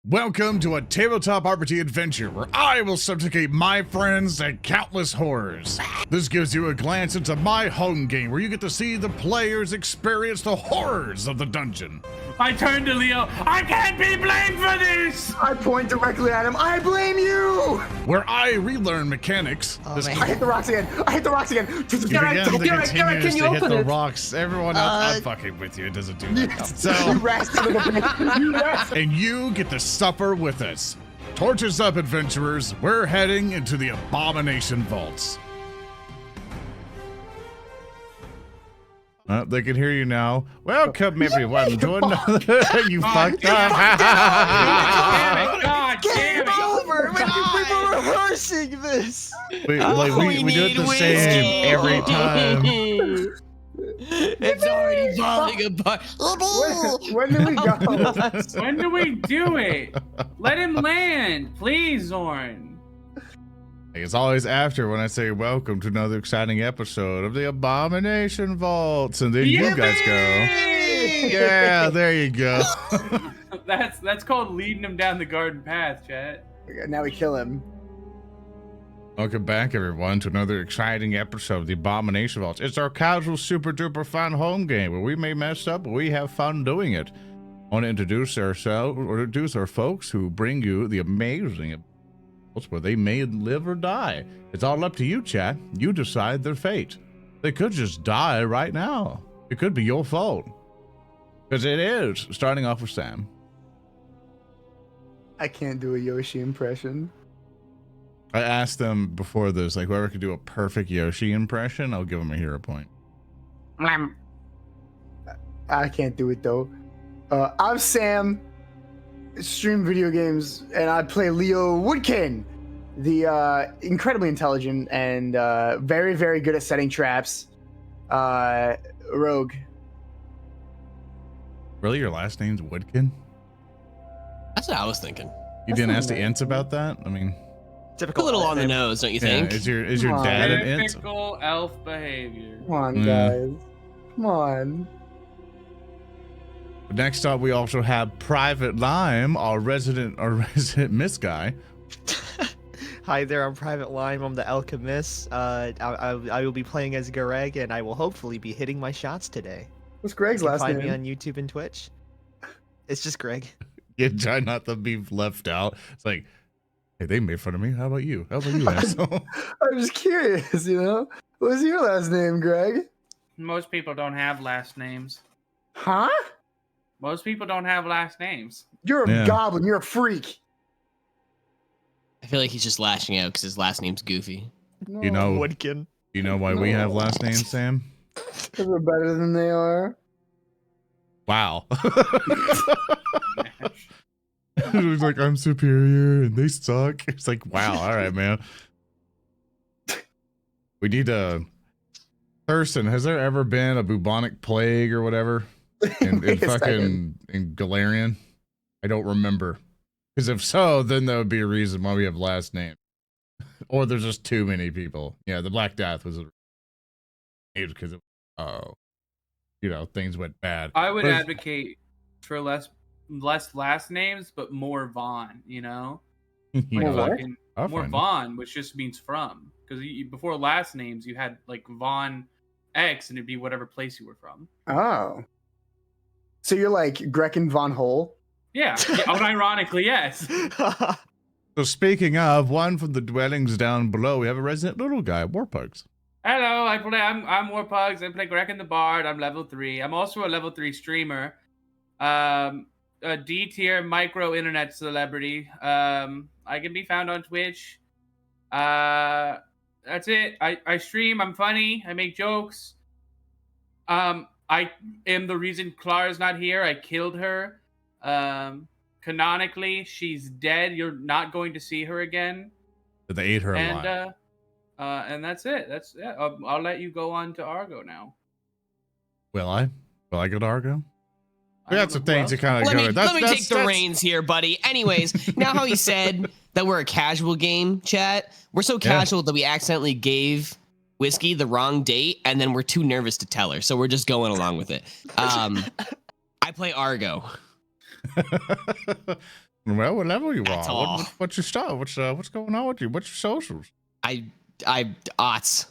Welcome to a tabletop RPG adventure where I will subjugate my friends to countless horrors. This gives you a glance into my home game where you get to see the players experience the horrors of the dungeon. I turn to Leo. I can't be blamed for this! I point directly at him. I blame you! Where I relearn mechanics. I hit the rocks again. I hit the rocks again. Gereg continues can you to hit open the it? rocks. Everyone else, I'm fucking with you. It doesn't do that. So, You rascal little bitch. You rascal. and you get to suffer with us. Torches up, adventurers. We're heading into the Abomination vaults. They can hear you now. Welcome, everyone, to another. You fucked up. God damn it! Over. We've been rehearsing this. We do it the same every time. It's already falling apart. When do we go? When do we do it? Let him land, please, Zoran. It's always after when I say welcome to another exciting episode of the Abomination Vaults, and then you guys go. Yeah, there you go. That's called leading him down the garden path, chat. Now we kill him. Welcome back, everyone, to another exciting episode of the Abomination Vaults. It's our casual, super duper fun home game where we may mess up, but we have fun doing it. I want to introduce ourselves, or introduce our folks who bring you the amazing where they may live or die. It's all up to you, chat. You decide their fate. They could just die right now. It could be your fault. Because it is. Starting off with Sam. I can't do a Yoshi impression. I asked them before this, like, whoever could do a perfect Yoshi impression, I'll give them a hero point. I can't do it though. I'm Sam. Stream video games, and I play Leo Woodkin, the incredibly intelligent and very, very good at setting traps rogue. Really? Your last name's Woodkin? That's what I was thinking. You didn't ask the Ints about that? I mean, A little on the nose, don't you think? is your Come on. dad an Int? Typical elf behavior. Come on, guys. Come on. Next up, we also have Private Lime, our resident Miss guy. Hi there, I'm Private Lime. I'm the Alchemist. I will be playing as Gereg, and I will hopefully be hitting my shots today. What's Greg's You can last find name? me on YouTube and Twitch. It's just Greg. Yeah, try not to be left out. It's like, hey, they made fun of me. How about you? How about you, asshole? I'm just curious, you know? What's your last name, Greg? Most people don't have last names. Huh? Most people don't have last names. You're a goblin. You're a freak. I feel like he's just lashing out because his last name's Goofy. No, You know, Woodkin. you know why we have last names, Sam? because we're better than they are. Wow. He's like, I'm superior and they suck. It's like, wow, all right, man. We need a person. Has there ever been a bubonic plague or whatever in Galarian? I don't remember. Because if so, then that would be a reason why we have last name. Or there's just too many people. Yeah, the Black Death was because things went bad. I would advocate for less last names, but more Vaughn. You know, You know, fucking I'll more find it. Vaughn, which just means from. Because before last names, you had like Vaughn X, and it'd be whatever place you were from. Oh. So you're like Grekin Von Hole? Yeah, unironically, yes. So speaking of, one from the dwellings down below, we have a resident little guy, Warpugss. Hello, I'm Warpugss. I play Grekin the Bard. I'm level 3. I'm also a level 3 streamer. A D tier micro internet celebrity. I can be found on Twitch. That's it. I stream. I'm funny. I make jokes. I am the reason Klaara's not here. I killed her. Canonically, she's dead. You're not going to see her again. They ate her alive. And that's it. That's it. I'll let you go on to Argo now. Will I? Will I go to Argo? We got some things to kind of Let go. me take the reins here, buddy. Anyways, now how he said that we're a casual game, chat, we're so casual that we accidentally gave Whiskey the wrong date, and then we're too nervous to tell her, so we're just going along with it. I play Argo. Well, what level you That's on? all. What's your stuff? What's going on with you? What's your socials? I aughts.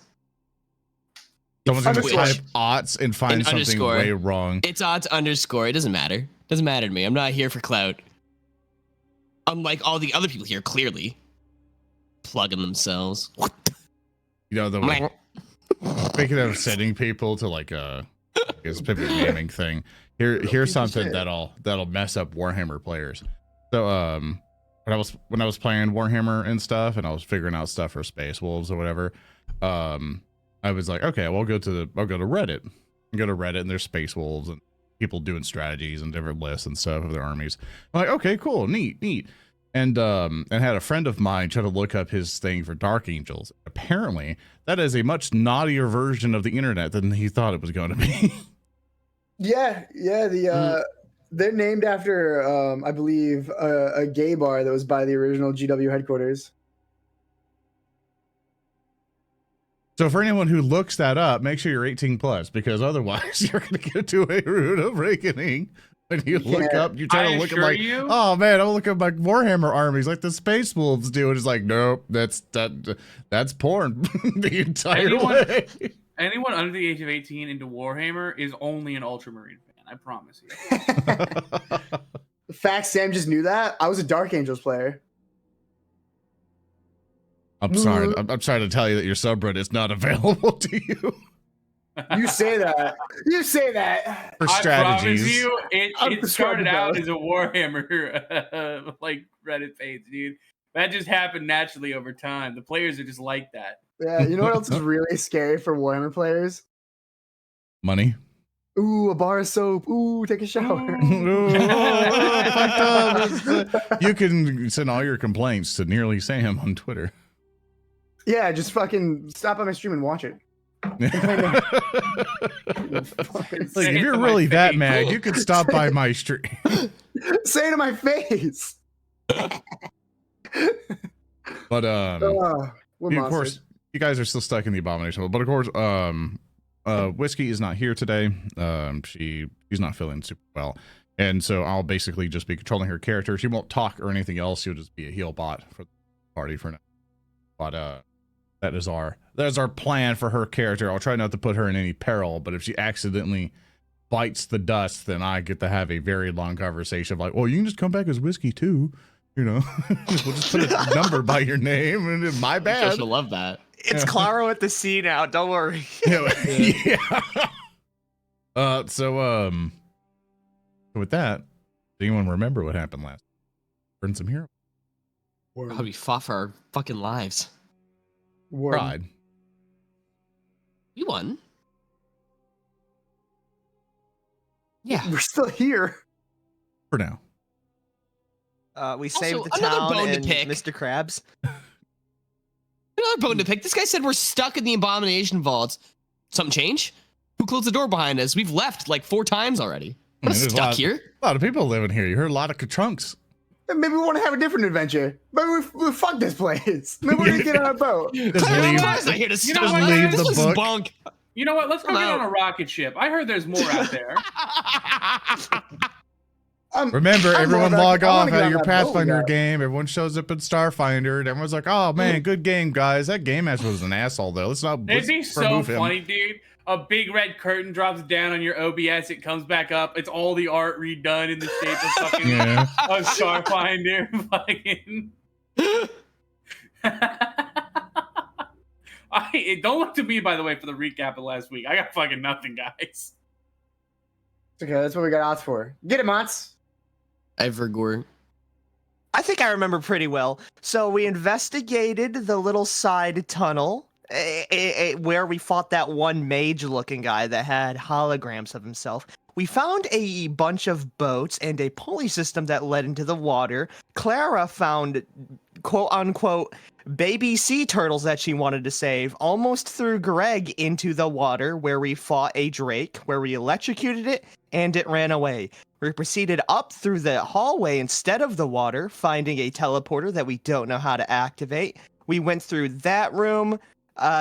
Someone's gonna Underscore. type aughts and find An something underscore. way wrong. It's odds underscore. It doesn't matter. Doesn't matter to me. I'm not here for clout. Unlike all the other people here, clearly plugging themselves. You know, the speaking of sending people to like a specific naming thing. Here's something that'll mess up Warhammer players. So when I was playing Warhammer and stuff, and I was figuring out stuff for Space Wolves or whatever, I was like, okay, well, I'll go to Reddit. I go to Reddit, and there's Space Wolves and people doing strategies and different lists and stuff of their armies. I'm like, okay, cool, neat. And had a friend of mine try to look up his thing for Dark Angels. Apparently, that is a much naughtier version of the internet than he thought it was going to be. Yeah. They're named after, I believe, a gay bar that was by the original GW headquarters. So for anyone who looks that up, make sure you're 18 plus, because otherwise you're going to get to a root of reckoning. When you look up, you try to look at like, oh man, I'll look at my Warhammer armies like the Space Wolves do. And it's like, nope, that's porn the entire way. Anyone under the age of 18 into Warhammer is only an Ultramarine fan. I promise you. The fact Sam just knew that. I was a Dark Angels player. I'm sorry. I'm trying to tell you that your subreddit is not available to you. You say that. You say that. For strategies. I promise you, it started out it. as a Warhammer like Reddit page, dude. That just happened naturally over time. The players are just like that. Yeah, you know what else is really scary for Warhammer players? Money. Ooh, a bar of soap. Ooh, take a shower. You can send all your complaints to Nearlysam on Twitter. Yeah, just fucking stop on my stream and watch it. Like, if you're really that mad, you could stop by my stream. Say it to my face. But We're of course, monsters. you guys are still stuck in the Abomination. But of course, Whiskey is not here today. She's not feeling super well, and so I'll basically just be controlling her character. She won't talk or anything else. She'll just be a heal bot for the party for now. But that is our plan for her character. I'll try not to put her in any peril, but if she accidentally bites the dust, then I get to have a very long conversation of like, well, you can just come back as Whiskey too. You know, we'll just put a number by your name, and my bad. She'll love that. It's Klaara at the sea now. Don't worry. Yeah. So with that, does anyone remember what happened last? Burn some heroes. Oh, we fought for our fucking lives. Pride. We won. Yeah. We're still here. For now. We saved Also, the another town bone to and pick. Mr. Krabs. Another bone to pick. This guy said we're stuck in the Abomination vaults. Something change? Who closed the door behind us? We've left like 4 times already. We're not There's stuck here. A lot of people living here. You heard a lot of trunks. Maybe we want to have a different adventure. Maybe we fuck this place. Maybe we're gonna get on a boat. Just Klaara, leave. Klaara's not here to stop know us. what? Leave This the was book. bunk. You know what? Let's go I'm get out. on a rocket ship. I heard there's more out there. Remember, everyone log off out of your Pathfinder boat, game. Everyone shows up in Starfinder, and everyone's like, "Oh man, good game, guys." That game master was an asshole, though. Let's not. It'd be let's so remove him. funny, dude. A big red curtain drops down on your OBS. It comes back up. It's all the art redone in the shape of fucking Yeah. of Starfinder. Fucking. Don't look to me, by the way, for the recap of last week. I got fucking nothing, guys. It's okay, that's what we got odds for. Get it, Mots. Evergore. I think I remember pretty well. So we investigated the little side tunnel where we fought that one mage-looking guy that had holograms of himself. We found a bunch of boats and a pulley system that led into the water. Klaara found, quote-unquote, baby sea turtles that she wanted to save, almost threw Gereg into the water, where we fought a drake, where we electrocuted it, and it ran away. We proceeded up through the hallway instead of the water, finding a teleporter that we don't know how to activate. We went through that room,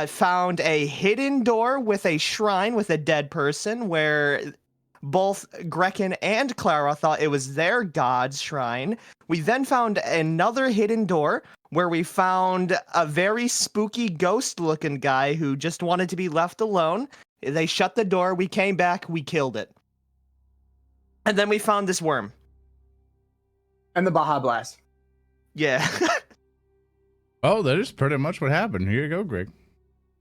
found a hidden door with a shrine with a dead person, where Both Grekin and Klaara thought it was their god's shrine. We then found another hidden door where we found a very spooky ghost-looking guy who just wanted to be left alone. They shut the door, we came back, we killed it. And then we found this worm. And the Baja Blast. Yeah. Oh, that is pretty much what happened. Here you go, Greg.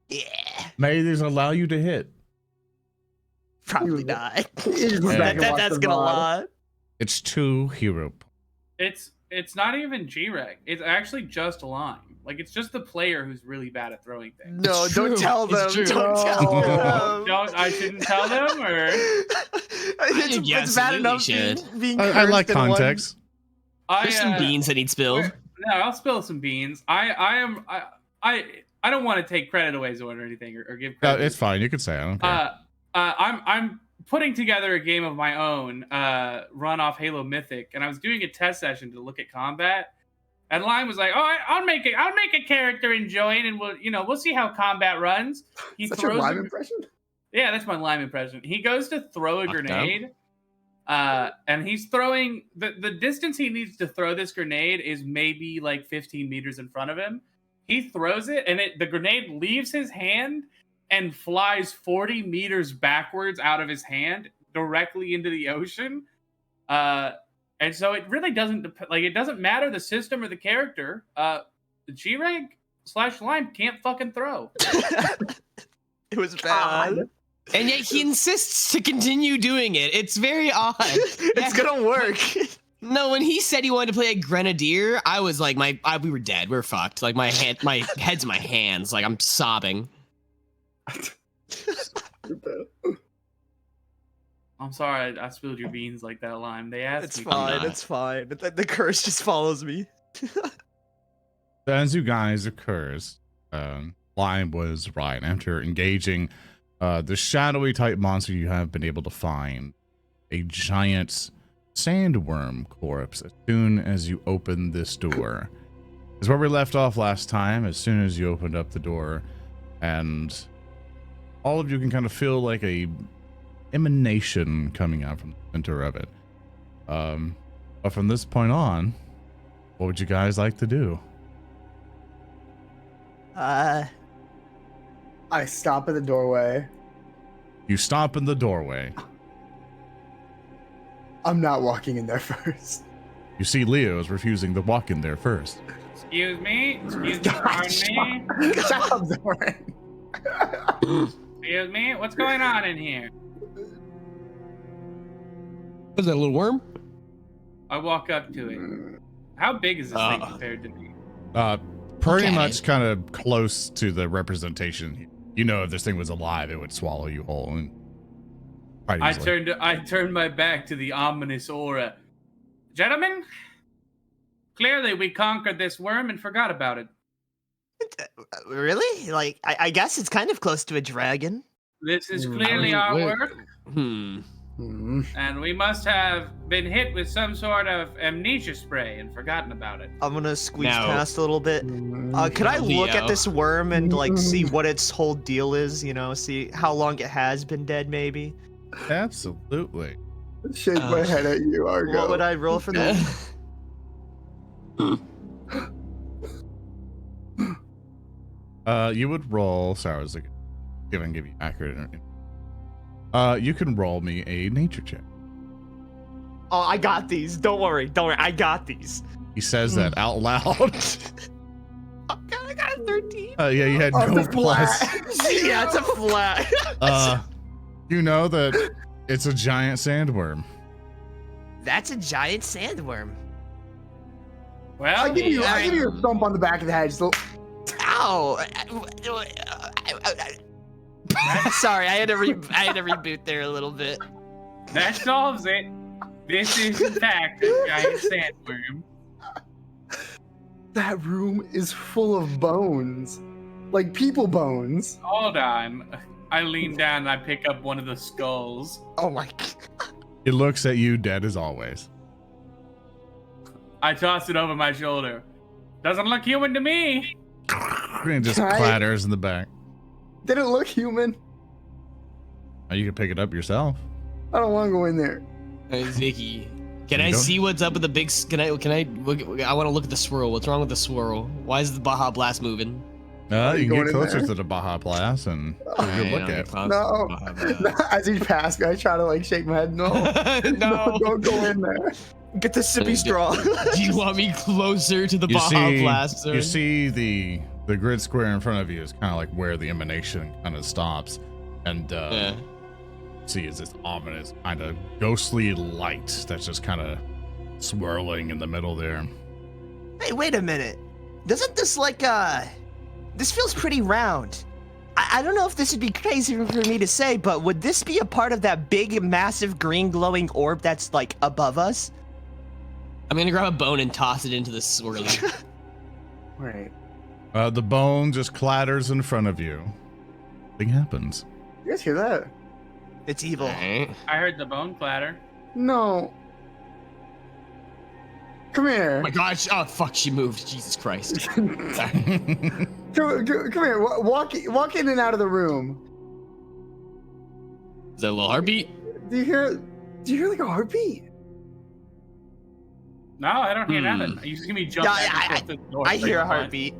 Yeah. May these allow you to hit. Probably not. You just went back and watched That's the gonna VOD. lie. It's 2 hero. It's not even Gereg. It's actually just Lime. Like, it's just the player who's really bad at throwing things. No, It's don't true. tell them. It's true. Don't tell them. I shouldn't tell them, or It's, You it's bad absolutely enough should. being I like cursed in one- context. There's some beans that need spilled. No, I'll spill some beans. I don't want to take credit away, Zorn, or anything, or give credit. It's fine. You can say it. I don't care. I'm putting together a game of my own, run off Halo Mythic, and I was doing a test session to look at combat. And Lime was like, "Oh, I'll make a character and join, and we'll see how combat runs." He Such throws a Lime impression? Yeah, that's my Lime impression. He goes to throw a grenade, and he's throwing the distance he needs to throw this grenade is maybe like 15 meters in front of him. He throws it, and the grenade leaves his hand and flies 40 meters backwards out of his hand directly into the ocean. And so it really doesn't it doesn't matter the system or the character. The Gereg/Lime can't fucking throw. It was bad. And yet he insists to continue doing it. It's very odd. It's gonna work. No, when he said he wanted to play a grenadier, I was like, we were dead. We're fucked. Like my head's in my hands. Like I'm sobbing. I'm sorry I spilled your beans like that, Lime. They asked It's me. fine. It's fine. The curse just follows me. As you guys occurs, Lime was right. After engaging the shadowy type monster, you have been able to find a giant sandworm corpse as soon as you open this door. Is where we left off last time. As soon as you opened up the door, and all of you can kind of feel like a emanation coming out from the center of it. But from this point on, what would you guys like to do? I stop at the doorway. You stop in the doorway. I'm not walking in there first. You see Leo is refusing to walk in there first. Excuse me, pardon me. Shut up, Zoran. Excuse me, what's going on in here? Was that a little worm? I walk up to it. How big is this thing compared to me? Pretty Okay. much kind of close to the representation. You know, if this thing was alive, it would swallow you whole. And quite easily. I turned my back to the ominous aura. Gentlemen, clearly we conquered this worm and forgot about it. Really? Like, I guess it's kind of close to a dragon. This is clearly our work, and we must have been hit with some sort of amnesia spray and forgotten about it. I'm gonna squeeze No. past a little bit. Could I look at Leo. this worm and like see what its whole deal is? You know, see how long it has been dead, maybe. Absolutely. Shake my head at you, Argo. What would I roll for that? You would roll. Sorry, I was like, if I can give you accurate. You can roll me a nature check. Oh, I got these. Don't worry. I got these. He says that out loud. I got a 13. Yeah, you had Oh, no the plus. flat. Yeah, it's a flat. You know that it's a giant sandworm. That's a giant sandworm. Well, I give you a thump on the back of the head. Just a little- Ow! Sorry, I had to reboot there a little bit. that solves it. This is in fact a giant sandworm. That room is full of bones, like people bones. Hold on. I lean down and I pick up one of the skulls. Oh my god. It looks at you dead as always. I toss it over my shoulder. Doesn't look human to me. And it just Can I- clatters in the back. Didn't look human. You can pick it up yourself. I don't want to go in there. Hey, Vicky, can You I don't- see what's up with the big? I want to look at the swirl. What's wrong with the swirl? Why is the Baja Blast moving? You can going get in closer there? to the Baja Blast and take a good look at. No. As you pass me, I try to like shake my head. No. No. Don't go in there. Get the sippy straw. Do you want me closer to the You Baja see, Blast? Sir? you see the grid square in front of you is kind of like where the emanation kind of stops, and Yeah. see is this ominous kind of ghostly light that's just kind of swirling in the middle there. Hey, wait a minute. Doesn't this this feels pretty round? I don't know if this would be crazy for me to say, but would this be a part of that big, massive green glowing orb that's like above us? I'm gonna grab a bone and toss it into the swirly. Right. The bone just clatters in front of you. Thing happens. You guys hear that? It's evil. Alright. I heard the bone clatter. No. Come here. Oh my gosh! Oh fuck! She moved. Jesus Christ! Sorry. Come here. Walk in and out of the room. Is that a little heartbeat? Do you hear like a heartbeat? No, I don't hear Hmm. nothing. You just give me jump. Yeah, back and forth to the door I straight hear a behind. heartbeat.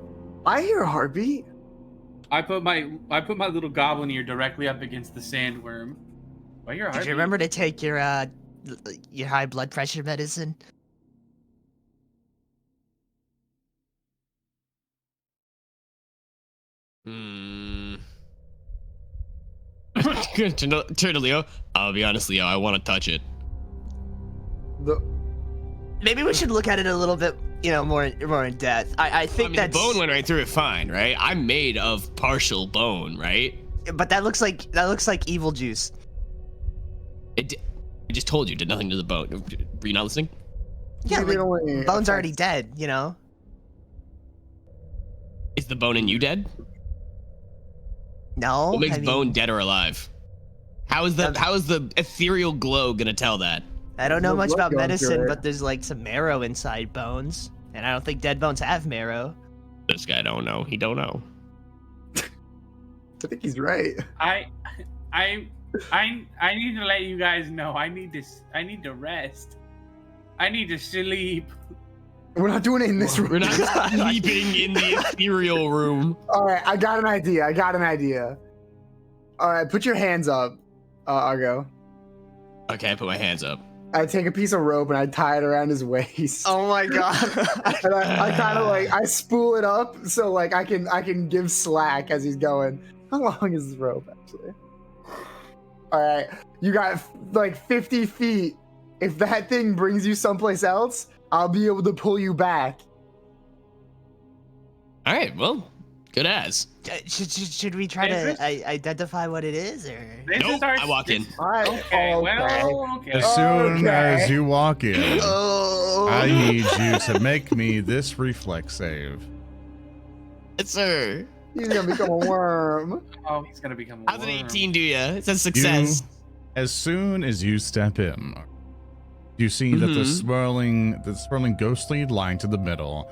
I hear a heartbeat. I put my little goblin ear directly up against the sandworm. I hear a Did heartbeat. you remember to take your high blood pressure medicine? Hmm. Turn to Leo. I'll be honest, Leo. I want to touch it. Maybe we should look at it a little bit, more in depth. I think I mean, that's the bone went right through it fine, right? I'm made of partial bone, right? but that looks like evil juice. I just told you, did nothing to the bone. Were you not listening? Yeah, Maybe it only like, bone's already affects- dead, Is the bone in you dead? No. What makes I mean, bone dead or alive? How is the ethereal glow gonna tell that? I don't know No much blood about going medicine, through it. but there's like some marrow inside bones, and I don't think dead bones have marrow. This guy don't know. He don't know. I think he's right. I need to let you guys know. I need to rest. I need to sleep. We're not doing it in this room. We're not sleeping in the ethereal room. All right, I got an idea. All right, put your hands up, Argo. Okay, I put my hands up. I take a piece of rope and I tie it around his waist. Oh my god. And I kind of like I spool it up so like I can give slack as he's going. How long is this rope actually? All right, you got like 50 feet. If that thing brings you someplace else, I'll be able to pull you back. All right, well, good as. Should we try Is to identify what it is, or? This Nope, is our, I walk in. All right. Okay, well, okay. As soon Okay. as you walk in, Oh. I need you to make me this reflex save. Yes, sir. He's gonna become a worm. Oh, he's gonna become a How's an worm. 18 do ya? It says success. As soon as you step in, you see that the swirling ghostly line to the middle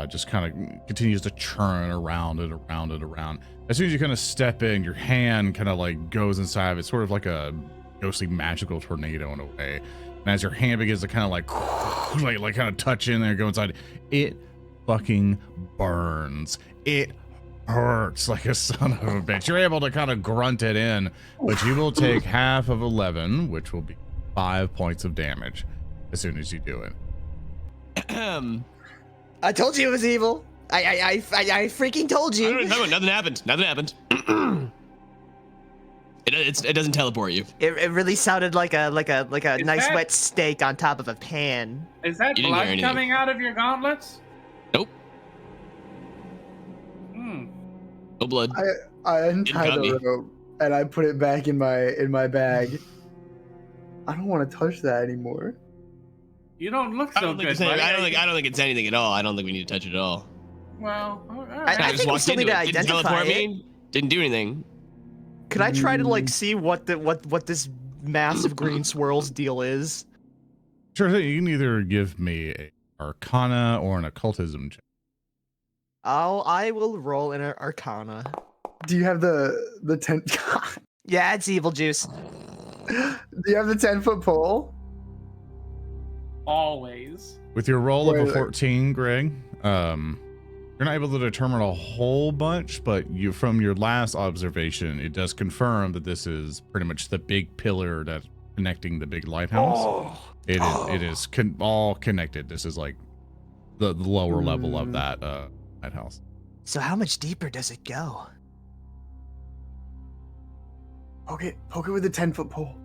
just kind of continues to churn around and around and around. As soon as you kind of step in, your hand kind of like goes inside of it, sort of like a ghostly magical tornado in a way. And as your hand begins to kind of like kind of touch in there, go inside, it fucking burns. It hurts like a son of a bitch. You're able to kind of grunt it in, but you will take half of 11, which will be 5 points of damage as soon as you do it. I told you it was evil. I freaking told you. Nothing happened. Nothing happened. It doesn't teleport you. It really sounded like a nice that- wet steak on top of a pan. Is that You didn't hear blood anything. coming out of your gauntlets? Nope. Hmm. No blood. I untie got me. the rope and I put it back in my bag. I don't want to touch that anymore. You don't look I so don't think good. it's anything, buddy. I don't think it's anything at all. I don't think we need to touch it at all. Well, all I right. think we walked still need into to it. Didn't identify teleport it. me. Didn't do anything. Could I try to see what this massive green swirls deal is? Sure thing. You can either give me a Arcana or an Occultism check. I will roll in an Arcana. Do you have the 10? Yeah, it's evil juice. Do you have the 10-foot pole? Always. With your roll of a Wait. 14, Greg, you're not able to determine a whole bunch, but you, from your last observation, it does confirm that this is pretty much the big pillar that's connecting the big lighthouse. It is all connected. This is like the lower level of that lighthouse. So how much deeper does it go? Poke it with the 10-foot pole.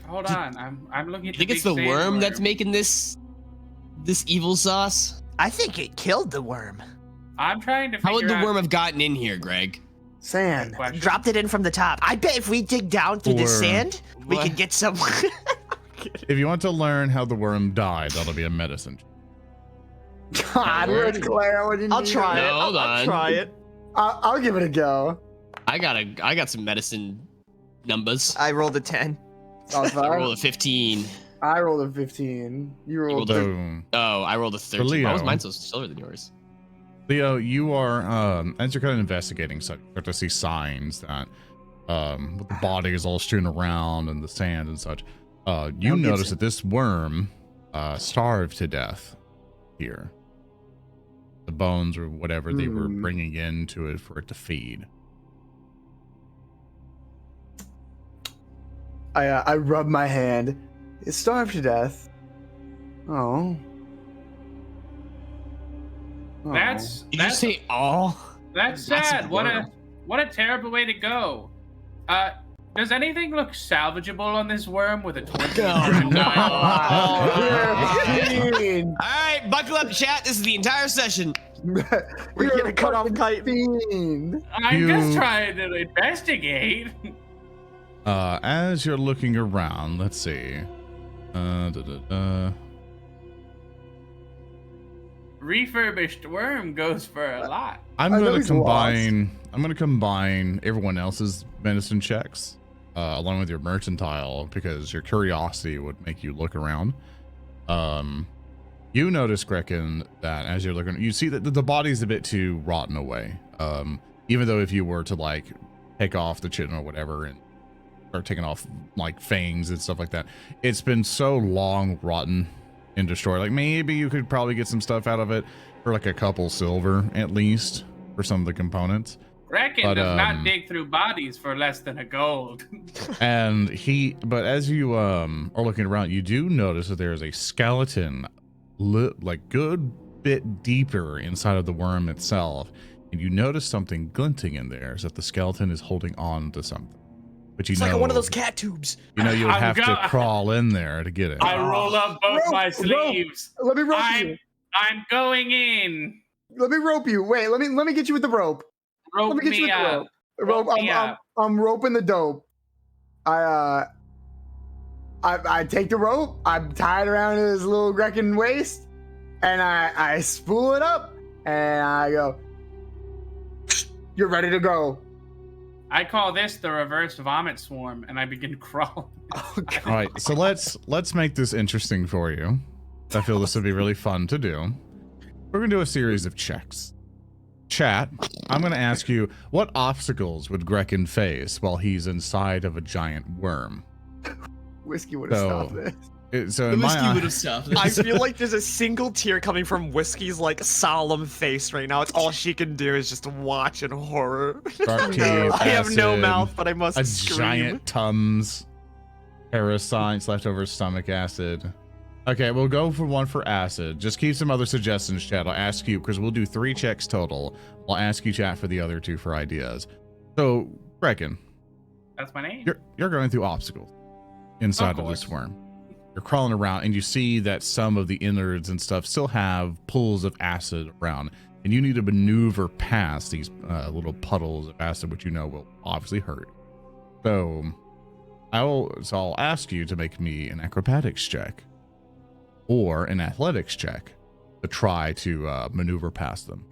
Hold on. I'm looking at You think the it's the big worm sandworm. that's making this evil sauce? I think it killed the worm. I'm trying to figure How would the out... worm have gotten in here, Greg? Sand. Question. Dropped it in from the top. I bet if we dig down through the Or- sand, we What? could get some. If you want to learn how the worm died, that'll be a medicine. God, where's Klaara? What do you I'll need? try it. No, hold I'll on. try it. I'll give it a go. I got some medicine numbers. I rolled a 10. Sounds I rolled fine. a 15. I rolled a 15. You rolled a So, Oh, I rolled a 13. Why was Leo. mine so slower than yours? Leo, you are as you're kind of investigating, so you start to see signs that with the body is all strewn around and the sand and such. You I'll get notice some. that this worm starved to death here. The bones or whatever they were bringing into it for it to feed. I rub my hand. It starved to death. Oh. Oh. That's Did you say all? that's That's sad. a What worm. a terrible way to go. Does anything look salvageable on this worm with a 20? Oh, no. You're a fiend. All right, buckle up, chat. This is the entire session. We're You're gonna a cut off fucking kite. fiend. I'm You- just trying to investigate. As you're looking around, let's see. Refurbished worm goes for a lot. I'm I know gonna he's combine everyone else's medicine checks along with your mercantile because your curiosity would make you look around. You notice, Grekin, that as you're looking, you see that the body's a bit too rotten away. Even though if you were to like take off the chin or whatever and start taking off like fangs and stuff like that, it's been so long rotten and destroyed. Like maybe you could probably get some stuff out of it for like a couple silver at least for some of the components. Grekin But, does not dig through bodies for less than a gold. And but as you are looking around, you do notice that there is a skeleton like good bit deeper inside of the worm itself, and you notice something glinting in there, is that the skeleton is holding on to something. But you It's know, like one of those cat tubes. you know, you would I'm have to go- crawl in there to get it. I roll up both Rope, my rope. sleeves. Let me rope you. I'm going in. Let me rope you. Wait, let me get you with the rope. Rope Let me get you me with the up. rope. Rope. Rope me up. I'm roping the dope. I take the rope. I'm tied around his little Grekin waist, and I spool it up, and I go. You're ready to go. I call this the reverse vomit swarm, and I begin crawling. Oh, God. All right, so let's make this interesting for you. I feel this would be really fun to do. We're gonna do a series of checks. Chat, I'm gonna ask you, what obstacles would Grekin face while he's inside of a giant worm? Whiskey would have So- stopped this. So in my eye, have stopped I feel like there's a single tear coming from Whiskey's like solemn face right now. It's all she can do is just watch in horror. Dark teeth, I have no acid, mouth, but I must a scream. giant Tums, parasites, leftover stomach acid. Okay, we'll go for one for acid. Just keep some other suggestions, chat. I'll ask you, because we'll do 3 checks total. I'll ask you, chat, for the other 2 for ideas. So, Grekin, That's my name. you're going through obstacles inside of this course. worm. You're crawling around, and you see that some of the innards and stuff still have pools of acid around, and you need to maneuver past these little puddles of acid, which you know will obviously hurt. So I'll ask you to make me an acrobatics check or an athletics check to try to maneuver past them.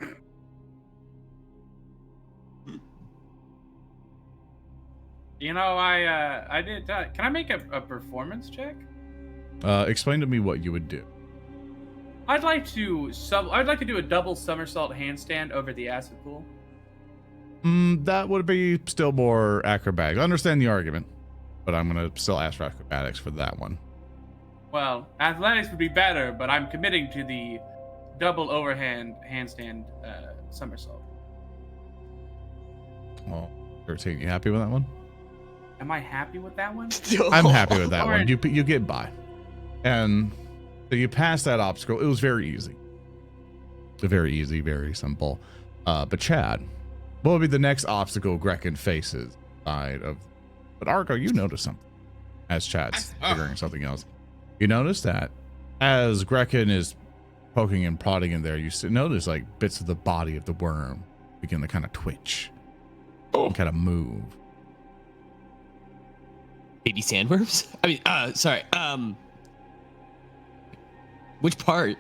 You know, I did. Can I make a performance check? Explain to me what you would do. I'd like to do a double somersault handstand over the acid pool. That would be still more acrobatic. I understand the argument. but I'm gonna still ask for acrobatics for that one. Well, athletics would be better, but I'm committing to the double overhand handstand somersault. Well, 13. You happy with that one? Am I happy with that one? I'm happy with that one. Alright. You get by, and so you pass that obstacle. It was very easy. Very easy, very simple. But Chad, what will be the next obstacle Grekin faces? But Argo, you notice something as Chad's figuring something else. You notice that as Grekin is poking and prodding in there, you notice like bits of the body of the worm begin to kind of twitch and kind of move. Baby sandworms? I mean, sorry. Which part?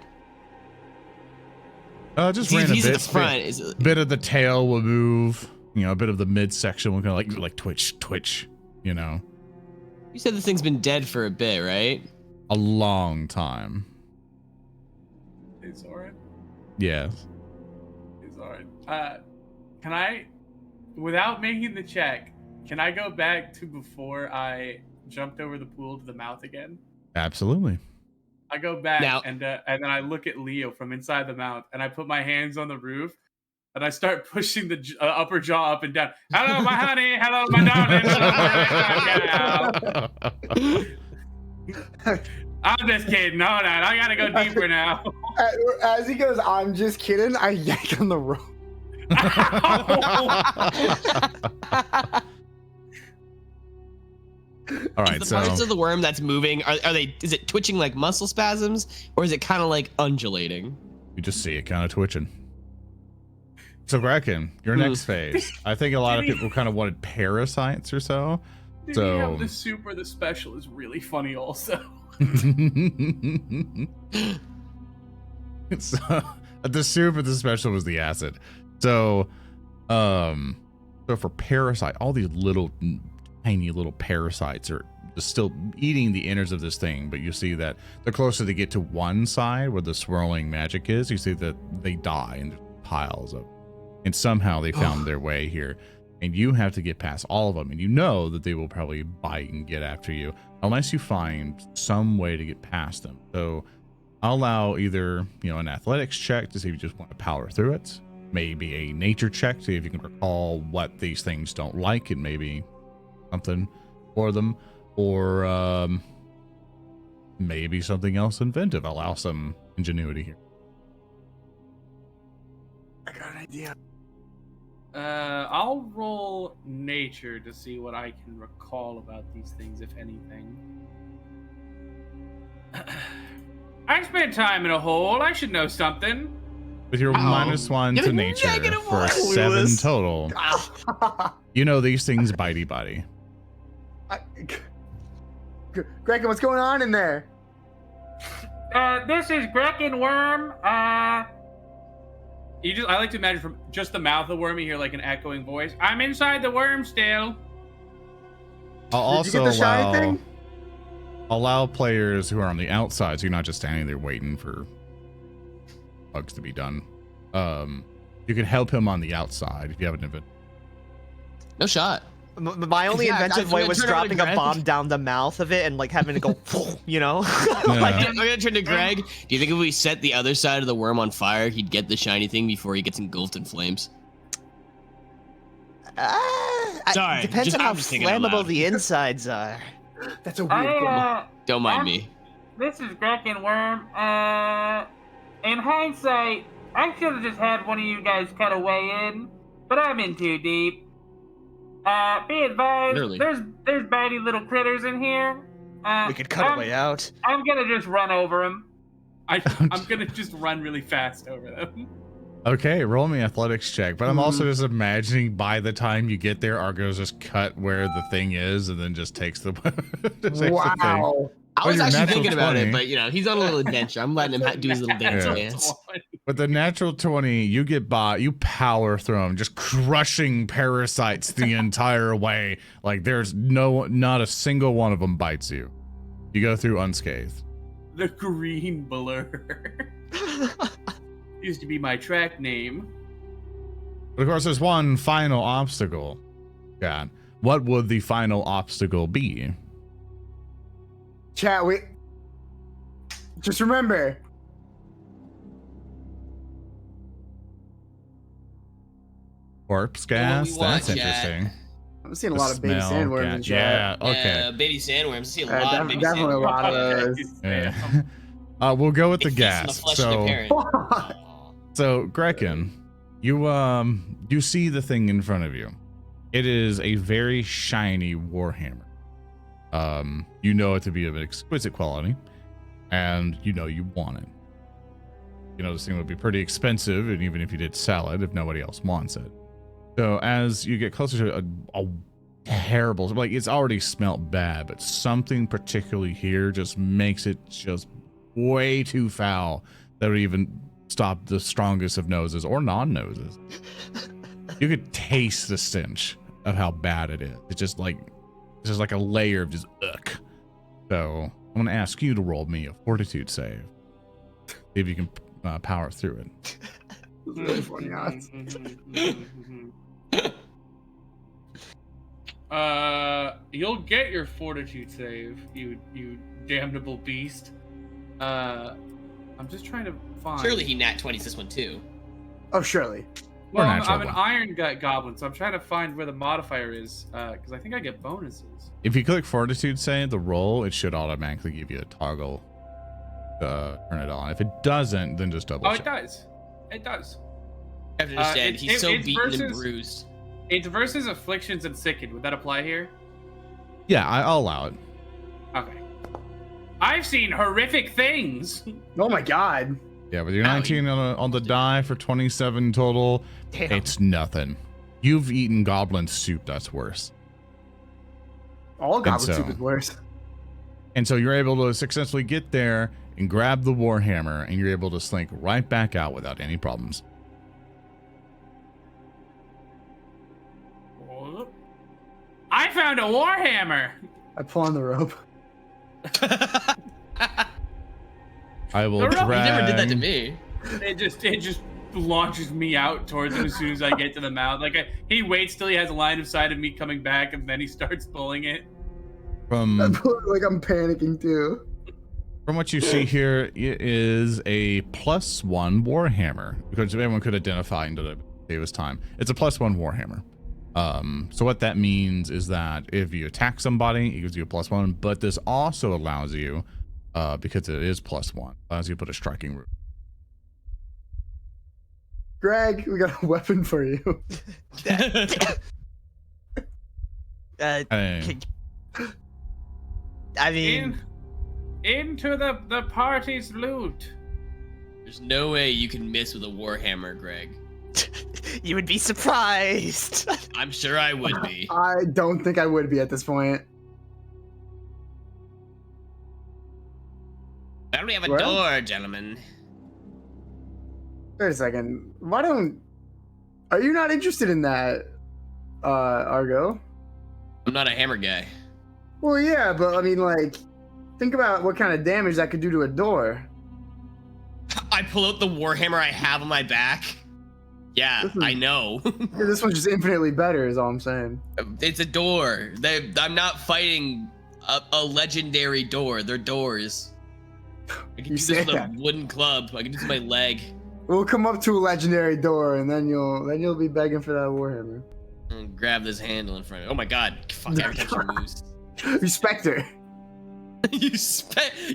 Just ran a He's at bit. the front. Is it, Bit of the tail will move. You know, a bit of the midsection will kind of like twitch. You know, you said this thing's been dead for a bit, right? a long time. Hey, Zoran. Yes. Hey, Zoran. Can I, without making the check, can I go back to before I jumped over the pool to the mouth again? Absolutely. I go back Now- and then I look at Leo from inside the mouth, and I put my hands on the roof, and I start pushing the upper jaw up and down. Hello, my honey. Hello, my darling. I'm just kidding. No, I gotta go deeper now. As he goes, I'm just kidding. I yank on the rope. All right, the so parts of the worm that's moving, are they? Is it twitching like muscle spasms, or is it kind of like undulating? you just see it kind of twitching. So Grekin, your next phase. I think a lot of people kind of wanted parasites or so. Did So- he have the super? The special is really funny also. So, the super, the special was the acid. So for parasite, all these little tiny little parasites are still eating the innards of this thing, but you see that the closer they get to one side where the swirling magic is, you see that they die in piles of, and somehow they found their way here, and you have to get past all of them, and you know that they will probably bite and get after you unless you find some way to get past them. So I'll allow either, an athletics check to see if you just want to power through it, maybe a nature check to see if you can recall what these things don't like and maybe something for them, or maybe something else inventive. Allow some ingenuity here. I got an idea. I'll roll nature to see what I can recall about these things, if anything. I spent time in a hole. I should know something. With your -1 Give to it nature -1. for a 7 Lewis. total, you know these things bitey buddy. Grekin, what's going on in there? This is Grekin worm. I like to imagine from just the mouth of the worm, you hear like an echoing voice. I'm inside the worm still. I'll Did you also get the shiny thing? allow players who are on the outside, so you're not just standing there waiting for bugs to be done. You can help him on the outside if you have an event. No shot. My only Yeah, inventive I'm way gonna was turn over to dropping a Greg. bomb down the mouth of it and like having to go, Yeah. I'm gonna turn to Greg. Do you think if we set the other side of the worm on fire, he'd get the shiny thing before he gets engulfed in flames? Sorry, Depends on how I'm just thinking out flammable loud. the insides are. That's a weird one. Don't mind me. This is Grekin worm. In hindsight, I should have just had one of you guys cut a way in, but I'm in too deep. Be advised, Literally. there's bitey little critters in here. We could cut a way out. I'm gonna just run over them. I'm gonna just run really fast over them. Okay, roll me athletics check. But I'm also just imagining by the time you get there, Argo's just cut where the thing is and then just takes the, just takes the thing. Wow. I was your actually natural thinking about 20. it, but he's on a little adventure. I'm letting him do his little dance. With the natural 20, you get by, you power through them, just crushing parasites the entire way. Like there's not a single one of them bites you. You go through unscathed. The green blur used to be my track name. But of course, there's one final obstacle. God, what would the final obstacle be? Chat, wait. Just remember. Corpse Well, what we gas? want, That's Jack. interesting. I'm seeing a The lot of baby smell, sandworms in chat. Yeah, okay. Baby sandworms. I see a lot of baby Definitely a sandworms. lot of those. Yeah. We'll go with They the feast on gas. flesh of their parent. So Grekin, you see the thing in front of you. It is a very shiny warhammer. You know it to be of exquisite quality, and you know you want it. You know this thing would be pretty expensive, and even if you did sell it, if nobody else wants it. So as you get closer to a terrible, like it's already smelt bad, but something particularly here just makes it just way too foul that would even stop the strongest of noses or non-noses. You could taste the stench of how bad it is. It's just like a layer of just ugh. So I'm gonna ask you to roll me a fortitude save. See if you can power through it. Really funny odds. You'll get your fortitude save, you damnable beast. I'm just trying to find. Surely he nat 20s this one too. Oh, surely. Well, Or I'm natural an one. iron gut goblin, so I'm trying to find where the modifier is, because I think I get bonuses. If you click fortitude save, the roll, it should automatically give you a toggle to turn it on. If it doesn't, then just double Oh, check. it does. It does. I have to understand, he's so it's beaten and versus- bruised. It's versus afflictions and sickened. Would that apply here? Yeah, I'll allow it. Okay. I've seen horrific things. Oh my god. Yeah, with your Ow, 19 on the die for 27 total, Damn. it's nothing. You've eaten goblin soup that's worse. All goblin so- soup is worse. And so you're able to successfully get there and grab the warhammer, and you're able to slink right back out without any problems. I found a warhammer. I pull on the rope. I will No, no, you You never did that to drag- me. It just launches me out towards him as soon as I get to the mouth. Like he waits till he has a line of sight of me coming back, and then he starts pulling it. From Like I'm panicking too. From what you see here, it is a +1 warhammer, because everyone could identify into the Davis time. It's a +1 warhammer. So what that means is that if you attack somebody, it gives you a +1, but this also allows you, because it is +1, allows you to put a striking root. Greg, we got a weapon for you. Hey, I mean, Into the party's loot. There's no way you can miss with a warhammer, Greg. you would be surprised. I'm sure I would be. I don't think I would be at this point. Why don't we have a Well- door, gentlemen? Wait a second. Are you not interested in that, Argo? I'm not a hammer guy. Well, yeah, but I mean, like, think about what kind of damage that could do to a door. I pull out the warhammer I have on my back. Yeah, This is- I know. Yeah, this one's just infinitely better, is all I'm saying. It's a door. I'm not fighting a legendary door. They're doors. I can You do say this with a that. wooden club. I can do this with my leg. We'll come up to a legendary door, and then you'll be begging for that warhammer. And grab this handle in front of it. Oh my god. Fuck, every time she moves. Respect her.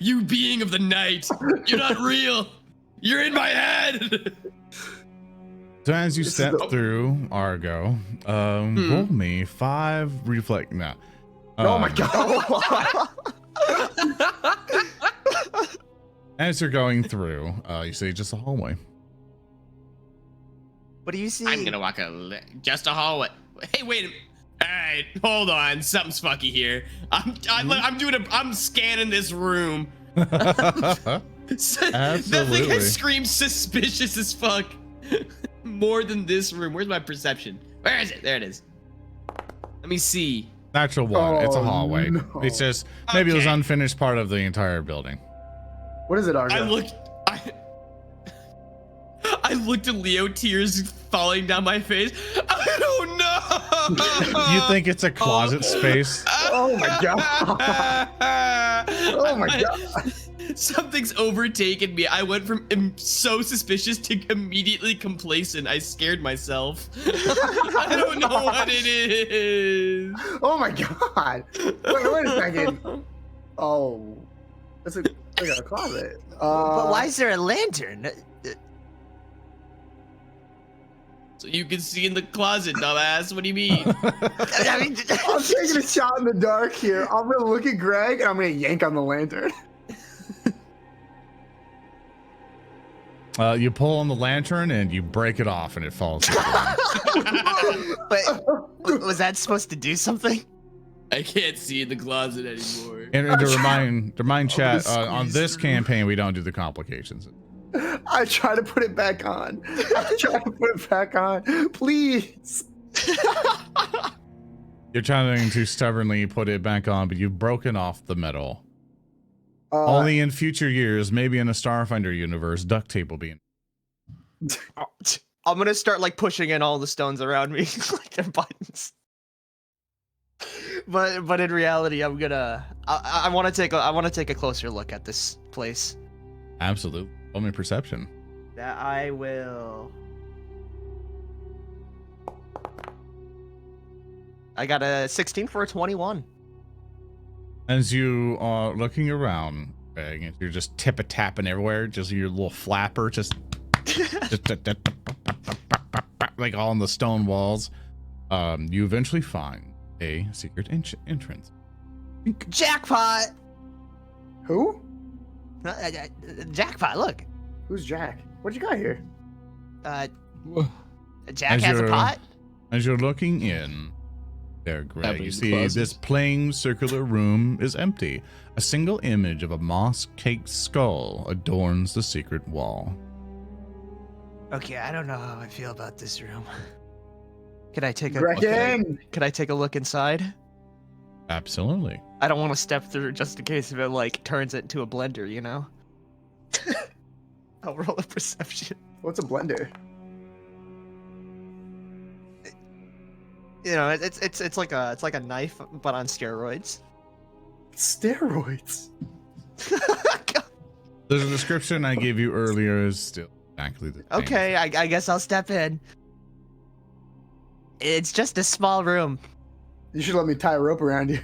You being of the night. You're not real. You're in my head. so as you This is step the- through Argo, roll me 5 reflect. No. Oh my Um, god. As you're going through, you see just a hallway. What do you see? I'm gonna walk just a hallway. Hey, wait a minute. All right, hold on. Something's fucky here. I'm scanning this room. That thing Absolutely. has screamed suspicious as fuck. More than this room. Where's my perception? Where is it? There it is. Let me see. Natural 1. It's a Oh, hallway. no. It's just maybe it was Okay. unfinished part of the entire building. What is it, Argo? I looked. I looked at Leo, tears falling down my face. I don't know. You think it's a closet space? Oh my god. Oh my god. Something's overtaken me. I went from so suspicious to immediately complacent. I scared myself. I don't know what it is. Oh my god. Wait a second. Oh. That's a closet. But why is there a lantern? So you can see in the closet, dumbass. What do you mean? I mean, I'm taking a shot in the dark here. I'm gonna look at Greg and I'm gonna yank on the lantern. You pull on the lantern and you break it off and it falls. but was that supposed to do something? I can't see in the closet anymore. And to remind chat, on this campaign, we don't do the complications. I try to put it back on. Please. You're trying to stubbornly put it back on, but you've broken off the metal. Only in future years, maybe in a Starfinder universe, duct tape will be in. I'm gonna start like pushing in all the stones around me like they're buttons. But in reality, I'm gonna I want to take a closer look at this place. Absolutely. Only perception. That I will. I got a 16 for a 21. As you are looking around, Greg, you're just tip-a-tapping everywhere, just your little flapper, just like all on the stone walls. You eventually find a secret entrance. Jackpot! Who? Jackpot, look. Who's Jack? What you got here? Jack As has a you're- pot? As you're looking in there, Greg, Happening you in the see closet. this plain circular room is empty. A single image of a moss-caked skull adorns the secret wall. Okay, I don't know how I feel about this room. Can I take a Grekin! Can I take a look inside? Absolutely. I don't want to step through just in case if it like turns it into a blender, you know? I'll roll a perception. What's a blender? You know, it's like a knife but on steroids. Steroids. The description I gave you earlier is still exactly the same. Okay, I guess I'll step in. It's just a small room. You should let me tie a rope around you.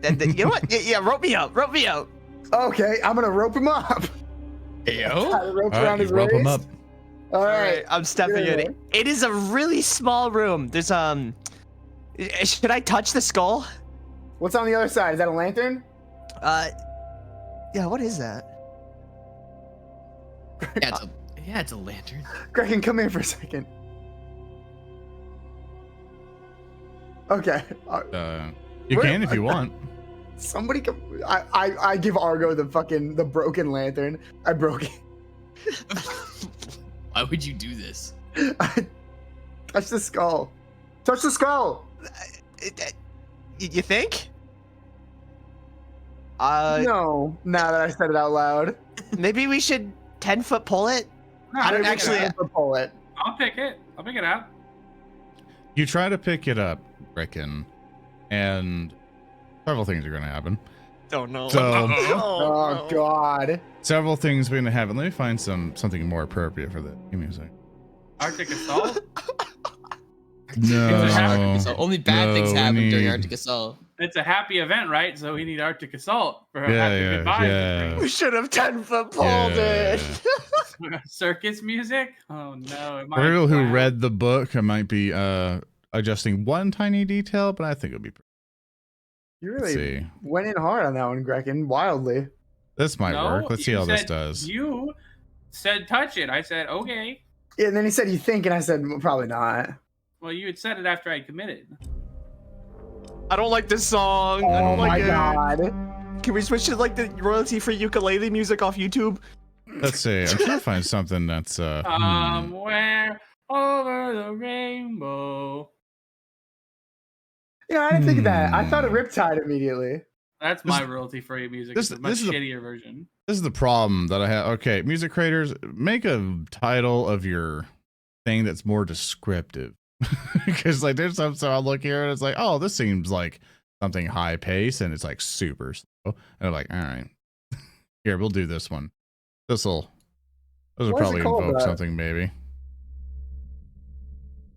And you know what? Yeah, rope me out. Rope me out. Okay, I'm gonna rope him up. Tie the rope All around right, you his rope him waist. up. All right. I'm stepping Yeah. in. It is a really small room. There's should I touch the skull? What's on the other side? Is that a lantern? Yeah. What is that? Yeah, it's a lantern. Grekin, come here for a second. Okay. You Where- can if you want. Somebody come. I give Argo the broken lantern. I broke it. Why would you do this? Touch the skull. Touch the skull. You think? No. Now that I said it out loud. Maybe we should 10-foot pull it. No, I don't I'll pick it actually- up. Pull it. I'll pick it. I'll pick it up. You try to pick it up, Grekin, and several things are going to happen. Don't know. So, Oh God. several things are going to happen. Let me find something more appropriate for that. Give me a second. Arctic assault. No. So only bad things No, we happen during need- Arctic Assault. It's a happy event, right? So we need Arctic assault for a Yeah, happy yeah, goodbye. yeah. We should have 10-foot pulled Yeah. it. Circus music? Oh no! It might For people who clap. read the book, I might be adjusting one tiny detail, but I think it'll be. You Let's really see. went in hard on that one, Grekin. Wildly. This might No, work. Let's see you how this said- does. You said touch it. I said okay. Yeah, and then he said you think, and I said well, probably not. Well, you had said it after I committed. I don't like this song. I Oh don't my like it. God. Can we switch to like the royalty-free ukulele music off YouTube? Let's see. I'm trying to find something that's Somewhere over the rainbow. You know, I didn't think of that. I thought of Riptide immediately. That's my royalty free music. This- It's a much this is a- shittier version. This is the problem that I have. Okay, music creators, make a title of your thing that's more descriptive. Because like there's some, so I look here and it's like, oh, this seems like something high pace, and it's like super slow. And I'm like, all right, here, we'll do this one. Those will Why is probably it called invoke that? something, maybe.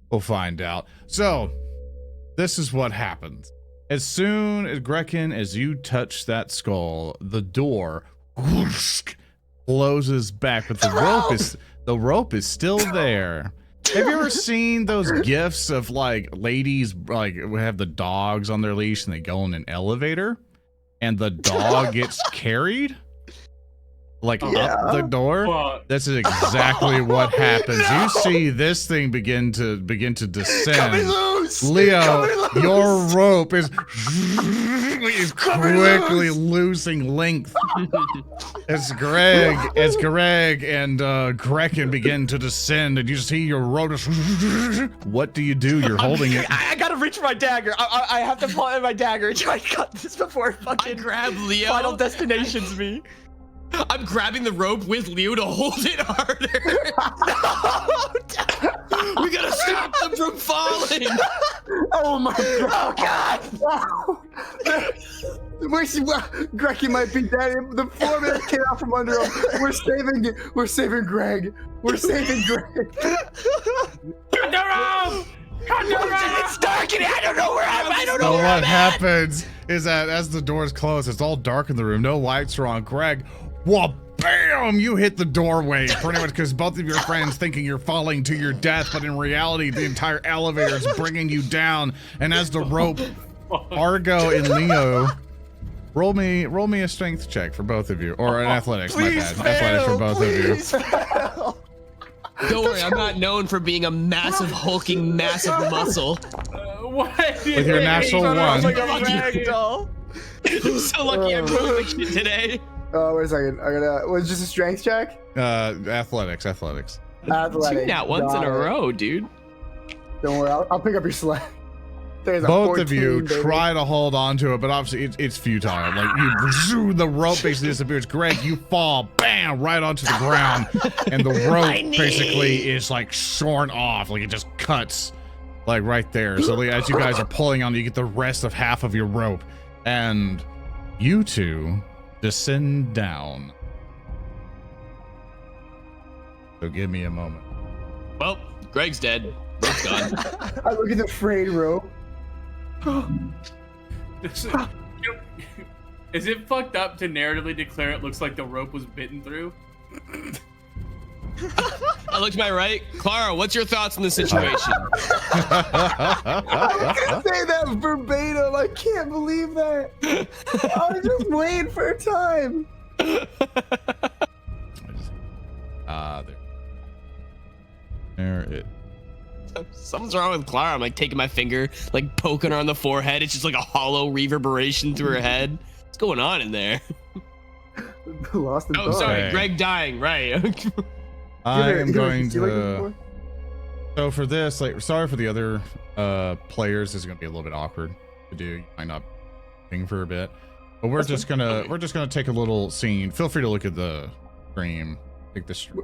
We'll find out. So, this is what happens. As soon as Grekin, as you touch that skull, the door whoosh, closes back, but the rope is still there. Have you ever seen those gifs of like ladies like have the dogs on their leash and they go in an elevator and the dog gets carried like up the door? Fuck. That's exactly what happens. You see this thing begin to descend. Cut me loose! Leo, Cut me loose! your rope is quickly losing length as Gereg and Grekin begin to descend, and you see your rope. What do? You're holding it. I gotta reach for my dagger. I have to pull out my dagger and try to cut this before fucking Grab Leo. Final Destination's me. I'm grabbing the rope with Leo to hold it harder. We gotta stop them from falling. Oh my god! Oh god! Grekin might be dead. The floor man came out from under him. We're saving Greg. We're saving Greg. Cut the rope! Cut the rope! It's dark and I don't know where I'm. I don't know So where what I'm at. happens is that as the doors close, it's all dark in the room. No lights are on. Greg, well, bam! You hit the doorway pretty much because both of your friends thinking you're falling to your death, but in reality, the entire elevator is bringing you down. And as the rope, Argo and Leo, roll me a strength check for both of you, or an athletics. Please My bad. Athletics for fail, both of you. please fail. Don't worry, I'm not known for being a massive, hulking, massive muscle. What? With your natural I'm one. like a ragdoll. I'm so lucky I'm doing shit today. Oh, wait a second. I gotta. Was it just a strength check? Athletics. Athletic. Two nat ones in a row, dude. Don't worry. I'll pick up your sled. There's a Both of 14, you baby. try to hold on to it, but obviously it's futile. Like the rope basically disappears. Greg, you fall, bam, right onto the ground, and the rope basically is like shorn off. Like it just cuts, like right there. So like, as you guys are pulling on, you get the rest of half of your rope, and you two descend down. So give me a moment. Well, Greg's dead. Rope's gone. I look at the frayed rope. Is it fucked up to narratively declare it looks like the rope was bitten through? I look to my right. Klaara, what's your thoughts on the situation? I was gonna say that verbatim. I can't believe that. I was just waiting for a time. There it. Something's wrong with Klaara. I'm like taking my finger, like poking her on the forehead. It's just like a hollow reverberation through her head. What's going on in there? Lost in Oh, thought. sorry, Okay. Greg dying. Right. I am You going see like this to. before? So for this, like, sorry for the other players. This is gonna be a little bit awkward to do. You might not think for a bit, but we're just gonna take a little scene. Feel free to look at the stream. Take the stream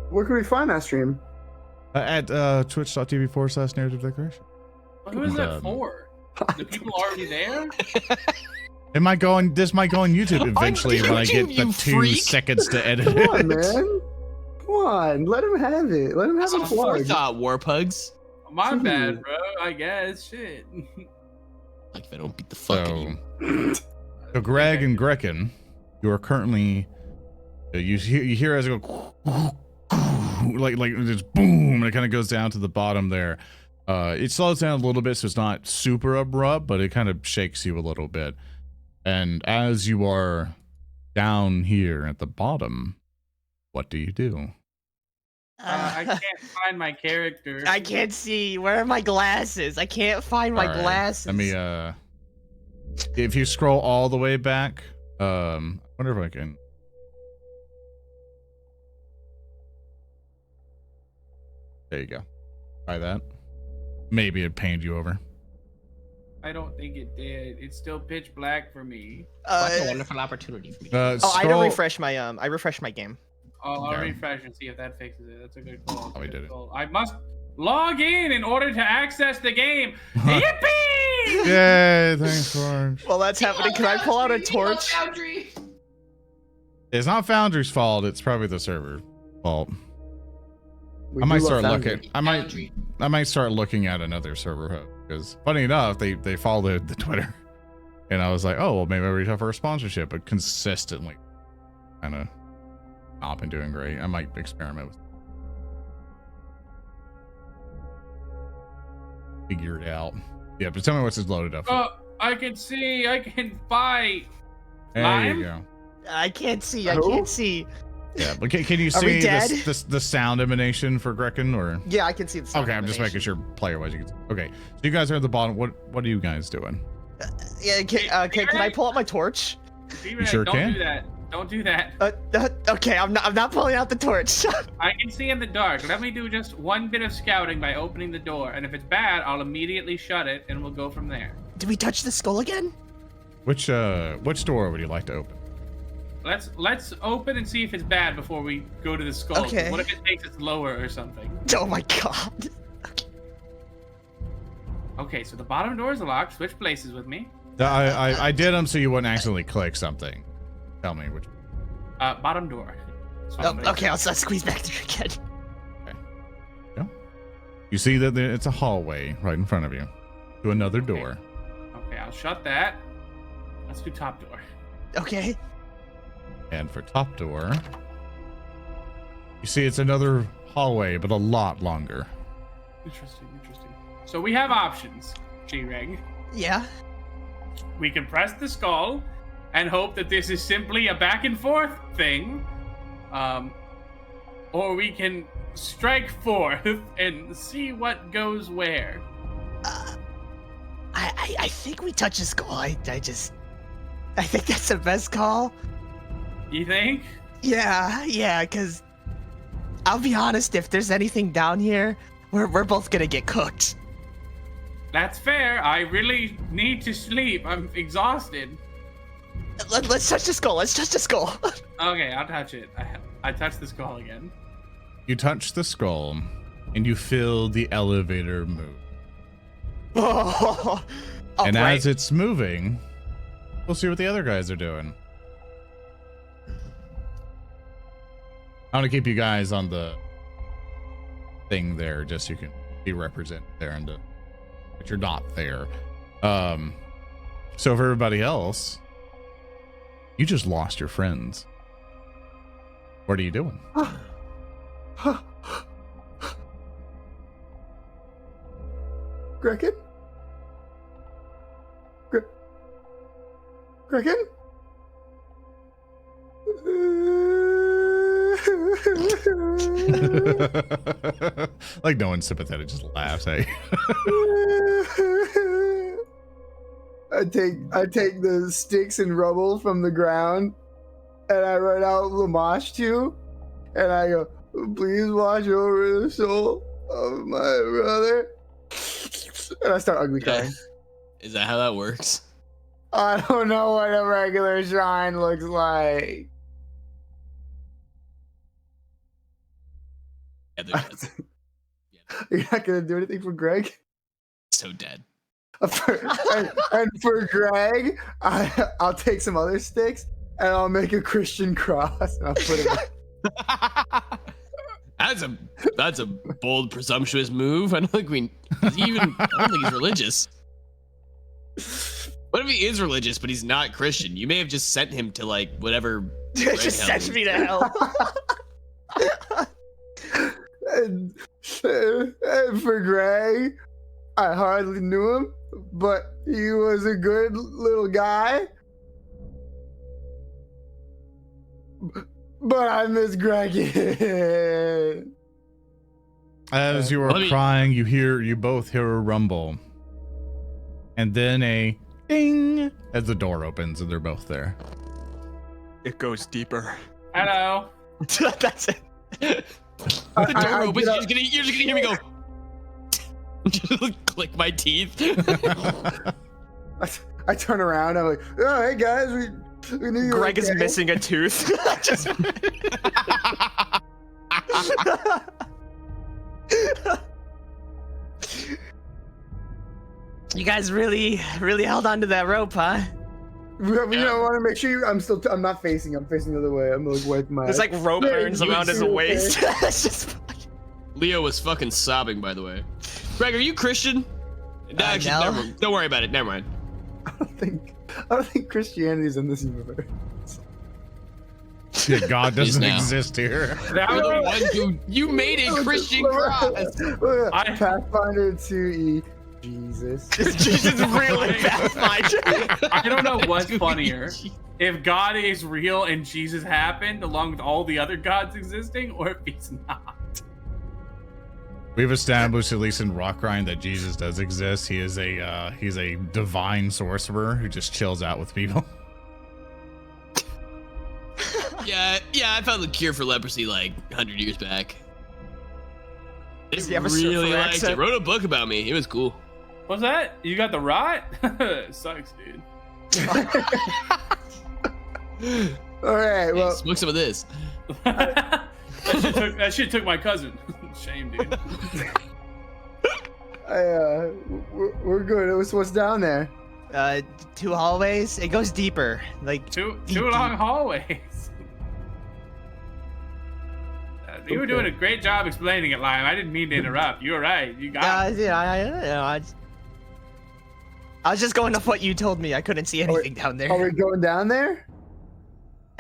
Where can we find that stream? at twitch.tv/narrative declaration. Who is that for? The people already there? This might go on YouTube eventually when I get YouTube, the you 2 freak. seconds to edit Come on, it. man. Come on, let him have it. Let him have a Some plug. forethought, Warpugss. My bad, bro. I guess. Shit. Like if I don't beat the fuck out of you. So Greg and Grekin, you are currently you hear as it go like just boom, and it kind of goes down to the bottom there. It slows down a little bit, so it's not super abrupt, but it kind of shakes you a little bit. And as you are down here at the bottom, what do you do? I can't find my character. I can't see. Where are my glasses? I can't find my All right, glasses. Let me if you scroll all the way back, I wonder if I can. There you go. Try that. Maybe it panned you over. I don't think it did. It's still pitch black for me. That's a wonderful opportunity for me. I had to Scroll- refresh my I refreshed my game. Oh, I'll Yeah. refresh and see if that fixes it. That's a good call. Oh, we did it. I must log in order to access the game. Yippee! Yay, thanks, Orange. While that's happening, can I pull out a torch? It's not Foundry's fault. It's probably the server fault. We I might do love start Foundry. looking. I might start looking at another server host because, funny enough, they followed the Twitter, and I was like, oh, well, maybe I reach out for a sponsorship, but consistently, kind of not been doing great. I might experiment with. Figure it out. Yeah, but tell me what's this loaded up for. Oh, I can see. I can fight. There Lime? you go. I can't see. I Who? can't see. Yeah, but can you Are we see dead? the sound emanation for Grekin or? Yeah, I can see the sound Okay, I'm just making animation. sure player-wise you can see. Okay, so you guys are at the bottom. What are you guys doing? Yeah, can I pull out my torch? D-Ray, sure don't can? do that. Don't do that. Okay, I'm not pulling out the torch. I can see in the dark. Let me do just one bit of scouting by opening the door, and if it's bad, I'll immediately shut it, and we'll go from there. Did we touch the skull again? Which door would you like to open? Let's open and see if it's bad before we go to the skull. Okay. What if it thinks it's lower or something? Oh my god. Okay, so the bottom door is locked. Switch places with me. I did them so you wouldn't accidentally click something. Tell me which. Bottom door. Switch Oh, places. okay, I'll squeeze back through again. You see that it's a hallway right in front of you to another door. Okay, I'll shut that. Let's do top door. Okay. And for top door, you see it's another hallway, but a lot longer. Interesting. So we have options, Gereg. Yeah. We can press the skull and hope that this is simply a back and forth thing. Or we can strike forth and see what goes where. I think we touch the skull. I think that's the best call. You think? Yeah, because I'll be honest, if there's anything down here, we're both gonna get cooked. That's fair. I really need to sleep. I'm exhausted. Let's touch the skull. Let's touch the skull. Okay, I'll touch it. I touched the skull again. You touch the skull, and you feel the elevator move. Oh, And right. as it's moving, we'll see what the other guys are doing. I want to keep you guys on the thing there, just so you can be represented there, but you're not there. So for everybody else, you just lost your friends. What are you doing? Grekin? Grekin? Like no one's sympathetic, just laughs. Hey. I take the sticks and rubble from the ground, and I run out Lamash too, and I go, "Please watch over the soul of my brother." And I start ugly crying. Is that how that works? I don't know what a regular shrine looks like. Yeah, that's You're not gonna do anything for Greg? so dead. and for Greg, I'll take some other sticks and I'll make a Christian cross and I'll put it. That's a bold, presumptuous move. I don't think I don't think he's religious. What if he is religious, but he's not Christian? You may have just sent him to like whatever. Just sends me to hell. and for Greg, I hardly knew him, but he was a good little guy. But I miss Grekin. As you are crying, you both hear a rumble. And then a ding as the door opens and they're both there. It goes deeper. Hello. That's it. The door opens. You're just gonna hear me go. Just click my teeth. I turn around. I'm like, oh, hey guys, we knew you were Greg is okay." missing a tooth. Just- You guys really held on to that rope, huh? You know, want to make sure I'm not facing. I'm facing the other way. I'm like wiping my. There's like rope Yeah, burns you around his see, okay. waist. It's just Leo was fucking sobbing, by the way. Greg, are you Christian? No, actually, no. never mind. Don't worry about it. Never mind. I don't think Christianity's in this universe. Yeah, God Is doesn't now. exist here. That You're the was, one who you made a Christian cross. I- Pathfinder 2E. Jesus. Jesus really Pathfinder. I don't know what's funnier. If God is real and Jesus happened along with all the other gods existing, or if he's not. We've established, at least in Rotgrind, that Jesus does exist. He's a divine sorcerer who just chills out with people. Yeah, I found the cure for leprosy like 100 years back. Does he have a really surfer liked it. accent? Wrote a book about me. It was cool. What's that? You got the rot? Sucks, dude. All right. Hey, Well, smoke some of this. that shit took my cousin. Shame, dude. we're good. What's down there? 2 hallways. It goes deeper. Like Two deep, long deep. hallways. You were doing a great job explaining it, Liam. I didn't mean to interrupt. You were right. You got it. Yeah, I was just going off what you told me. I couldn't see anything down there. Are we going down there?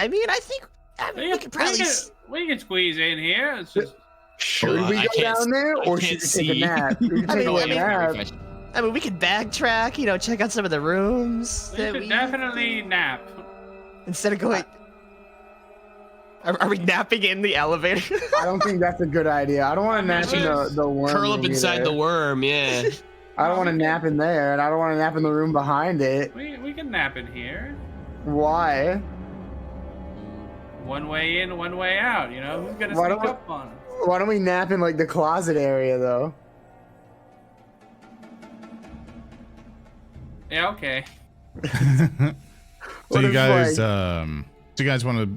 I mean, we could probably. We can squeeze in here. It's just, Should Well, we I go can't down there, I or can't should we take see. a nap? We can I take mean, a I mean- nap. I mean, we could backtrack. Check out some of the rooms. we that should definitely nap. Instead of going. Are we napping in the elevator? I don't think that's a good idea. I don't want to nap in the worm. Curl up room inside either. the worm, yeah. I don't want to nap in there, and I don't want to nap in the room behind it. We can nap in here. Why? One way in, one way out. You know who's gonna Why sneak don't we- up on us? Why don't we nap in like the closet area though? Yeah, okay. So What you if, guys, like- do you guys want to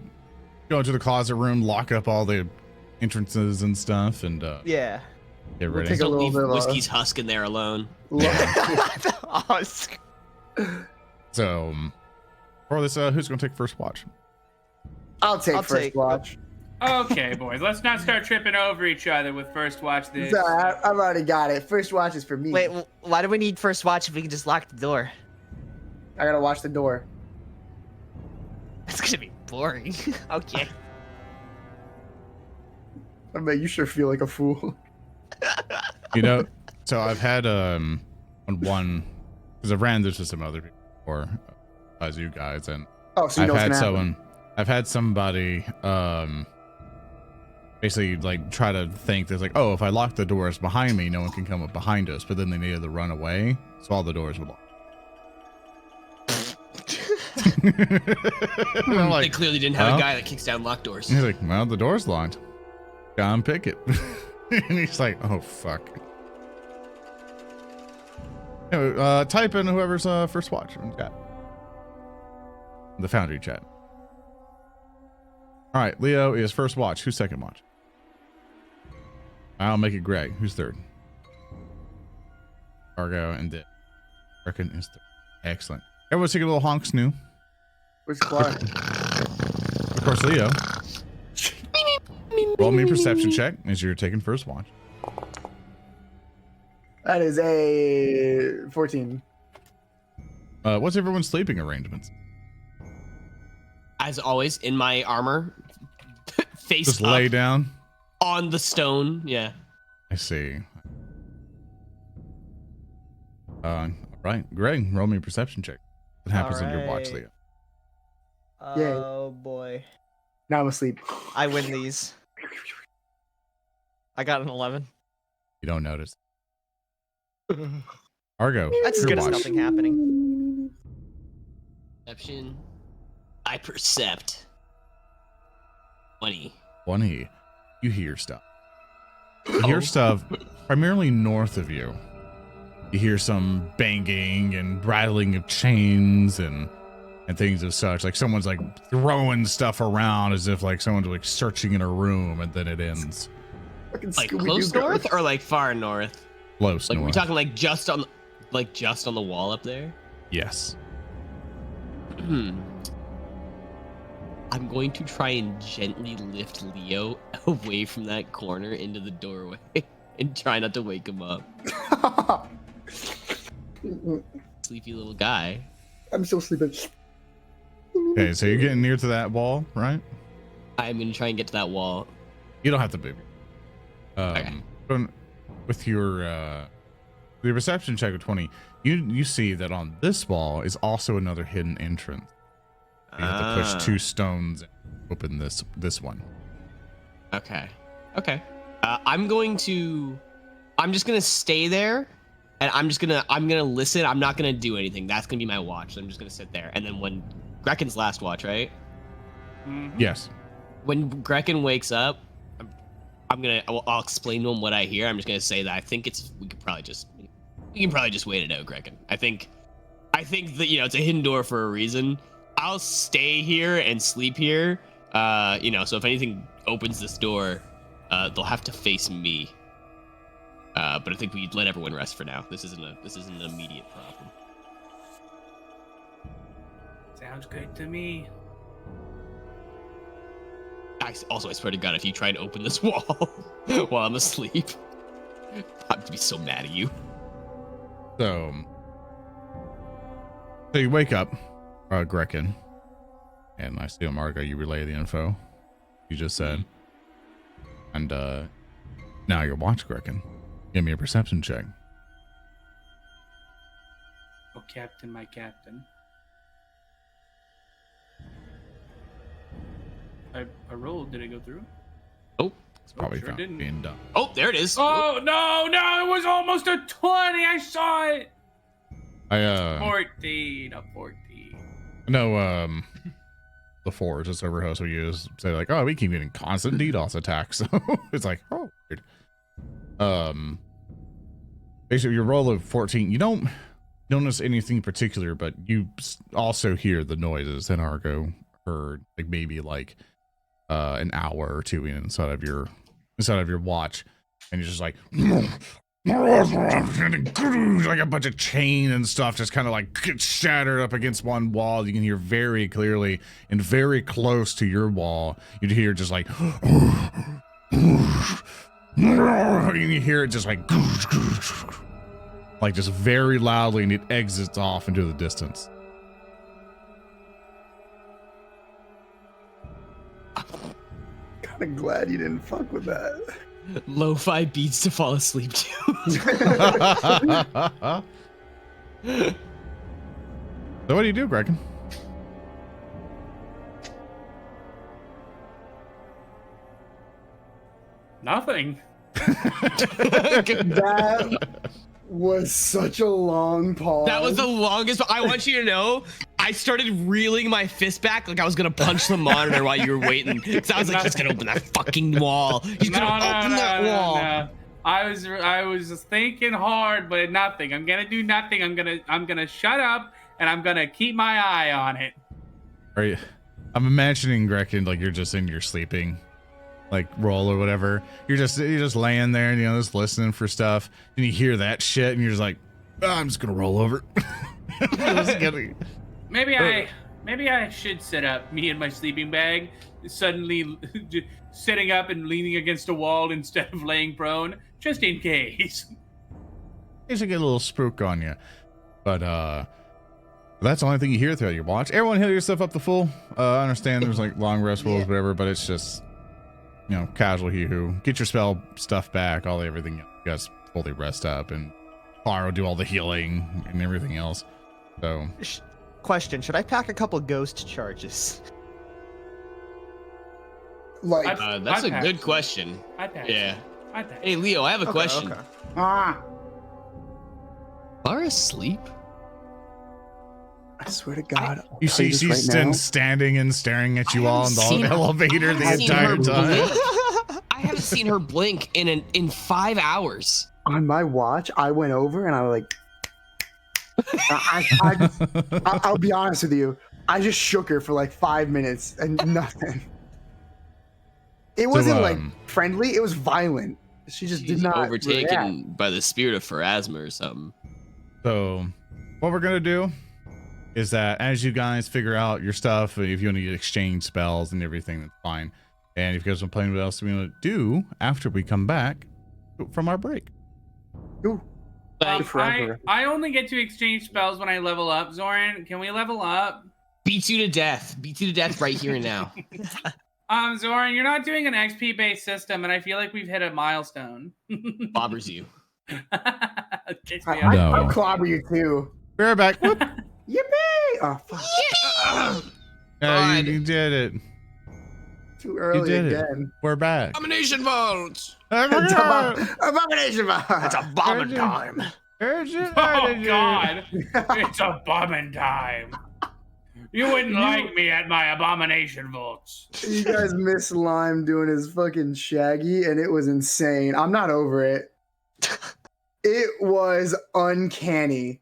go into the closet room, lock up all the entrances and stuff, and Yeah. get We'll ready? take a Don't little leave bit of a- Whiskey's husk in there alone. Oh, it's- So, for this, who's going to take first watch? I'll take I'll first take- watch. Okay, boys. Let's not start tripping over each other with first watch this. It's all right, I've already got it. First watch is for me. Wait, why do we need first watch if we can just lock the door? I gotta watch the door. It's gonna be boring. Okay. I bet you sure feel like a fool. You know, so I've had on one, because I've ran this with some other people before, as you guys, and Oh, so you know what's gonna happen. I've had somebody basically like try to think there's like, oh, if I lock the doors behind me, no one can come up behind us, but then they needed to run away, so all the doors were locked. And I'm They like, clearly didn't have huh? a guy that kicks down locked doors. he's like, well, the door's locked. Go and pick it. And he's like, oh fuck. Anyway, type in whoever's first watch in chat. The Foundry chat. All right, Leo is first watch. Who's second watch? I'll make it Greg. Who's third? Argo and Dick. Grekin is third. Excellent. Everyone's taking a little honks new. Where's Clark? Of course, Leo. Roll me a perception check as you're taking first watch. That is a 14. What's everyone's sleeping arrangements? As always, in my armor, face Just up lay down. on the stone. Yeah. I see. All right, Greg, roll me a perception check. What happens on your watch, Alright. Leo? Oh boy. Now I'm asleep. I win these. I got an 11. You don't notice. Argo, That's as your good as watch. nothing happening. Perception. I percept. 20. 20. You hear stuff. You hear stuff primarily north of you. You hear some banging and rattling of chains and things of such. Like someone's like throwing stuff around as if like someone's like searching in a room, and then it ends. Fucking Like Scooby-Doo close ghost. north or like far north? Close Like north. we're talking like just on the wall up there? Yes. I'm going to try and gently lift Leo away from that corner into the doorway and try not to wake him up. Sleepy little guy. I'm still sleeping. Okay, so you're getting near to that wall, right? I'm going to try and get to that wall. You don't have to move. With your the reception check of 20, you see that on this wall is also another hidden entrance. You have to push 2 stones and open this one. Okay. I'm just gonna stay there, and I'm gonna listen. I'm not gonna do anything. That's gonna be my watch. So I'm just gonna sit there, and then when Grekin's last watch, right? Mhm. Yes. When Grekin wakes up, I'll explain to him what I hear. I'm just gonna say that I think we can probably just wait it out, Grekin. I think that it's a hidden door for a reason. I'll stay here and sleep here. So if anything opens this door, they'll have to face me. But I think we let everyone rest for now. This isn't an immediate problem. Sounds good to me. I swear to God, if you try and open this wall while I'm asleep, I'm gonna be so mad at you. So you wake up, Grekin, and I see Argo, you relay the info you just said. And now your watch, Grekin. Give me a perception check. Oh, Captain, my captain. I rolled. Did it go through? Oh, It's probably sure found didn't. being done. oh, there it is. Oh, no, it was almost a 20. I saw it. 14, a 14. No, the Forge, the server host we use, say like, oh, we keep getting constant DDoS attacks. So it's like, oh, weird. Basically, your roll of 14, you don't notice anything particular, but you also hear the noises that Argo heard, like maybe like an hour or two inside of your watch, and you're just like like a bunch of chain and stuff just kind of like gets shattered up against one wall. You can hear very clearly and very close to your wall. You'd hear just like and you hear it just like just very loudly, and it exits off into the distance. Kind of glad you didn't fuck with that. Lo-fi beats to fall asleep to. So what do you do, Grekin? Nothing. That was such a long pause. That was the longest. I want you to know, I started reeling my fist back like I was gonna punch the monitor while you were waiting. Because I was like, he's gonna open that fucking wall. He's gonna open that wall. No. I was just thinking hard, but nothing. I'm gonna do nothing. I'm gonna shut up, and I'm gonna keep my eye on it. Right. I'm imagining, Grekin, like you're just in your sleeping like roll or whatever. You're just laying there and just listening for stuff, and you hear that shit, and you're just like, oh, I'm just gonna roll over. Maybe I should sit up, me in my sleeping bag, suddenly sitting up and leaning against a wall instead of laying prone, just in case. You should get a little spook on you, but that's the only thing you hear throughout your watch. Everyone heal yourself up the full. I understand there's like long rest rules, whatever, but it's just casual hee-hoo. Get your spell stuff back, everything. You guys fully rest up, and Klaara will do all the healing and everything else. So, Question: should I pack a couple ghost charges? like That's I a packed good some. question. I packed. Yeah. I packed. Hey, Leo, I have a question. Okay. Klaara asleep? I swear to God, I'll you tell see this she's right now. standing and staring at you I all in haven't the seen her- elevator the I haven't seen entire her time. blink. I haven't seen her blink in 5 hours. On my watch, I went over and I was like, I'll be honest with you. I just shook her for like 5 minutes and nothing. It wasn't like friendly. It was violent. She just did not overtaken react. by the spirit of Pharasma or something. So what we're going to do is that as you guys figure out your stuff, if you want to exchange spells and everything, that's fine. And if you guys want to plan what else we want to do after we come back from our break. Ooh. I only get to exchange spells when I level up. Zoran, can we level up? Beats you to death. Beats you to death right here and now. Zoran, you're not doing an XP based system, and I feel like we've hit a milestone. Bobbers you. I'll clobber you too. We're back. Whoop. Yippee! Oh, fuck. Yeah, you did it. Too early did again. We're back. Abomination votes. Abomination! It's a bombing time. Oh God! It's a bombing time. You wouldn't like me at my abomination votes. You guys missed Lime doing his fucking Shaggy, and it was insane. I'm not over it. It was uncanny.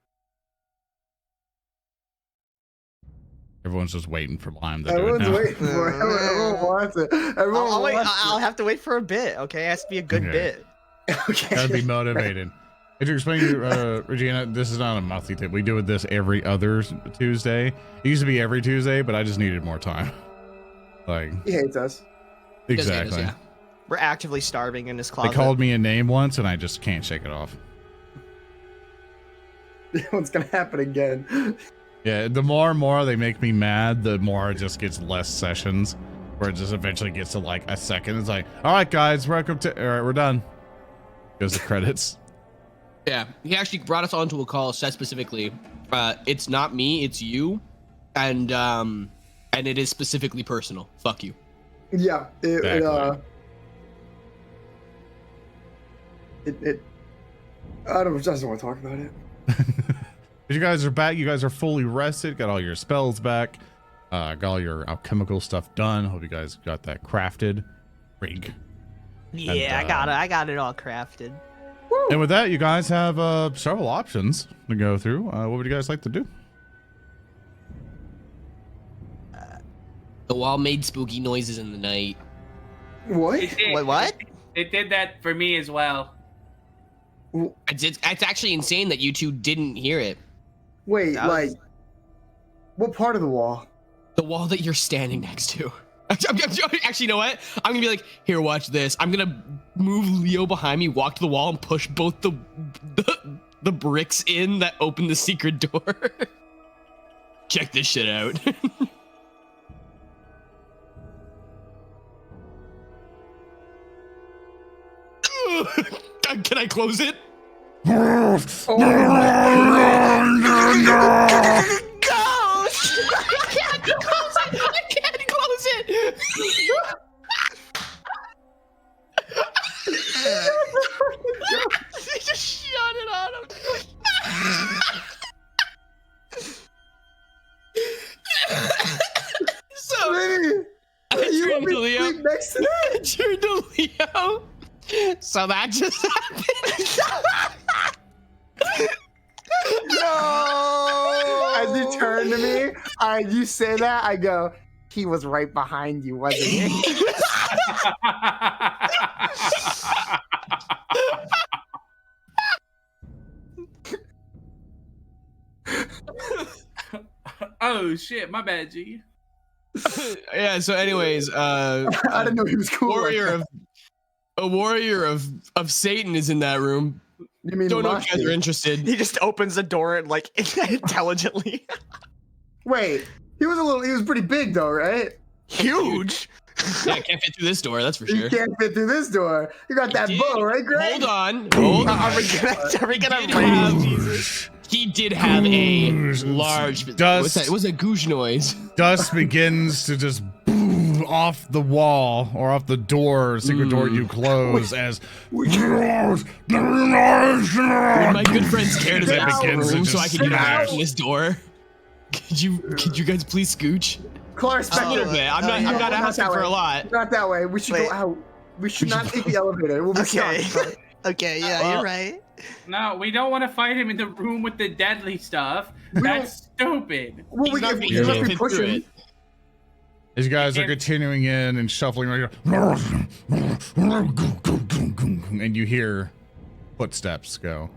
Everyone's just waiting for Lime to do it Everyone's now. waiting for it. Everyone wants it. Everyone wants I'll have to wait for a bit. Okay, it has to be a good bit. it. Okay. Gotta be motivated. Did you explain to Regina, this is not a monthly tip. We do this every other Tuesday. It used to be every Tuesday, but I just needed more time. Like, He hates us. exactly. Yeah. We're actively starving in this They closet. called me a name once, and I just can't shake it off. What's gonna happen again? Yeah, the more and more they make me mad, the more it just gets less sessions, where it just eventually gets to like a second. It's like, all right, guys, welcome to. All right, we're done. Goes the credits. Yeah, he actually brought us onto a call, said specifically, it's not me, it's you, and it is specifically personal. Fuck you. Yeah. I don't want to talk about it. But you guys are back. You guys are fully rested. Got all your spells back. Got all your alchemical stuff done. Hope you guys got that crafted. Rig. Yeah, And, I got it all crafted. And with that, you guys have several options to go through. What would you guys like to do? The wall made spooky noises in the night. What? Wait, what? It did that for me as well. It's actually insane that you two didn't hear it. Wait, That like, was- what part of the wall? The wall that you're standing next to. Actually, you know what? I'm gonna be like, here, watch this. I'm gonna move Leo behind me, walk to the wall, and push both the bricks in that open the secret door. Check this shit out. Can I close it? I can't close it. He just shot it on him. So Maybe. I You turned want me to to Leo. sleep next to that? I turned to Leo. So that just happened. No! As you turn to me, you say that, I go, he was right behind you, wasn't he? Oh shit, my bad, G. Yeah. So, anyways, I didn't know he was cool. a warrior of Satan is in that room. You mean Don't know if you guys are interested. He just opens the door and like intelligently. Wait, he was pretty big though, right? Huge. Yeah, can't fit through this door. That's for You sure. can't fit through this door. You got that Did- bow, right, Greg? Hold on. Hold on. Are we gonna Did raise? He did have a Goose. large. Dust. What's that? It was a goosh noise. Dust begins to just boom off the wall or off the door, secret door you close as When my good friend scared us It out of the begins to room so I just could get smash. out from this door. Could you guys please scooch? Clark, A Spectre. little bit. I'm not not asking that for way. a lot. Not that way. We should Wait. go out. We should not take the elevator. We'll be Okay. stuck. Okay, yeah, you're right. No, we don't want to fight him in the room with the deadly stuff. That's stupid. Well, He's not if gonna we get fit push through him. it. These guys are continuing in and shuffling right here. And you hear footsteps go.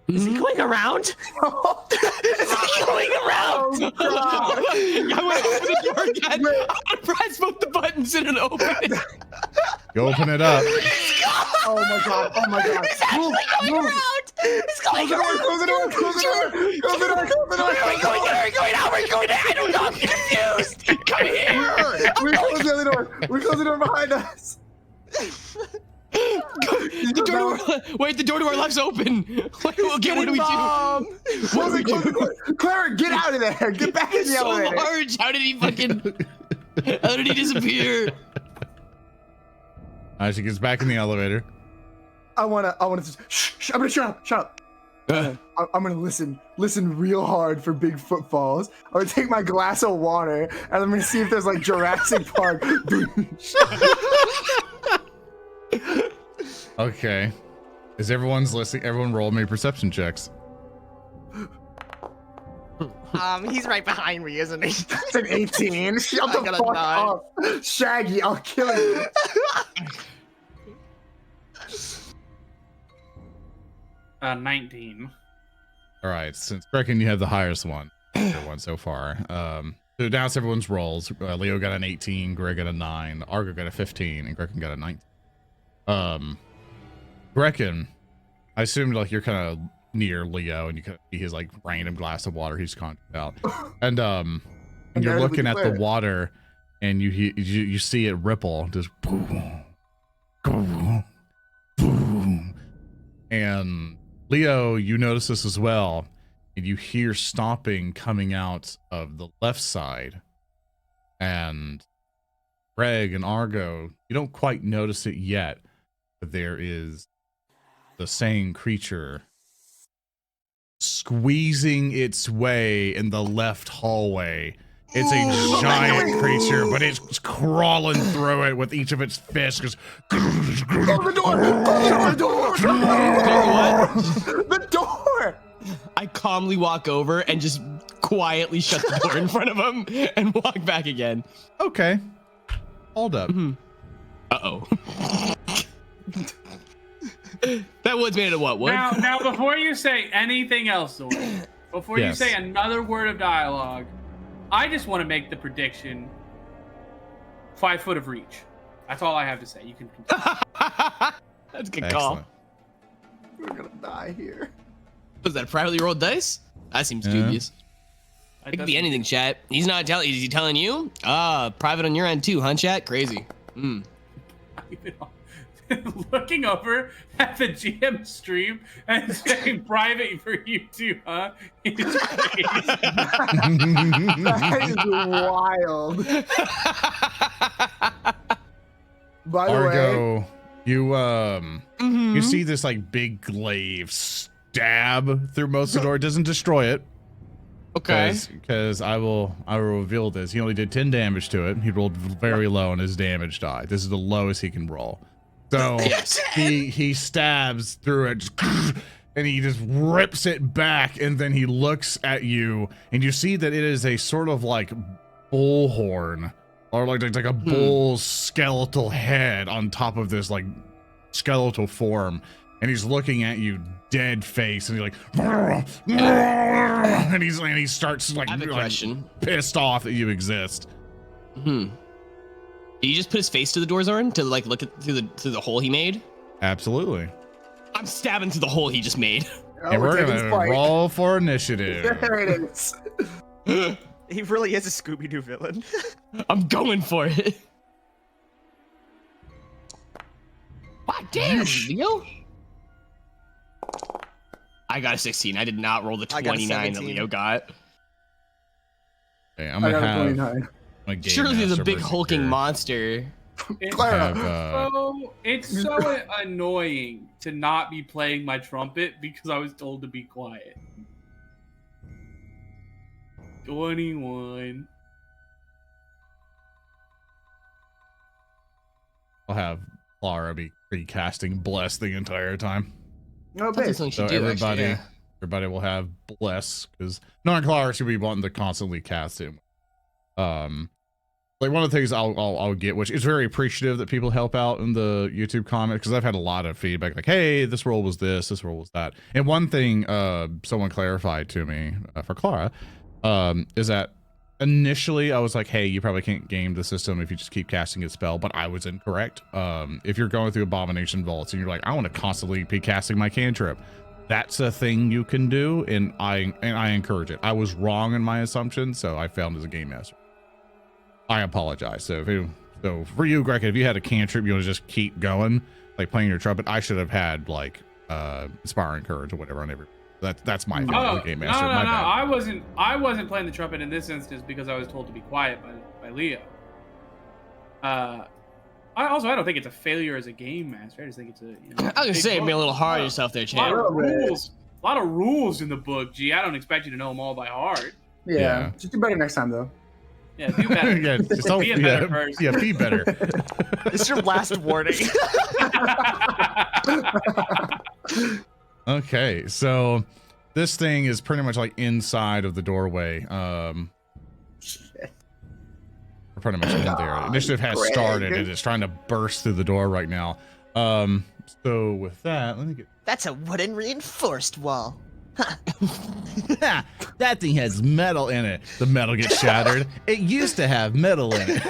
Is he going around? Is he going around? Oh, God. I want to open the door again. I want to press both the buttons in and open it. You open it up. Oh my god! Oh my god! He's actually going around! He's going around! Close the door! Close the door! Close the door! Close the door! Where are we going? Where are we going? How are we going? I don't know. I'm confused. Come here. We close the other door. We close the door behind us. The door to our, wait, the door to our left's open. What do we do? Close it, close the door. Clara, get out of there. Get back in the So elevator. large. How did he disappear? She gets back in the elevator. I wanna shh, I'm gonna shut up. I'm gonna listen real hard for big footfalls. I'm gonna take my glass of water and I'm gonna see if there's like Jurassic Park. Okay. Is everyone's listening? Everyone roll me perception checks. He's right behind me, isn't he? That's an 18. Shut the got a fuck 9. up. Shaggy, I'll kill you. 19. All right. Since Grekin, you have the highest one so far. So now it's everyone's rolls. Leo got an 18, Greg got a 9, Argo got a 15, and Grekin got a 19. Grekin, I assumed like you're kind of near Leo and you can see his like random glass of water he's conjured out. And you're looking at the water and you see it ripple just boom, boom, boom. And Leo, you notice this as well, and you hear stomping coming out of the left side. And Greg and Argo, you don't quite notice it yet, but there is the same creature squeezing its way in the left hallway. It's a giant creature, but it's crawling through it with each of its fists. Just... Close the door! Close the door! The door! I calmly walk over and just quietly shut the door in front of him and walk back again. Okay. Hold up. Uh-oh. That wood's made of what? Wood? Now, before you say anything else, Zoran, before you Yes. say another word of dialogue, I just want to make the prediction: 5 foot of reach. That's all I have to say. You can. That's a good Excellent. call. We're gonna die here. Was that a privately rolled dice? That seems dubious. It could be anything, chat. He's not telling. Is he telling you? Private on your end too, huh, chat? Crazy. Looking over at the GM stream and saying private for you too, huh? Is crazy. That is wild. By the way, Argo, you see this like big glaive stab through most of the door. It doesn't destroy it. Okay. Because I will reveal this. He only did 10 damage to it. He rolled very low on his damage die. This is the lowest he can roll. So he stabs through it and he just rips it back, and then he looks at you and you see that it is a sort of like bullhorn or like a bull's skeletal head on top of this like skeletal form, and he's looking at you dead face and he's like and he starts like, I have a question. pissed off that you exist. Did you just put his face to the door, Zoran, to like look at through the hole he made? Absolutely. I'm stabbing through the hole he just made. And we're gonna roll for initiative. There it is. He really is a Scooby-Doo villain. I'm going for it. God damn, Leo. I got a 16. I did not roll the I got a 29 that 17. Leo got. Okay, I'm I gonna got a have 29. my game Surely there's a master big versus hulking your- monster. Clara. have, It's so annoying to not be playing my trumpet because I was told to be quiet. 21. I'll have Klaara be recasting Bless the entire time. No, Sounds like base. something So she do, everybody, actually, yeah. everybody will have Bless because knowing Klaara should be wanting to constantly cast him. Like one of the things I'll get, which is very appreciative that people help out in the YouTube comment, because I've had a lot of feedback like, hey, this role was this role was that. And one thing someone clarified to me for Klaara is that initially I was like, hey, you probably can't game the system if you just keep casting a spell, but I was incorrect. If you're going through Abomination Vaults and you're like, I want to constantly be casting my cantrip, that's a thing you can do, and I encourage it. I was wrong in my assumption, so I failed as a game master. I apologize. So for you, Grekin, if you had a cantrip, you want to just keep going, like playing your trumpet, I should have had like inspiring courage or whatever on every. That's my fault as a game master. No, my bad. I wasn't playing the trumpet in this instance because I was told to be quiet by Leo. I don't think it's a failure as a game master. I just think it's a. I was gonna say, be a little hard on yourself there, A champ. lot of rules in the book. Gee, I don't expect you to know them all by heart. Yeah. Just do better next time, though. Yeah, do better. Yeah, just don't, Be a better person. Yeah, be better. This is your last warning. Okay, so this thing is pretty much like inside of the doorway. Shit. We're pretty much in there. Initiative has Greg. started and it's trying to burst through the door right now. So with that, let me get. That's a wooden reinforced wall. That thing has metal in it. The metal gets shattered. It used to have metal in it.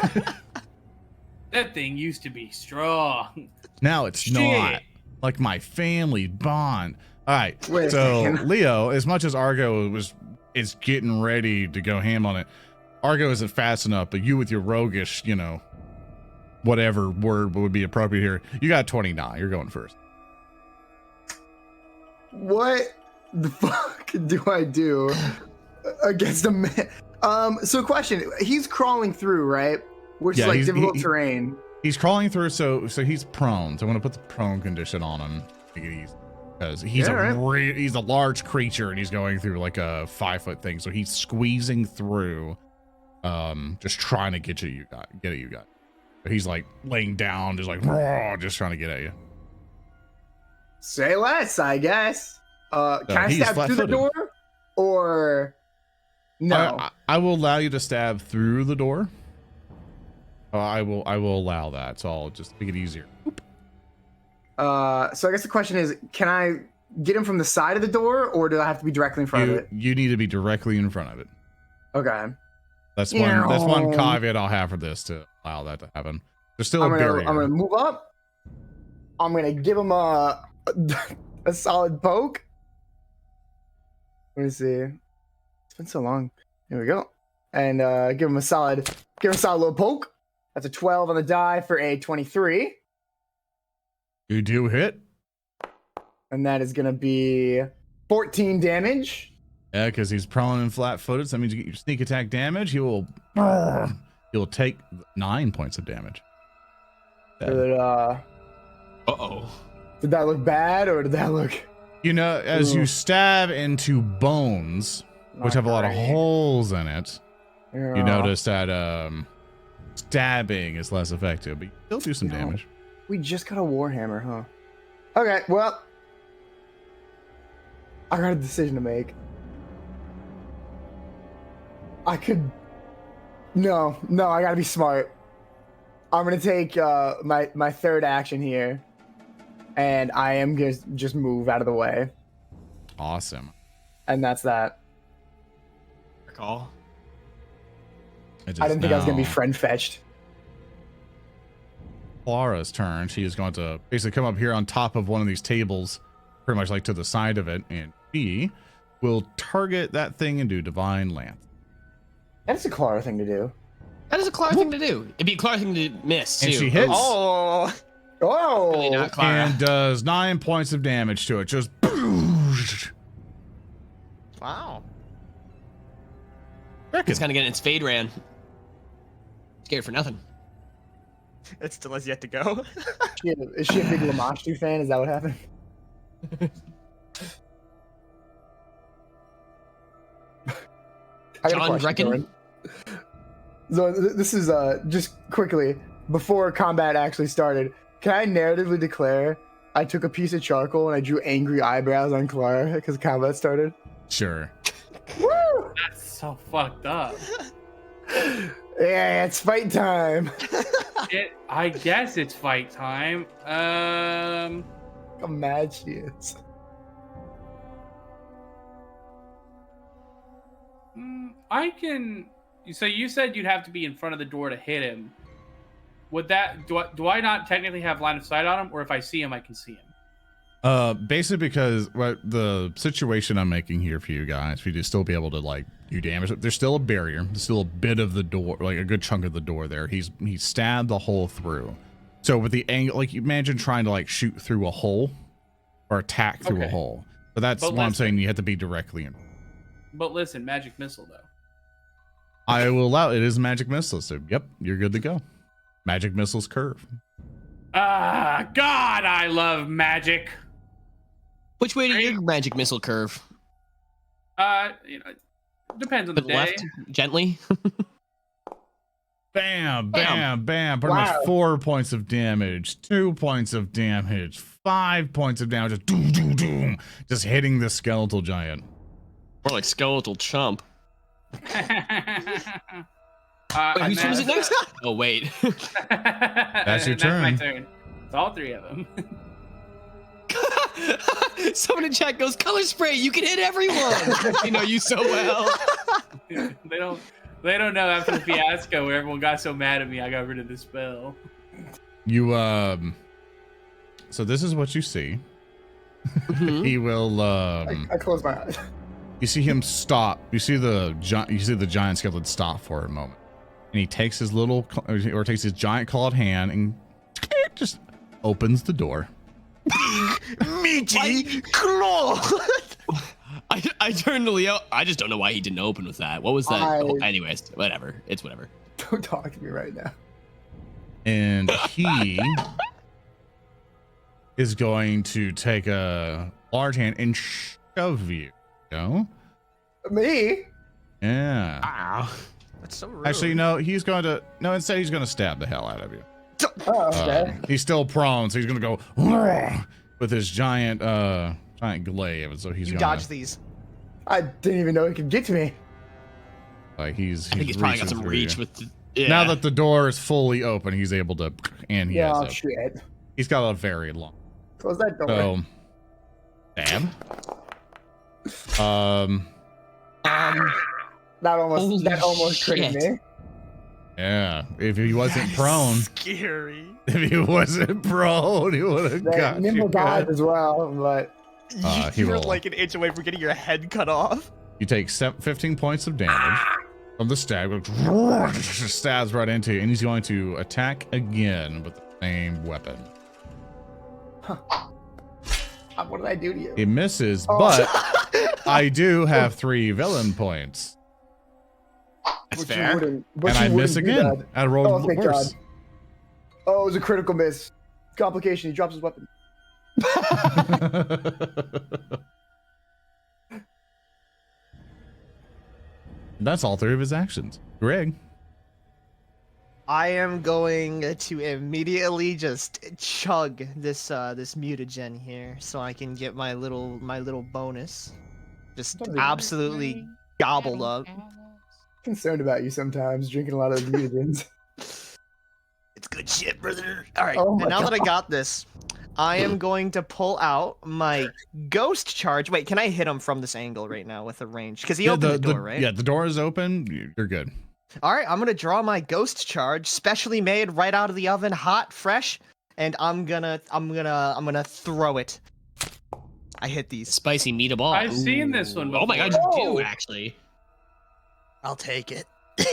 That thing used to be strong. Now it's Shit. not. Like my family bond. All right. Wait a So second. Leo, as much as Argo is getting ready to go ham on it, Argo isn't fast enough. But you with your roguish, whatever word would be appropriate here, you got 29. You're going first. What the fuck do I do against a man? So question, he's crawling through, right? Which Yeah, is like he's- difficult he- terrain. He's crawling through, so he's prone. So I'm gonna put the prone condition on him. Make it easy. Because he's Yeah, he's a large creature and he's going through like a 5-foot thing. So he's squeezing through, just trying to get at you guys. But he's like laying down, just like just trying to get at you. Say less, I guess. Can I he's stab through the flat-footed. door? Or no? I will allow you to stab through the door. I will allow that. So I'll just make it easier. So I guess the question is, can I get him from the side of the door, or do I have to be directly in front of it? You need to be directly in front of it. Okay. That's one caveat I'll have for this to allow that to happen. There's still a barrier. I'm gonna move up. I'm gonna give him a solid poke. Let me see. It's been so long. Here we go. And give him a solid little poke. That's a 12 on the die for a 23. You do hit. And that is gonna be 14 damage. Yeah, because he's prone and flat-footed. So that means you get your sneak attack damage. You'll take 9 points of damage. Did that look bad, or did that look? As you stab into bones, which have a lot of holes in it, you notice that stabbing is less effective, but you still do some damage. We just got a warhammer, huh? Okay, well, I got a decision to make. I gotta be smart. I'm gonna take my third action here, and I am gonna just move out of the way, Awesome. and that's that. Call. I didn't think I was gonna be friend fetched. Klaara's turn. She is going to basically come up here on top of one of these tables, pretty much like to the side of it, and she will target that thing and do Divine Lance. That's a Klaara thing to do. That is a Klaara thing to do. It'd be a Klaara thing to miss, too. And she hits. Oh, Really not Klaara. And does 9 points of damage to it. Just wow. It's kind of getting its fade ran. Scared for nothing. It still has yet to go. Is she a big Lamashtu fan? Is that what happened? I got a John question, Grekin? Zoran. So this is just quickly before combat actually started. Can I narratively declare I took a piece of charcoal and I drew angry eyebrows on Klaara because combat started? Sure. Woo! That's so fucked up. Yeah, it's fight time. I guess it's fight time. How mad she is. I can. So you said you'd have to be in front of the door to hit him. Would that do I not technically have line of sight on him, or if I see him, I can see him? Basically because what the situation I'm making here for you guys, for you to still be able to like do damage. There's still a barrier. There's still a bit of the door, like a good chunk of the door there. He stabbed the hole through. So with the angle, like imagine trying to like shoot through a hole or attack through a hole. But that's what I'm saying. You have to be directly in. But listen, magic missile though. I will allow it. It is magic missile. So yep, you're good to go. Magic missiles curve. Ah, God, I love magic. Which way do your magic missile curve? Depends on the To day. left, gently. Bam, bam, bam. Pretty much 4 points of damage, 2 points of damage, 5 points of damage. Just doom, doom, doom. Just hitting the skeletal giant. More like skeletal chump. Wait, whose turn is it next? Oh, wait. That's your turn. That's my turn. It's all three of them. Someone in chat goes, color spray, you can hit everyone. They know you so well. They don't know after the fiasco where everyone got so mad at me, I got rid of the spell. You so this is what you see. He will I close my eyes. you see him stop. You see the giant skeleton stop for a moment. And he takes his takes his giant clawed hand and just opens the door. Meaty claw. I turned to Leo. I just don't know why he didn't open with that. What was that? Anyways, whatever. It's whatever. Don't talk to me right now. And he is going to take a large hand and shove you. Me? Yeah. Wow. That's so rude. Actually, no, instead he's going to stab the hell out of you. Oh, okay. He's still prone, so he's going to go with his giant glaive. So he's you gonna, dodge these. I didn't even know he could get to me. Like I think he's probably got some reach with. Now that the door is fully open, he's able to, and he has shit. He's got a very long. Close that door. So, stab. That almost critted me. Yeah, if he wasn't prone, Scary. if he wasn't prone, he would have got Nimble you. died as well, but You're like an inch away from getting your head cut off. You take 15 points of damage from the stab. Stabs right into you, and he's going to attack again with the same weapon. What did I do to you? He misses, but I do have 3 villain points. That's But you fair. wouldn't- but And you I miss wouldn't do again. that. I rolled Oh, thank worse. God. Oh, it was a critical miss. Complication. He drops his weapon. That's all 3 of his actions. Greg. I am going to immediately just chug this this mutagen here, so I can get my little bonus. Just absolutely gobbled up. Concerned about you sometimes, drinking a lot of mutagens. It's good shit, brother. All right, Oh my and now that I God. got this, I am going to pull out my ghost charge. Wait, can I hit him from this angle right now with a range? Because he opened the door, right? Yeah, the door is open. You're good. All right, I'm gonna draw my ghost charge, specially made, right out of the oven, hot, fresh, and I'm gonna throw it. I hit these. Spicy meatball. I've seen this one Oh my god, before. you do actually. I'll take it.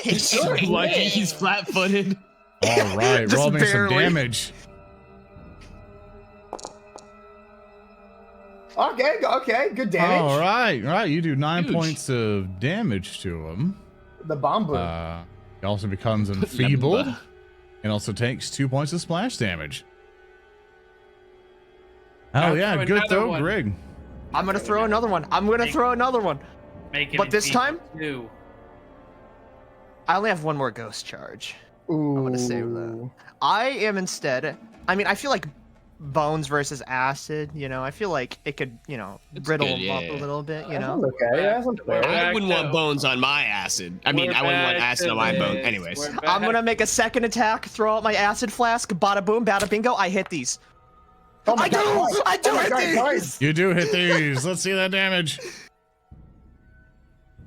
He's so lucky he's flat-footed. All right, Just roll me some barely. damage. Okay, good damage. All right. You do 9 Huge. points of damage to him. The bomber. He also becomes enfeebled Lumba. and also takes 2 points of splash damage. Oh Now yeah, throw good another though, one. Greg. I'm gonna throw another one. Make it But this time? two. I only have one more ghost charge. Ooh. I'm gonna save that. I am instead. I mean, I feel like bones versus acid. You know, I feel like it could, It's brittle good, them yeah, up yeah. a little bit. You That know. sounds okay. Yeah, that sounds fair. I wouldn't want to- bones on my acid. I mean, I wouldn't want acid on my bone. Anyways. I'm gonna make a second attack. Throw out my acid flask. Bada boom, bada bingo. I hit these. Oh my I do! God. I do Oh my hit God, these! guys. You do hit these. Let's see that damage.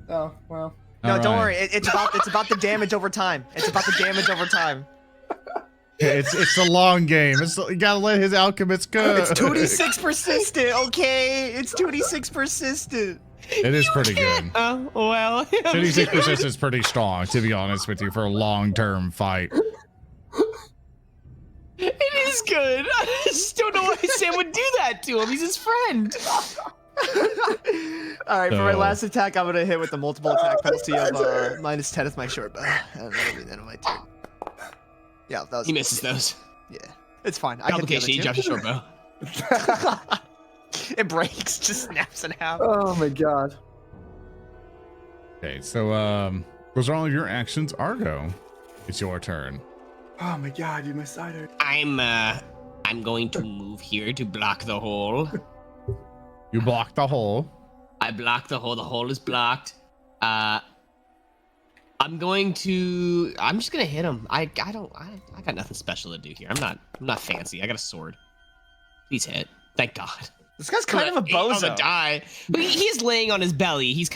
Oh, well. No, All don't right. worry. It's about the damage over time. It's about the damage over time. It's the long game. You gotta let his alchemist go. It's 2d6 persistent, okay? It's 2d6 persistent. It is pretty good. Oh, well. 56% is pretty strong, to be honest with you, for a long-term fight. It is good. I just don't know why Sam would do that to him. He's his friend. All right, for my So- last attack, I'm gonna hit with the multiple attack penalty of -10 with my short bow, and that'll be the end of my turn. Yeah, that was. He misses those. Yeah, it's fine. I hit the Complication, he drops a short bow. other two. It breaks, just snaps in half. Oh my God. Okay, so those are all of your actions. Argo, it's your turn. Oh my God, dude, my side hurt. I'm going to move here to block the hole. You block the hole. I blocked the hole. The hole is blocked. I'm just gonna hit him. I got nothing special to do here. I'm not fancy. I got a sword. Please hit. Thank God. This guy's kind of a Eight on the bozo. die. But he's laying on his belly. He's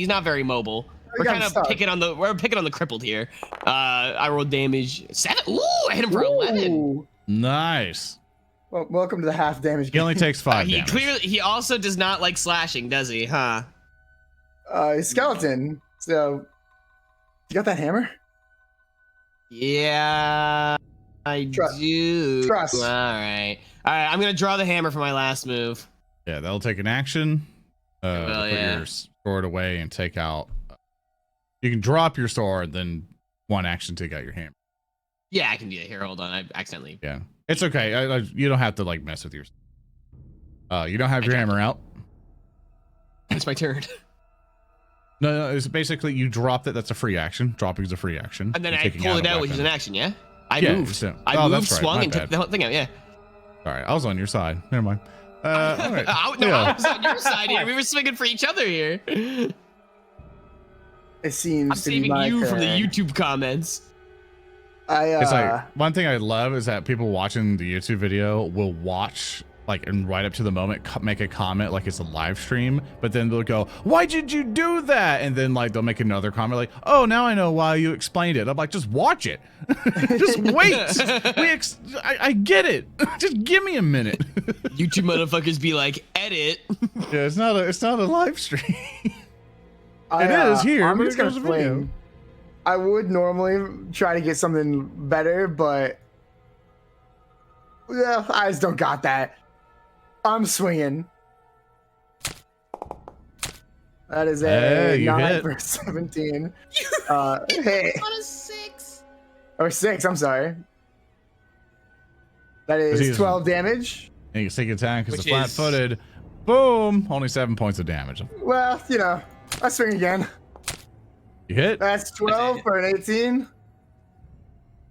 not very mobile. We're got kind of stuck. picking on the crippled here. I rolled damage 7. Ooh, I hit him for 11. Ooh. Nice. Well, welcome to the half damage He game. only takes 5 damage. He also does not like slashing, does he? Huh? Skeleton. So, you got that hammer? Yeah, I Trust. do. Trust. All right. I'm gonna draw the hammer for my last move. Yeah, that'll take an action. will, Put yeah. your sword away and take out. You can drop your sword, then one action take out your hammer. Yeah, I can do that. Here, hold on. I accidentally. Yeah, it's okay. You don't have to like mess with your. You don't have your hammer out. It's my turn. No, it's basically you dropped it. That's a free action. Dropping is a free action. And then You're I taking pulled it a out, which is weapon. an action. Yeah. I Yeah, moved. so- I oh, moved, that's right, swung, my and took bad. the whole thing out. Yeah. All right, I was on your side. Never mind. All right. No, Yeah. I was on your side here. We were swinging for each other here. It seems I'm to be saving my you from the turn. YouTube comments. It's like one thing I love is that people watching the YouTube video will watch like and right up to the moment make a comment like it's a live stream, but then they'll go, "Why did you do that?" And then like they'll make another comment like, "Oh, now I know why you explained it." I'm like, just watch it. Just wait. I get it. Just give me a minute. YouTube motherfuckers be like, edit. Yeah, it's not a live stream. I, It is here, I'm but just it gonna goes to video. fling. I would normally try to get something better, but yeah, I just don't got that. I'm swinging. That is a Hey, you 9 hit. for 17. Hey, On a 6. or 6. I'm sorry. That Is is he- 12 damage. And you take attack because Which it's flat-footed. Boom! Only 7 points of damage. Well, I swing again. You hit. That's 12 for an 18.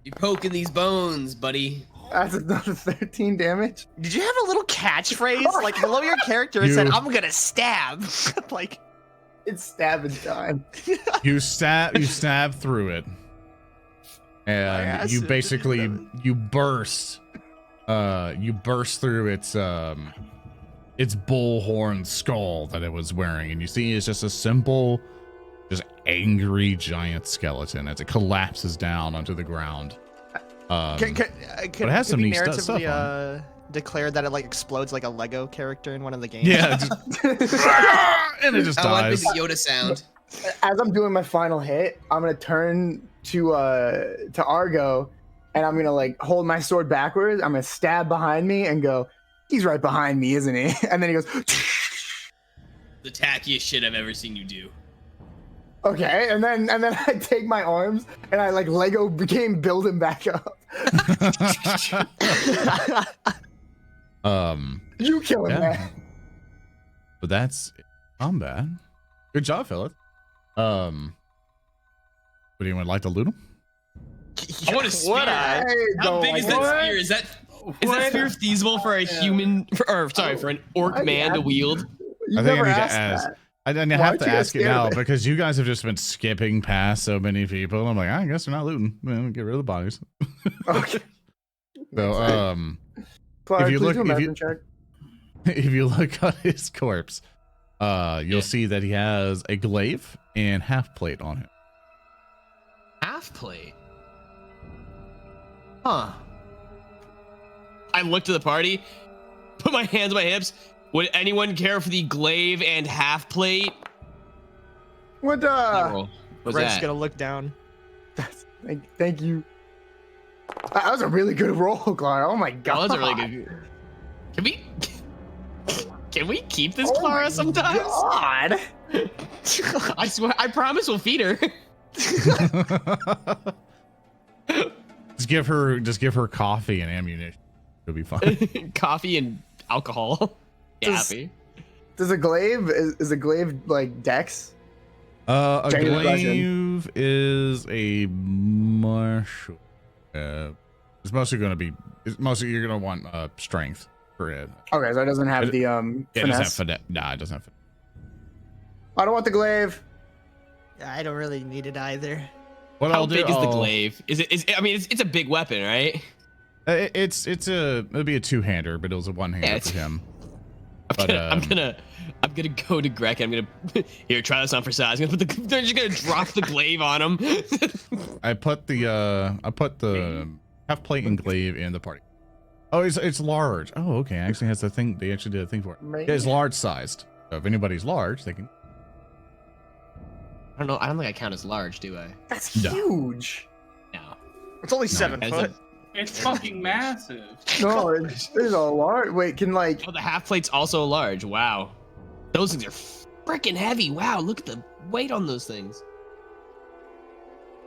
You poking these bones, buddy. That's another 13 damage. Did you have a little catchphrase like below your character? It said, "I'm gonna stab." Like It's stabbing time. You stab through it, and you acid. basically you burst through its bullhorn skull that it was wearing, and you see it's just a simple, just angry giant skeleton as it collapses down onto the ground. Can But it has some be neat stuff narratively declared that it like explodes like a Lego character in one of the games? Yeah, and it just I want dies. the Yoda sound. As I'm doing my final hit, I'm gonna turn to Argo, and I'm gonna like hold my sword backwards. I'm gonna stab behind me and go, "He's right behind me, isn't he?" And then he goes, The tackiest shit I've ever seen you do. "Okay." And then I take my arms and I like Lego became build him back up. You kill him, Yeah. man. But that's combat. Good job, Philip. Would anyone like to loot him? I want a spear. Would I? How big is that spear? Is that spear feasible for a human, for an orc man to wield? You I think I never need to asked ask. that. I have Why'd to you get ask it scared now of it? because you guys have just been skipping past so many people. I'm like, I guess they're not looting. Well, get rid of the bodies. Okay. So, Clark, if you please look- do a if you- medicine check. if you look at his corpse, you'll see that he has a glaive and half plate on him. Half plate. Huh. I looked at the party, put my hands on my hips. Would anyone care for the glaive and half plate? What What's Greg's that? gonna look down. Thank you. That was a really good roll, Clara. Oh my god. That was a really good. Can we keep this Oh Klaara my sometimes? God. I swear, I promise we'll feed her. Just give her coffee and ammunition. It'll be fine. Coffee and alcohol. Yeah, Does- happy. Does a glaive is a glaive like dex? A Genuine glaive is a martial. It's mostly going to be. It's mostly you're going to want strength for it. Okay, so it doesn't have the It doesn't have finesse. finesse. Nah, it doesn't have finesse. I don't want the glaive. I don't really need it either. What How I'll do, big is the I'll- glaive? I mean, it's a big weapon, right? It'll be a two-hander, but it was a one-hander Yeah, for him. I'm gonna go to Greg. I'm gonna here try this on for size. I'm gonna they're just gonna drop the glaive on him. I put the half plate and glaive in the party. Oh, it's large. Oh, okay. Actually has the thing. They actually did a thing for it. Man. Yeah, it's large sized. So if anybody's large, they can. I don't know. I don't think I count as large, do I? That's No. huge. No. It's only No, 7 as foot. It's fucking massive. No, it's a large. Wait, can like Oh, the half plate's also large. Wow. Those things are freaking heavy. Wow, look at the weight on those things.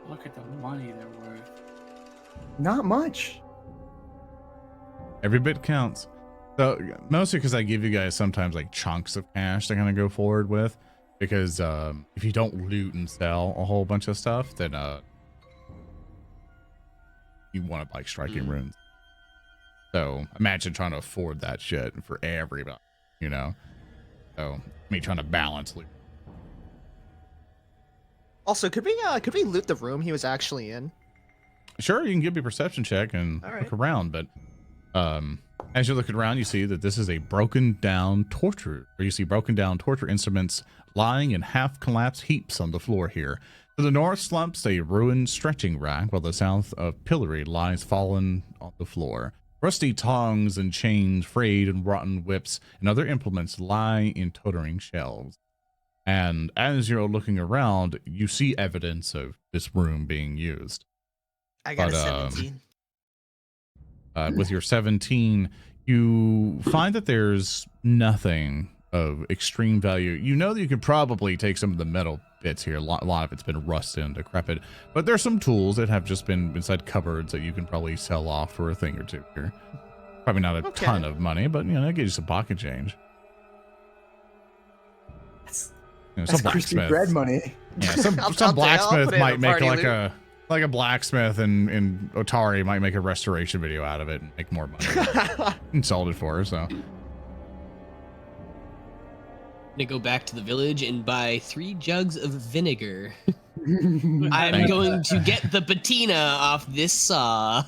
Look at the money they're worth. not much. Every bit counts. So mostly because I give you guys sometimes like chunks of cash to kind of go forward with, because if you don't loot and sell a whole bunch of stuff, then you want to like striking runes. So imagine trying to afford that shit for everybody, you know. So me trying to balance loot. Also, could we loot the room he was actually in? Sure, you can give me a perception check and All right. look around, but as you're looking around, you see that this is a broken down torture instruments lying in half collapsed heaps on the floor here. To the north slumps a ruined stretching rack, while the south of pillory lies fallen on the floor. Rusty tongs and chains, frayed and rotten whips, and other implements lie in tottering shelves. And as you're looking around, you see evidence of this room being used. I got But, a 17. With your 17, you find that there's nothing of extreme value. You know that you could probably take some of the metal bits here. A lot of it's been rusted and decrepit, but there's some tools that have just been inside cupboards that you can probably sell off for a thing or two here. Probably not a Okay. ton of money, but you know, it gives you some pocket change. That's, You know, that's some crispy blacksmith. bread money. Yeah, I'll some blacksmith put it in might a make party like loot. a blacksmith in Atari might make a restoration video out of it and make more money. And sold it for her, so. I'm gonna go back to the village and buy 3 jugs of vinegar. I'm I'm going to get the patina off this saw.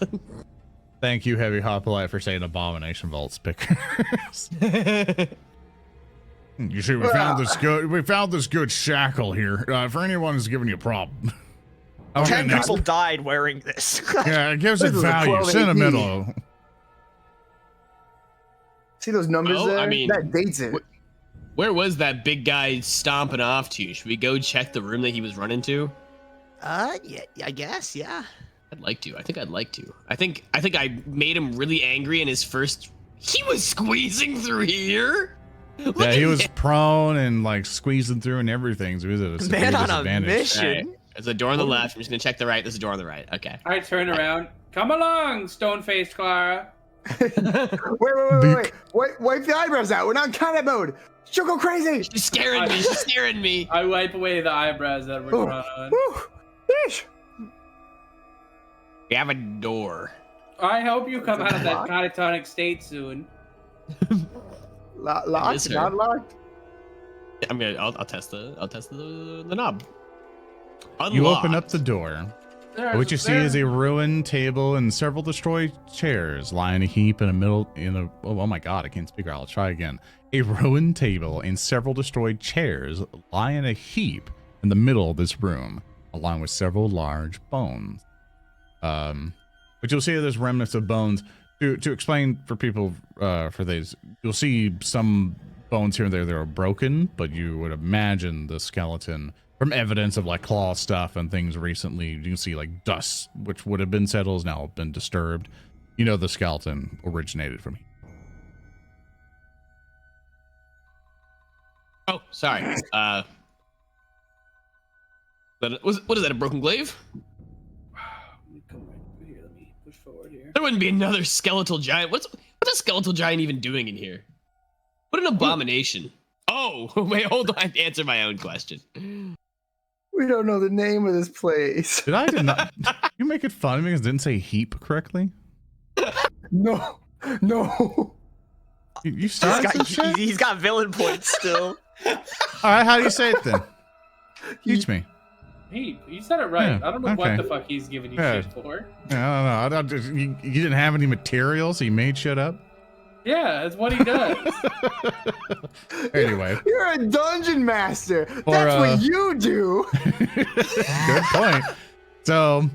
Thank you, Heavy Hoplite, for saying Abomination Vault pickers. You see, we found this good shackle here. For anyone who's giving you a problem. 10 people died wearing this. Yeah, it gives it This is a value. 12 Sentimental. See those numbers Oh, there? I mean, that dates it. Where was that big guy stomping off to? Should we go check the room that he was running to? Yeah, I guess, yeah. I'd like to. I think I'd like to. I think I made him really angry in his first. He was squeezing through here. Look Yeah, he at was him. prone and like squeezing through and everything. So he was at a severe Man on a disadvantage. mission. All right. There's a door on the left. I'm just gonna check the right. There's a door on the right. Okay. I turn around. Come along, stone-faced Klaara. Wait. Wipe the eyebrows out. We're not in combat mode. She'll go crazy. She's scaring me. She's scaring me. I wipe away the eyebrows that were Oh. drawn on. Woo. Yeesh. We have a door. I hope you come Is it out of that locked? catatonic state soon. Locked? is her. Not locked? I'll test the knob. You open up Unlocked. the door. There's- What you see is a ruined table and several destroyed chairs lie in a heap in the middle. Oh my god, I can't speak. I'll try again. A ruined table and several destroyed chairs lie in a heap in the middle of this room, along with several large bones. But you'll see there's remnants of bones. To explain for people, for these, you'll see some bones here and there that are broken, but you would imagine the skeleton, from evidence of like claw stuff and things recently, you can see like dust, which would have been settled, has now been disturbed. You know the skeleton originated from here. Oh, sorry. What is that? A broken glaive? Let me come right through here. Let me push forward here. There wouldn't be another skeletal giant. What's a skeletal giant even doing in here? What an abomination! Oh, wait, hold on. Answer my own question. We don't know the name of this place. Did not you make it fun because it didn't say heap correctly? No. You started some shit? He's got villain points still. All right, how do you say it then? Teach me. Hey, you said it right. Yeah, I don't know okay. what the fuck he's giving you Yeah. shit for. I don't know. You didn't have any material, so you made shit up. Yeah, that's what he does. Anyway, You're a dungeon master. Or, That's what you do. good point. So,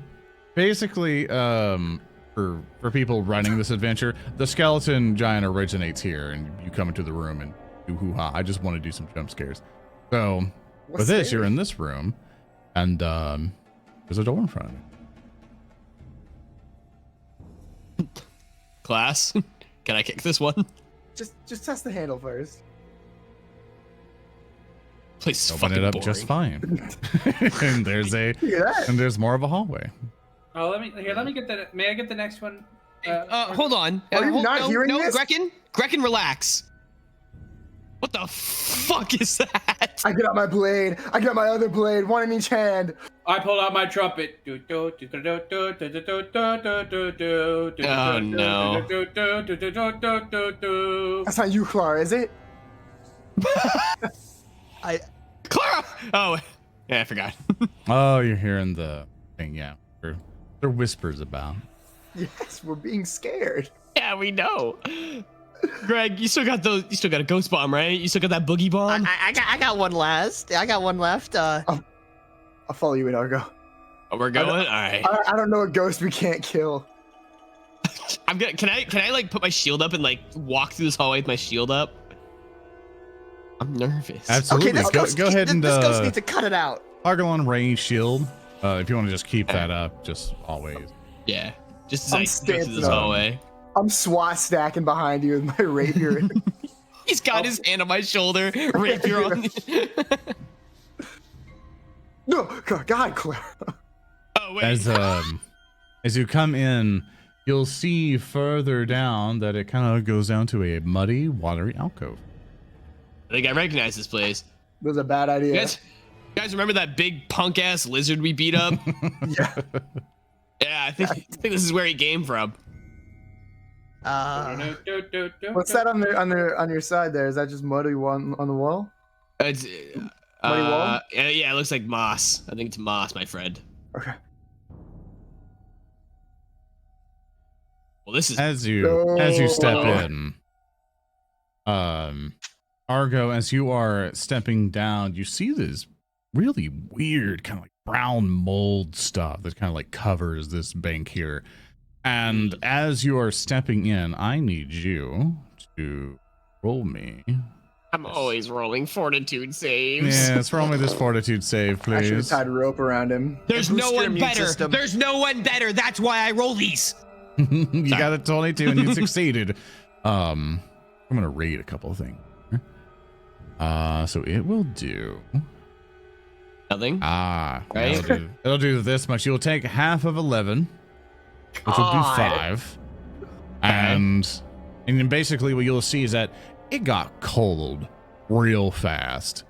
basically, for people running this adventure, the skeleton giant originates here, and you come into the room and do hoo-ha. I just want to do some jump scares. So, with this, you're in this room, and there's a door in front of me. Class, can I kick this one? Just test the handle first. Place is Open fucking it up boring. just fine. And there's Look at that. more of a hallway. Oh, let me get the. May I get the next one? Hold on. Are you not hearing no, this? Grekin, relax. What the fuck is that? I get out my blade. I got my other blade, one in each hand. I pull out my trumpet. Oh no. That's not you, Klaara, is it? Klaara! Oh, yeah, I forgot. Oh, you're hearing the thing, yeah. They're whispers about. Yes, we're being scared. Yeah, we know. Greg, you still got a ghost bomb, right? You still got that boogie bomb? I got one last. I got one left. I'll follow you in, Argo. Oh, we're going? All right. I don't know a ghost we can't kill. Can I like put my shield up and like walk through this hallway with my shield up? I'm nervous. Absolutely. this go ghost ahead and this ghost needs to cut it out. Argo on range shield. If you want to just keep that up, just always. Yeah. Just as I'm I go through stancing this up. hallway. I'm SWAT stacking behind you with my rapier. He's got his hand on my shoulder, rapier on the... No, God, Klaara. Oh, wait. As you come in, you'll see further down that it kind of goes down to a muddy, watery alcove. I think I recognize this place. That was a bad idea. You guys remember that big punk ass lizard we beat up? Yeah. Yeah, I think this is where he came from. What's that on your side there? Is that just muddy one on the wall? It's, Muddy wall? yeah, it looks like moss. I think it's moss, my friend. Okay. Well, this is As you step Oh. in, Argo, as you are stepping down, you see this really weird kind of like brown mold stuff that kind of like covers this bank here. And as you are stepping in, I need you to roll me. I'm always rolling fortitude saves. Yes, roll me this fortitude save, I should have please. tied rope around him. There's Boost no your one immune better. system. There's no one better. That's why I roll these. You got a 22 and you succeeded. I'm gonna read a couple of things. So it will do. Nothing. Right? It'll do this much. You'll take half of 11, which will do God. 5. And then basically what you'll see is that it got cold real fast.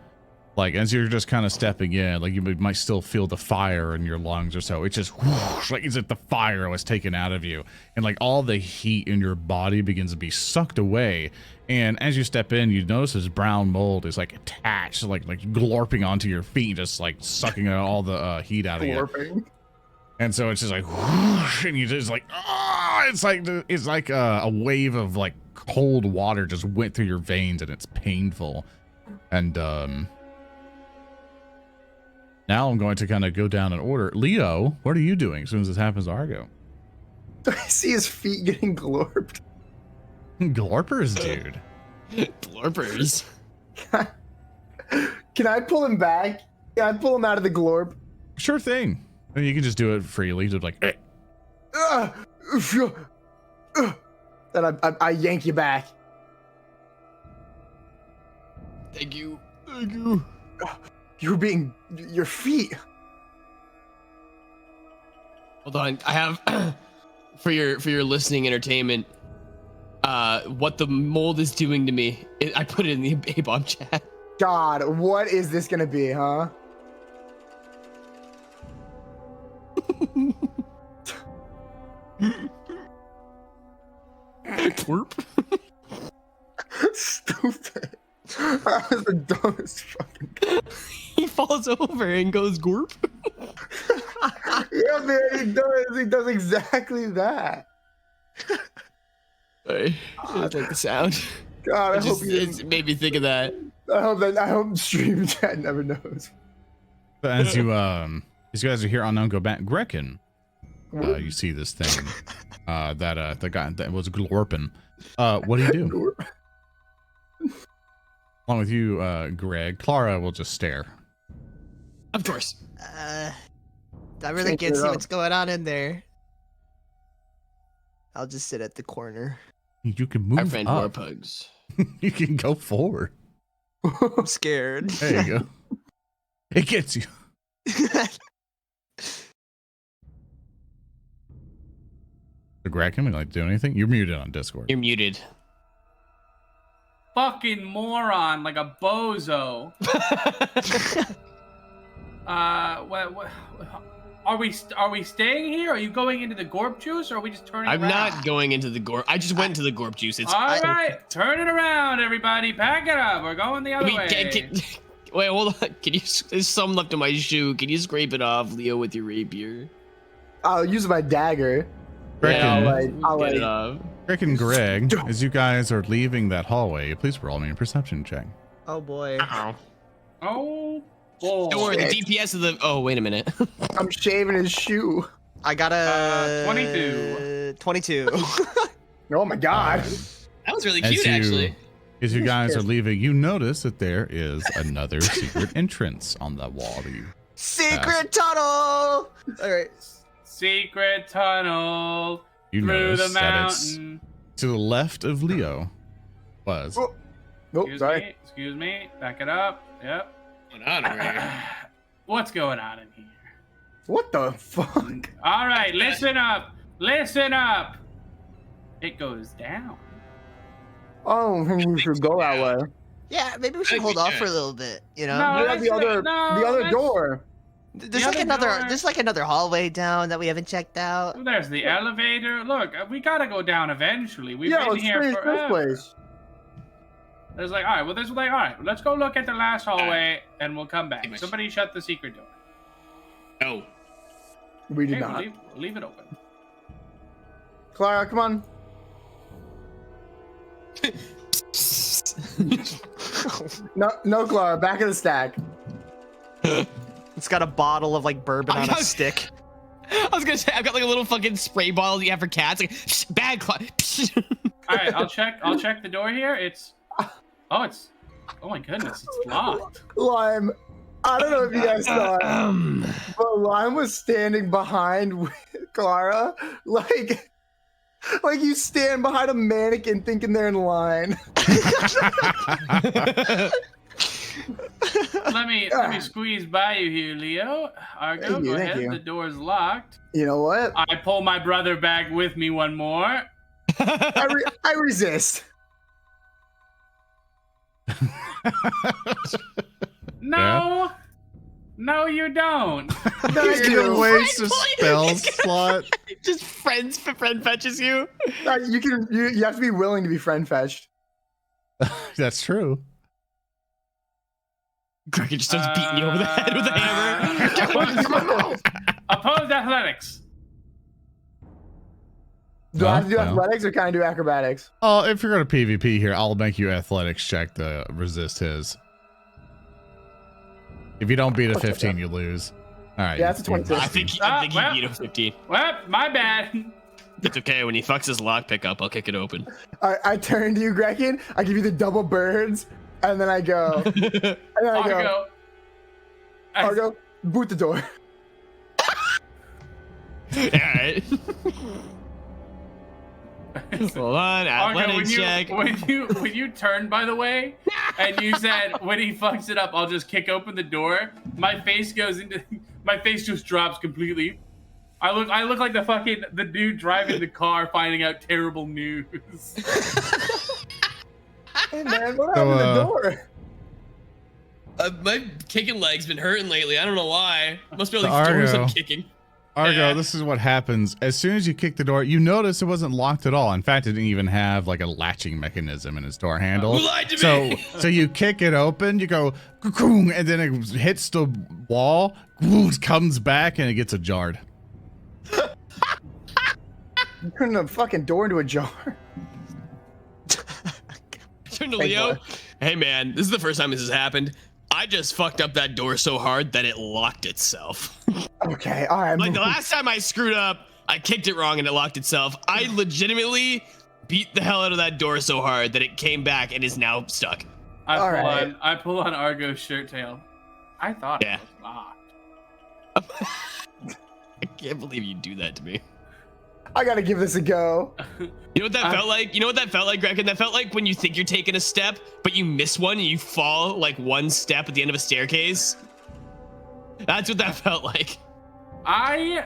Like as you're just kind of stepping in, like you might still feel the fire in your lungs or so. It's just whoosh, like as if the fire was taken out of you, and like all the heat in your body begins to be sucked away. And as you step in, you notice this brown mold is like attached, like glorping onto your feet, just like sucking all the heat out of you. And so it's just like whoosh, and you just like it's like a wave of like cold water just went through your veins, and it's painful. And now I'm going to kind of go down in order. Leo, what are you doing as soon as this happens to Argo? I see his feet getting glorped. Glorpers, dude. Glorpers. Can I pull him back? Can I pull him out of the glorp? Sure thing. And you can just do it freely. Just like, Then I yank you back. Thank you. Thank you. Your feet. Hold on. I have for your listening entertainment. What the mold is doing to me. I put it in the A-bomb chat. God, what is this gonna be, huh? Twerp. Stupid. That was the dumbest fucking. He falls over and goes gorp. Yeah, man, he does exactly that. Sorry. I like the sound. God, I hope it made me think of that. I hope stream chat never knows. but as you guys are here on Go Back, Grekin, you see this thing, that the guy that was glorping. What do you do? Along with you, Greg, Klaara will just stare. Of course. I really can't see what's going on in there. I'll just sit at the corner. You can move Our friend up. Warpugss. You can go forward. I'm scared. There you go. It gets you. Greg, can we like do anything? You're muted on Discord. You're muted. Fucking moron, like a bozo. What? Are we staying here? Are you going into the gorp juice, or are we just turning I'm around? not going into the gorp. I just went into the gorp juice. It's All right, turn it around, everybody. Pack it up. We're going the other way. Wait, hold on. Can you? There's some left in my shoe. Can you scrape it off, Leo, with your rapier? I'll use my dagger. Grekin, I'll Get it off. Rick and Greg, as you guys are leaving that hallway, please roll me a perception check. Oh boy. Uh-oh. Oh, boy. Don't worry, the DPS of the. Oh, wait a minute. I'm shaving his shoe. I got a 22. 22. Oh my god. That was really cute, actually. As you guys are leaving, you notice that there is another secret entrance on the wall. Secret tunnel. All right. Secret tunnel You through notice the that it's mountain. to the left of Leo was. Oh, nope, sorry. Excuse me. Back it up. Yep. What's going on over here? What's going on in here? What the fuck? All right, listen up. Listen up. It goes down. Oh, maybe we should go that way. Yeah, maybe we should hold off for a little bit. You know. No, We have the other let's- door. There's the like other door- there's like another hallway down that we haven't checked out. There's the elevator. Look, we gotta go down eventually. We've Yeah, been let's here finish this forever. place. There's like, all right, well, there's like, all right, let's go look at the last hallway and we'll come back. Pretty much. Somebody shut the secret door. No. We did Hey, not. we'll leave it open. Klaara, come on. No, Klaara, back of the stack. It's got a bottle of like bourbon on a stick. I was gonna say I've got like a little fucking spray bottle you have for cats. Like bad claw. All right, I'll check the door here. Oh my goodness, it's locked. Lime, I don't know if you guys saw it, but Lime was standing behind Klaara, like you stand behind a mannequin thinking they're in line. Let me squeeze by you here, Leo. Argo, Thank you, go thank ahead. you. The door's locked. You know what? I pull my brother back with me one more. I resist. No. No, you don't. You're gonna waste a spell slot. Just friend fetches you. You have to be willing to be friend fetched. That's true. Grekin just starts beating you over the head with a hammer. Opposed athletics. Do I have to do Well. athletics or can I do acrobatics? Oh, if you're gonna PvP here, I'll make you athletics check to resist his. If you don't beat a 15, you lose. All right. Yeah, that's a 26. I think he beat him 15. Well, my bad. It's okay. When he fucks his lockpick up, I'll kick it open. I turn to you, Grekin. I give you the double birds, and then I go. Argo, boot the door. All right. Hold on, Argo, athletics check. when you turned, by the way, and you said when he fucks it up, I'll just kick open the door. My face just drops completely. I look like the dude driving the car, finding out terrible news. Hey man, what happened to the door? My kicking leg's been hurting lately. I don't know why. Must be all The these doors Argo. I'm kicking. Argo, Yeah. this is what happens. As soon as you kick the door, you notice it wasn't locked at all. In fact, it didn't even have like a latching mechanism in its door handle. Who lied to me? So you kick it open, you go, "Cocoon," and then it hits the wall, comes back, and it gets ajarred. You turned the fucking door into a jar. Turn to Hey, Leo. boy. Hey man, this is the first time this has happened. I just fucked up that door so hard that it locked itself. Okay, all right. Like the last time I screwed up, I kicked it wrong and it locked itself. I legitimately beat the hell out of that door so hard that it came back and is now stuck. I pull on Argo's shirt tail. I thought it was locked. I can't believe you do that to me. I gotta give this a go. You know what that felt like? You know what that felt like, Grekin? That felt like when you think you're taking a step, but you miss one and you fall like one step at the end of a staircase. That's what that felt like. I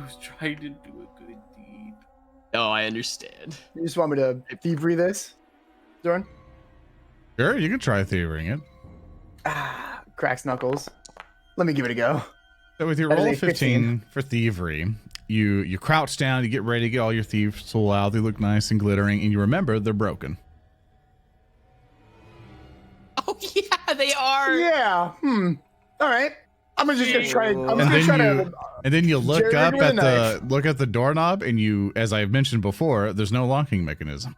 was trying to do a good deed. Oh, I understand. You just want me to thievery this, Zoran? Sure, you can try thievering it. Ah, cracks knuckles. Let me give it a go. So with your That is roll a 15 for thievery, you crouch down, you get ready to get all your thieves tool out. They look nice and glittering, and you remember they're broken. Oh yeah, they are. Yeah. All right. I'm just gonna try. I'm And just gonna then try you to. and then you look Gereg up with a at knife. the doorknob, and you, as I've mentioned before, there's no locking mechanism.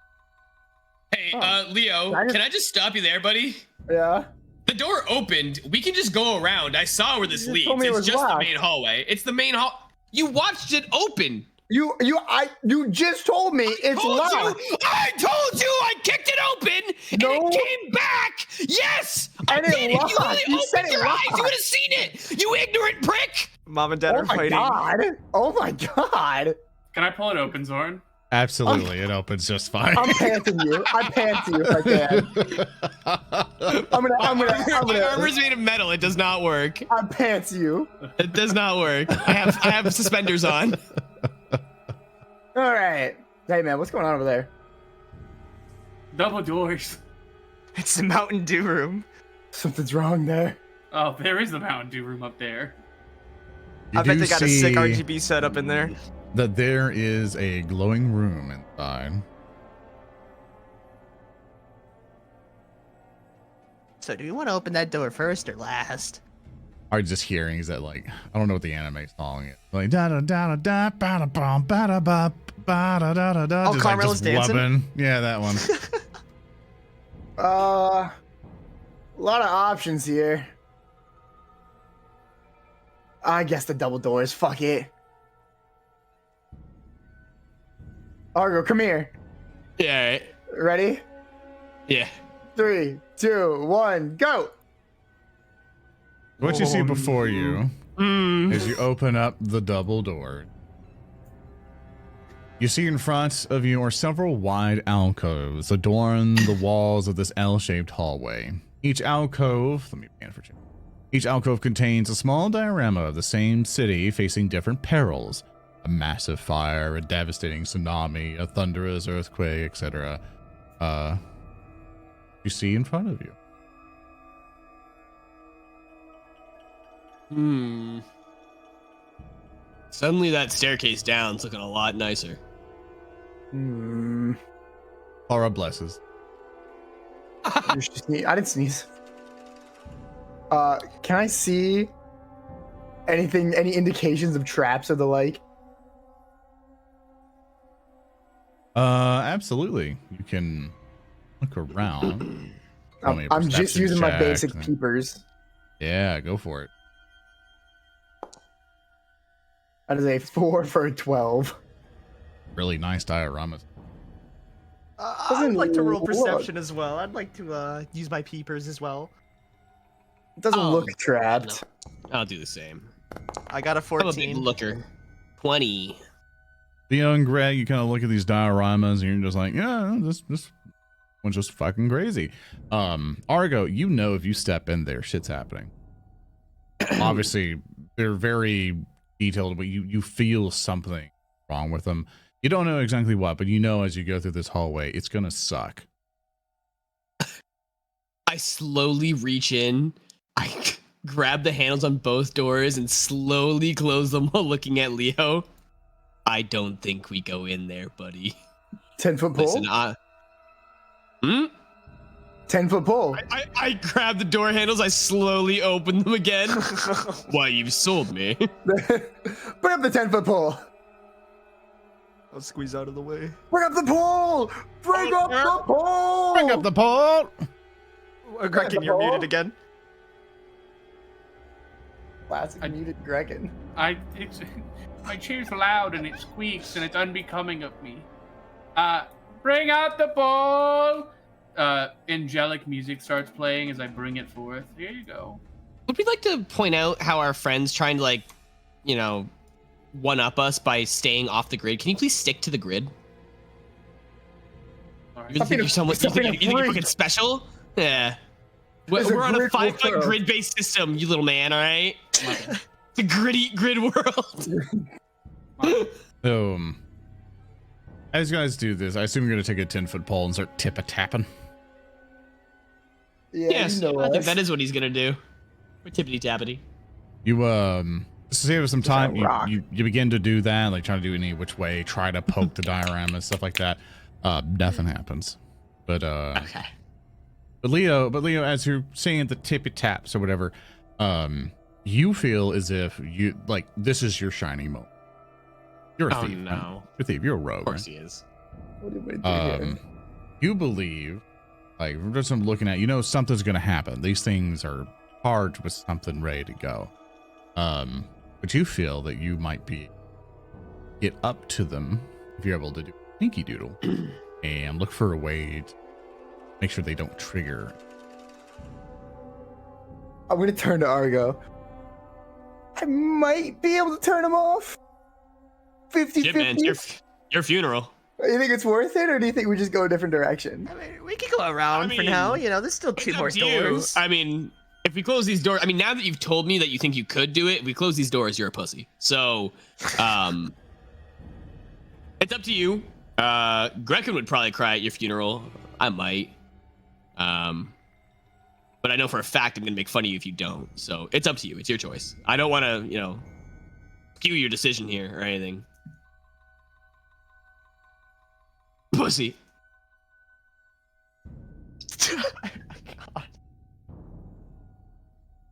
Hey, Leo, I just- can I just stop you there, buddy? Yeah. The door opened. We can just go around. I saw where this You leads. told me it It's was just locked. the main hallway. It's the main hall. You watched it open. You just told me it's locked. I told you I kicked it open and No. it came back. Yes, I And it did. If you locked. literally You said opened it your eyes, locked. you would have seen it. You ignorant prick. Mom and Dad Oh are my fighting. god. Oh my god. Can I pull it open, Zoran? Absolutely, it opens just fine. I'm panting you. I pant you if I can. I'm My gonna. armor's made of metal. It does not work. I pants you. It does not work. I have suspenders on. All right. Hey man, what's going on over there? Double doors. It's the Mountain Dew room. Something's wrong there. Oh, there is the Mountain Dew room up there. You I bet do they got a sick see RGB setup in there. that there is a glowing room inside. So do you want to open that door first or last? Are just hearing is that like I don't know what the anime song is like da da da da da da bum ba da ba ba da da da da. Oh, Carmella's dancing? blubbing. Yeah, that one. A lot of options here. I guess the double doors. Fuck it. Argo, come here. Yeah. Ready? Yeah. 3, 2, 1, go. What you see before you Mm. as you open up the double door. You see in front of you are several wide alcoves adorn the walls of this L-shaped hallway. Each alcove, let me pan for check. Each alcove contains a small diorama of the same city facing different perils. A massive fire, a devastating tsunami, a thunderous earthquake, etc. You see in front of you. Suddenly that staircase down's looking a lot nicer. Hmm. Klaara blesses. I didn't sneeze. Can I see anything, any indications of traps or the like? Absolutely. You can look around. Roll me a I'm just perception using my check. basic peepers. Yeah, go for it. That is a 4 for a 12. Really nice dioramas. I'd like to roll look- perception as well. I'd like to use my peepers as well. It doesn't look Oh, trapped. I'll do the same. I got a I'm a big 14. looker. 20. Theo and Greg, you kind of look at these dioramas and you're just like, yeah, this one's just fucking crazy. Argo, you know if you step in there, shit's happening. Obviously, they're very detailed, but you feel something wrong with them. You don't know exactly what, but you know as you go through this hallway, it's gonna suck. I slowly reach in. I grab the handles on both doors and slowly close them while looking at Leo. I don't think we go in there, buddy. 10-foot pole? Listen, 10-foot pole. I grab the door handles. I slowly open them again. Why, you've sold me. Bring up the 10-foot pole. I'll squeeze out of the way. Bring up the pole. Bring up the pole. Bring up the pole. Grekin, you're muted again. Classic muted Grekin. My chair's loud and it squeaks and it's unbecoming of me. Bring out the ball. Angelic music starts playing as I bring it forth. Here you go. Would we like to point out how our friend's trying to, like, you know, one-up us by staying off the grid? Can you please stick to the grid? All right. You think you're someone? You think you're fucking special? Yeah. We're on a 5-foot grid-based system, you little man. All right. It's a grid world. As you guys do this, I assume you're gonna take a 10-foot pole and start tip-a-tapping. Yeah, Yes, you know I think us. that is what he's gonna do. We're tippity-tappity. You to save us some time, a rock. you begin to do that, like trying to do any which way, try to poke the diorama, stuff like that. Nothing happens. But Okay. But Leo, as you're saying the tippy taps or whatever, you feel as if you like this is your shining moment. You're a Oh thief. no. Right? You're a thief. You're a rogue. Of course he is. What did we do Right? here? You believe, like just from looking at, you know, something's gonna happen. These things are charged with something ready to go. But you feel that you might get up to them if you're able to do sneaky doodle and look for a way to make sure they don't trigger. I'm gonna turn to Argo. I might be able to turn him off. 50-50. Shit, man, it's your funeral. You think it's worth it, or do you think we just go a different direction? I mean, we could go around I for mean, now. You know, there's still It's 2 up more to you. doors. I mean, if we close these doors, I mean, now that you've told me that you think you could do it, if we close these doors, you're a pussy. So, it's up to you. Grekin would probably cry at your funeral. I might. But I know for a fact I'm gonna make fun of you if you don't. So it's up to you. It's your choice. I don't want to, you know, skew your decision here or anything. Pussy.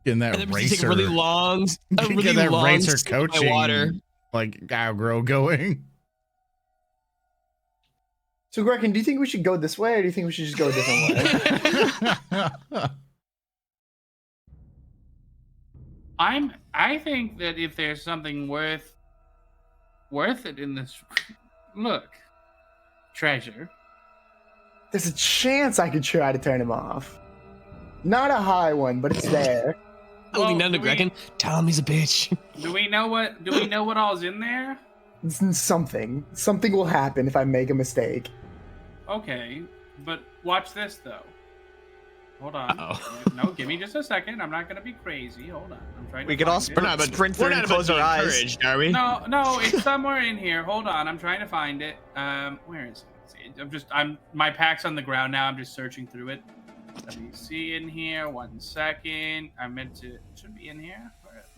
In that And then we racer, take a really long, get that racer sip of my coaching, water. like Algro going. So, Grekin, do you think we should go this way, or do you think we should just go a different way? I think that if there's something worth it in this, look, treasure. There's a chance I could try to turn him off. Not a high one, but it's there. Holding Well, down to do we- Grekin. Tell him he's a bitch. Do we know what all's in there? It's something. Something will happen if I make a mistake. Okay, but watch this though. Hold on. Uh-oh. No, give me just a second. I'm not gonna be crazy. Hold on. I'm trying. We to could all find it. sprint through and close our eyes. encouraged, are we? No, it's somewhere in here. Hold on. I'm trying to find it. Where is it? My pack's on the ground now. I'm just searching through it. Let me see in here. 1 second. It should be in here.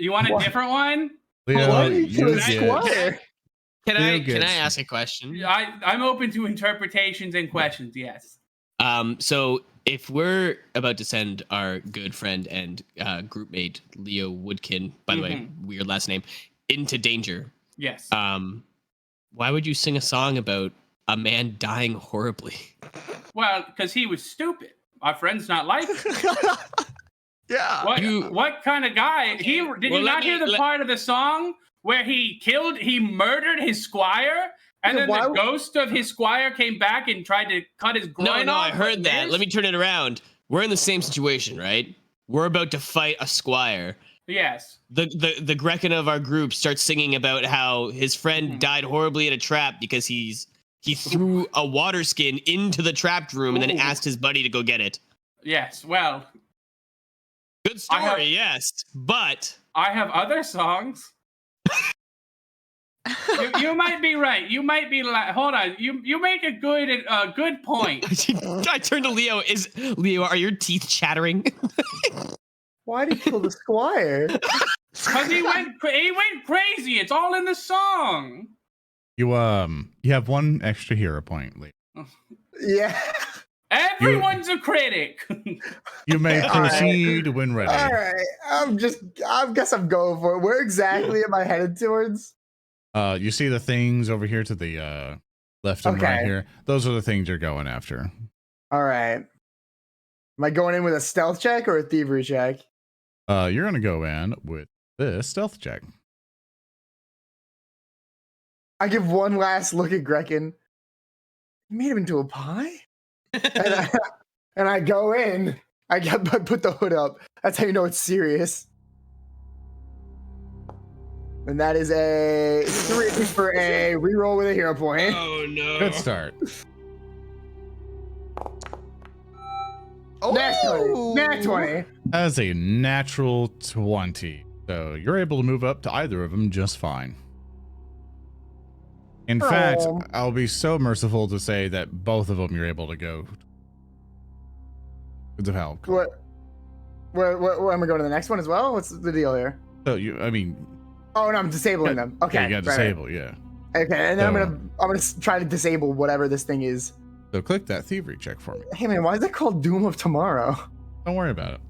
You want a What? different one? Leo, Why are you you killing get- Squire? Can Leo I gets- ask a question? I'm open to interpretations and questions. Yes. So if we're about to send our good friend and group mate Leo Woodkin, by the way, weird last name, into danger, Yes. why would you sing a song about a man dying horribly? Well, because he was stupid. Our friend's not like him. Yeah. What kind of guy? Did you not hear the part of the song where he murdered his squire, and Yeah, then why the would- ghost of his squire came back and tried to cut his groin No, off? I heard with that. this? Let me turn it around. We're in the same situation, right? We're about to fight a squire. Yes. The Grekin of our group starts singing about how his friend died horribly in a trap because he threw a water skin into the trapped room and then Ooh. asked his buddy to go get it. Yes. Well, Good story, yes, but I have other songs. you might be right. You might be hold on. You make a good point. I turned to Leo. Leo, are your teeth chattering? Why did he kill the Squire? Because he went crazy. It's all in the song. You have one extra hero point, Leo. Yeah. Everyone's a critic. You may All right. proceed when ready. All right. I guess I'm going for it. Where exactly am I headed towards? You see the things over here to the left and right Okay. here. Those are the things you're going after. All right. Am I going in with a stealth check or a thievery check? You're gonna go in with this stealth check. I give one last look at Grekin. You made him into a pie? and I go in. I put the hood up. That's how you know it's serious. And that is a 3 for a reroll with a hero point. Oh no! Good start. Nat 20. As a natural 20. So you're able to move up to either of them just fine. In fact, Oh. I'll be so merciful to say that both of them you're able to go. Good of help. What? Where am I going to the next one as well? What's the deal here? So I mean, Oh no, I'm disabling them. Okay. yeah, you got right, disable, yeah. right. Okay, and then So- I'm gonna try to disable whatever this thing is. So click that thievery check for me. Hey man, why is that called Doom of Tomorrow? Don't worry about it.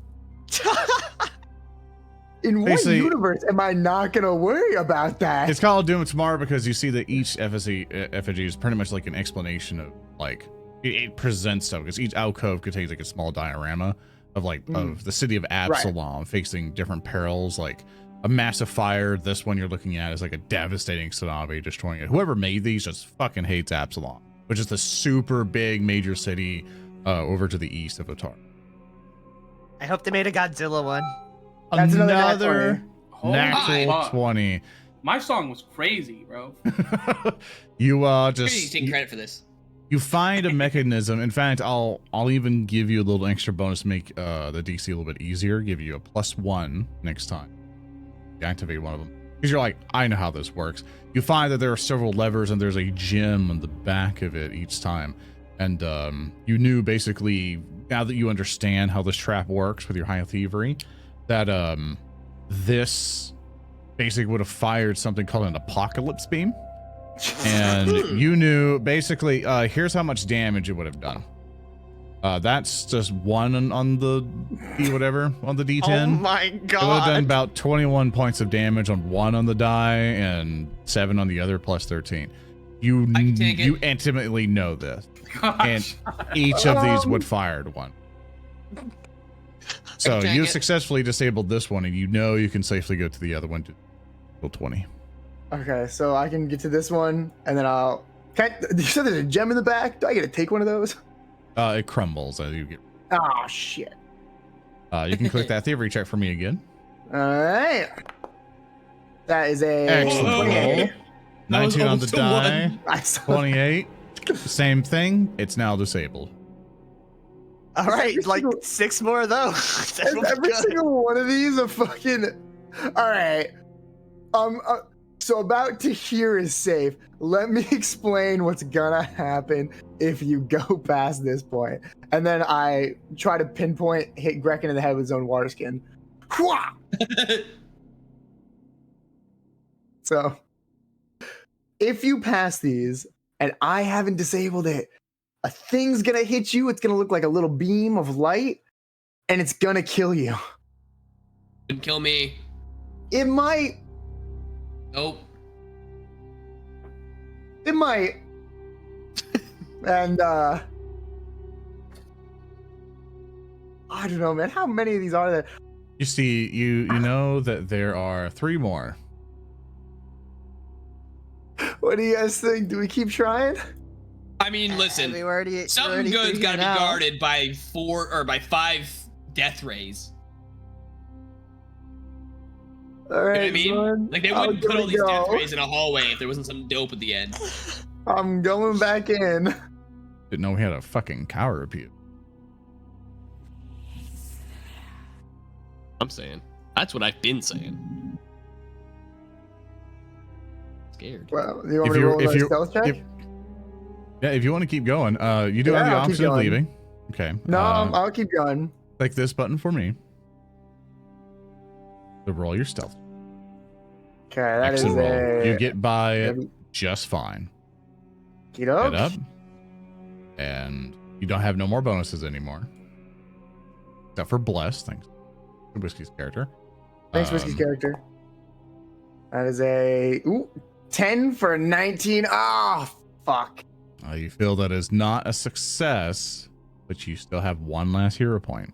In what Basically- universe am I not gonna worry about that? It's called Doom Tomorrow because you see that each effigy is pretty much like an explanation of like it presents stuff because each alcove contains like a small diorama of like of the city of Absalom facing different perils, like a massive fire. This one you're looking at is like a devastating tsunami destroying it. Whoever made these just fucking hates Absalom, which is the super big major city over to the east of Otar. I hope they made a Godzilla one. That's another nat Another 20. natural Holy fuck. 20. My song was crazy, bro. You Pretty just take credit for this. you find a mechanism. In fact, I'll even give you a little extra bonus to make the DC a little bit easier. Give you a +1 next time you activate one of them, because you're like, I know how this works. You find that there are several levers and there's a gem on the back of it each time, and you knew basically, now that you understand how this trap works with your high thievery, that this basically would have fired something called an apocalypse beam. And you knew basically, here's how much damage it would have done. That's just 1 on the D10. Oh my It would have done god. about 21 points of damage on 1 on the die and 7 on the other, plus 13. You I can take it. you intimately know this, and Gosh. each of these would fired 1. So take you it. successfully disabled this one, and you know you can safely go to the other one to 20. Okay, so I can get to this one, and then I'll. You said there's a gem in the back. Do I get to take one of those? It crumbles as you get. Oh shit! You can click that thievery check for me again. All right. That is a Excellent 28. roll. 19 on the almost a die. one. I saw 28. Same thing. It's now disabled. All right, like 6 more of those. That Is was every good. single one of these a fucking. All right. So about to hear is safe. Let me explain what's gonna happen if you go past this point, and then I try to pinpoint hit Grekin in the head with his own water skin. Hwah! So if you pass these and I haven't disabled it, a thing's gonna hit you. It's gonna look like a little beam of light, and it's gonna kill you. Didn't kill me. It might. Nope. It might. And I don't know, man. How many of these are there? You see, you know that there are 3 more. What do you guys think? Do we keep trying? I mean, listen. we're already Something good's through got to be here now. guarded by 5 death rays. All You know what right, I mean? Zoran, Like they I'll wouldn't give put it all a these death go. rays in a hallway if there wasn't something dope at the end. I'm going back in. Didn't know we had a fucking cow repeat. I'm saying. That's what I've been saying. Scared. Well, do you want me to roll a stealth check? If you want to keep going, you do Yeah, have the I'll keep option of going. leaving. Okay. No, I'll keep going. Click this button for me. To roll your stealth. Okay, that is Excellent roll. a. You get by it just fine. Get Head up. And you don't have no more bonuses anymore. Except for Bless, thanks to Whiskey's character. Thanks, Whiskey's character. That is a 10 for 19. Ah, fuck. You feel that is not a success, but you still have 1 last hero point.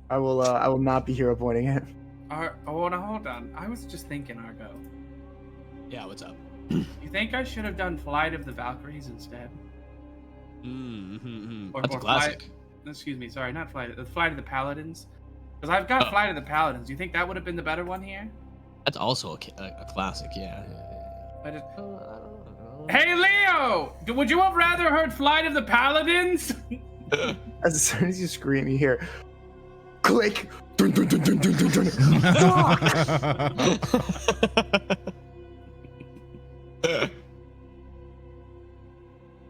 I will not be hero pointing it. Oh, no, hold on. I was just thinking, Argo. Yeah, what's up? You think I should have done Flight of the Valkyries instead? That's a classic. Excuse me, sorry, not Flight of the Paladins. Because I've got Flight of the Paladins. Do you think that would have been the better one here? That's also a classic, yeah. Hey, Leo! Would you have rather heard Flight of the Paladins? As soon as you scream, you hear click. Dun, dun, dun, dun, dun, dun, dun. Fuck!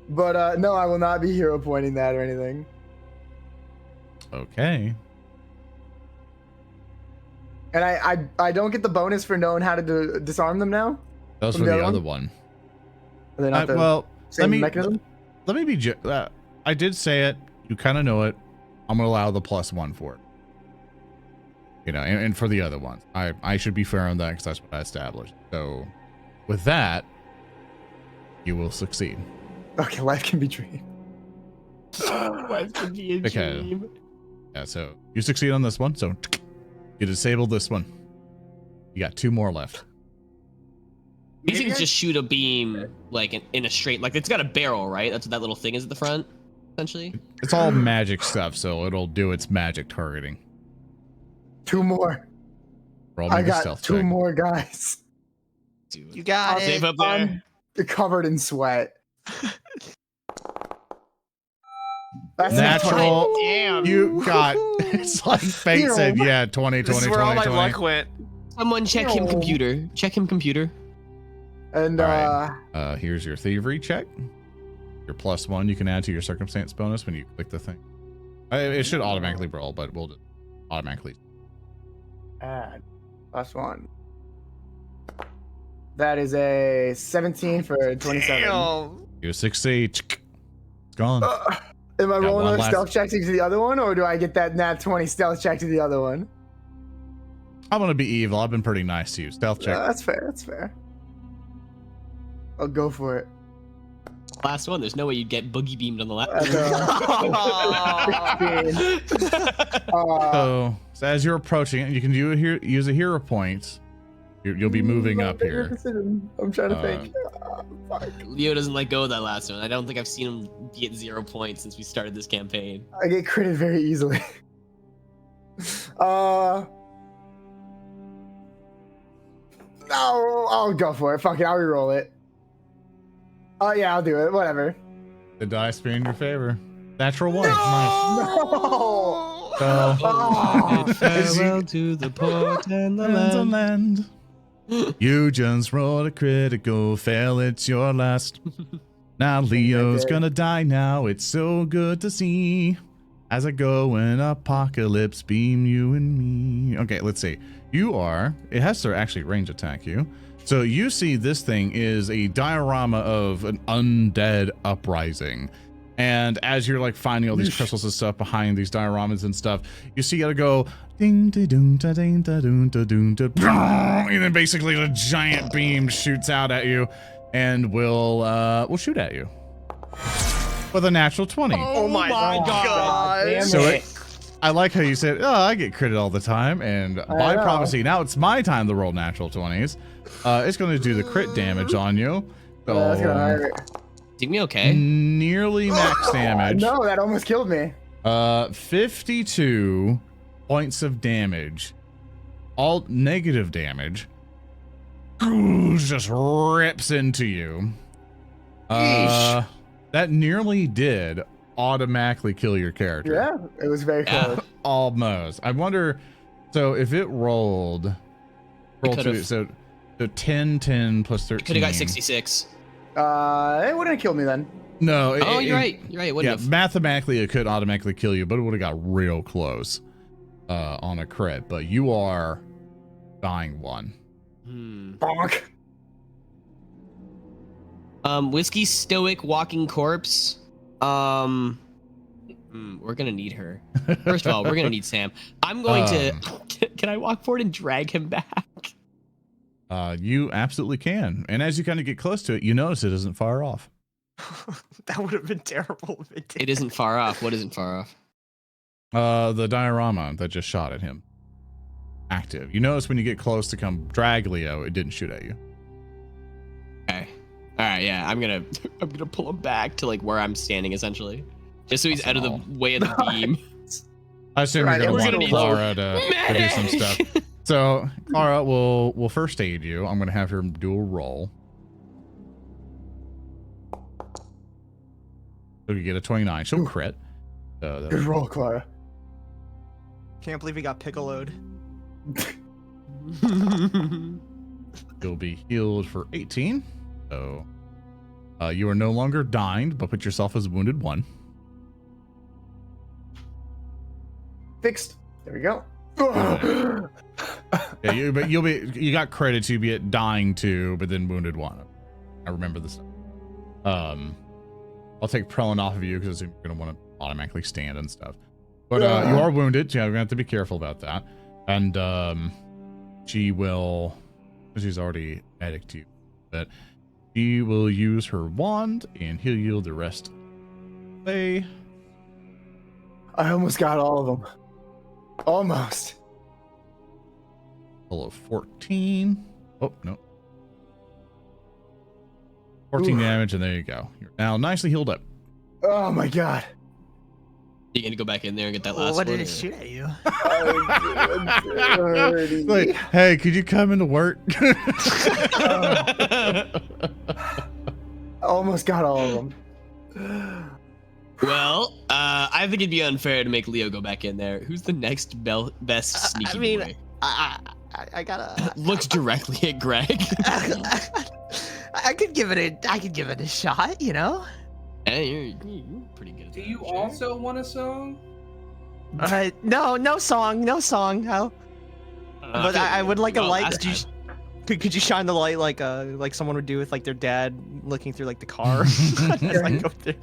But no, I will not be hero pointing that or anything. Okay. And I don't get the bonus for knowing how to disarm them now. That was From for the the other other one. Are they not the Well, same mechanism? let me be. I did say it. You kind of know it. I'm gonna allow the +1 for it. You know, and for the other ones, I should be fair on that because that's what I established. So, with that, you will succeed. Okay, life can be dreamed. Life could be a Okay. dream. Yeah, so you succeed on this one. So you disabled this one. You got 2 more left. These things just shoot a beam like in a straight, like it's got a barrel, right? That's what that little thing is at the front, essentially. It's all magic stuff, so it'll do its magic targeting. 2 more. Roll me I the got stealth 2 check. more guys. Dude. You got Save it. up there. I'm covered in sweat. That's Natural. Damn. You got. It's like fate said, yeah, 20, This 20, is where all 20, my 20. luck went. Someone check him, computer. Check him, computer. And All right. Here's your thievery check. Your +1 you can add to your circumstance bonus when you click the thing. It should automatically roll, but we'll just automatically. add +1. That is a 17 for 27. Damn. You succeed. It's gone. Am I Got rolling one another last- stealth check to the other one, or do I get that nat 20 stealth check to the other one? I'm gonna be evil. I've been pretty nice to you. Stealth check. That's fair. That's fair. I'll go for it. Last one. There's no way you'd get boogie beamed on the last. That's, 16. So as you're approaching it, you can use a hero point. You'll be moving up here. Decision. I'm trying to think. Fuck. Leo doesn't let go of that last one. I don't think I've seen him get 0 points since we started this campaign. I get critted very easily. No, I'll go for it. Fuck it, I'll reroll it. Oh yeah, I'll do it. Whatever. The dice be in your favor. Natural 1. Nice. No. So, Oh. Farewell to the port and the lands on land. land. You just rolled a critical fail. It's your last. Now Leo's gonna die now. It's so good to see. As I go in apocalypse, beam you and me. Okay, let's see. You are. It has to actually range attack you. So you see this thing is a diorama of an undead uprising. And as you're like finding all these crystals and stuff behind these dioramas and stuff, you see it go ding da ding da ding da ding da ding da, and then basically the giant beam shoots out at you and will shoot at you with a natural 20. Oh my god. Damn So it. I like how you said, "Oh, I get crit all the time," and by know. prophecy, now it's my time to roll natural 20s. It's going to do the crit damage on you. So, That's gonna hurt. Dig me okay? nearly max damage. No, that almost killed me. 52 points of damage, all negative damage. Just rips into you. Yeesh. That nearly did automatically kill your character. Yeah, it was very close. Almost. I wonder. So if it roll could've- so 10, 10 plus 13. Could have got 66. It wouldn't have killed me then. No. You're right. You're right. It wouldn't Yeah, have. mathematically it could automatically kill you, but it would have got real close on a crit. But you are dying one. Bonk. Whiskey stoic walking corpse. We're gonna need her. First of all, we're gonna need Sam. I'm going to. Can I walk forward and drag him back? You absolutely can. And as you kind of get close to it, you notice it isn't far off. That would have been terrible if it did. It isn't far off. What isn't far off? The diorama that just shot at him. Active. You notice when you get close to come drag Leo, it didn't shoot at you. Okay. All right. Yeah. I'm gonna pull him back to like where I'm standing essentially, just so he's out of the way of the beam. I assume Right, you're we're gonna gonna want need Klaara to do some stuff. So Klaara will first aid you. I'm gonna have her do a roll. So you get a 29. She'll crit. Good roll, Klaara. Can't believe he got piccoloed. You'll be healed for 18. So you are no longer dying, but put yourself as wounded 1. Fixed. There we go. Yeah, you got credits. You be at dying 2, but then wounded 1. I remember this. I'll take prone off of you because you're gonna want to automatically stand and stuff. But you are wounded. Yeah, we're gonna have to be careful about that. And she will. She's already addicted to you, but she will use her wand and heal you the rest. I almost got all of them. Almost. Full of 14. Oh no. 14 damage, and there you go. You're now nicely healed up. Oh my god. You gonna go back in there and get that last What one? did it shoot at you? Like, hey, could you come into work? Almost got all of them. Well, I think it'd be unfair to make Leo go back in there. Who's the next best sneaky I mean, boy? I gotta. Looks directly at Greg. I could give it a shot, you know. Hey, you're pretty good. At Do that, you I'm sure. also want a song? No song. But I would like a well, light. last time. Could you shine the light like someone would do with like their dad looking through like the car? As I go through.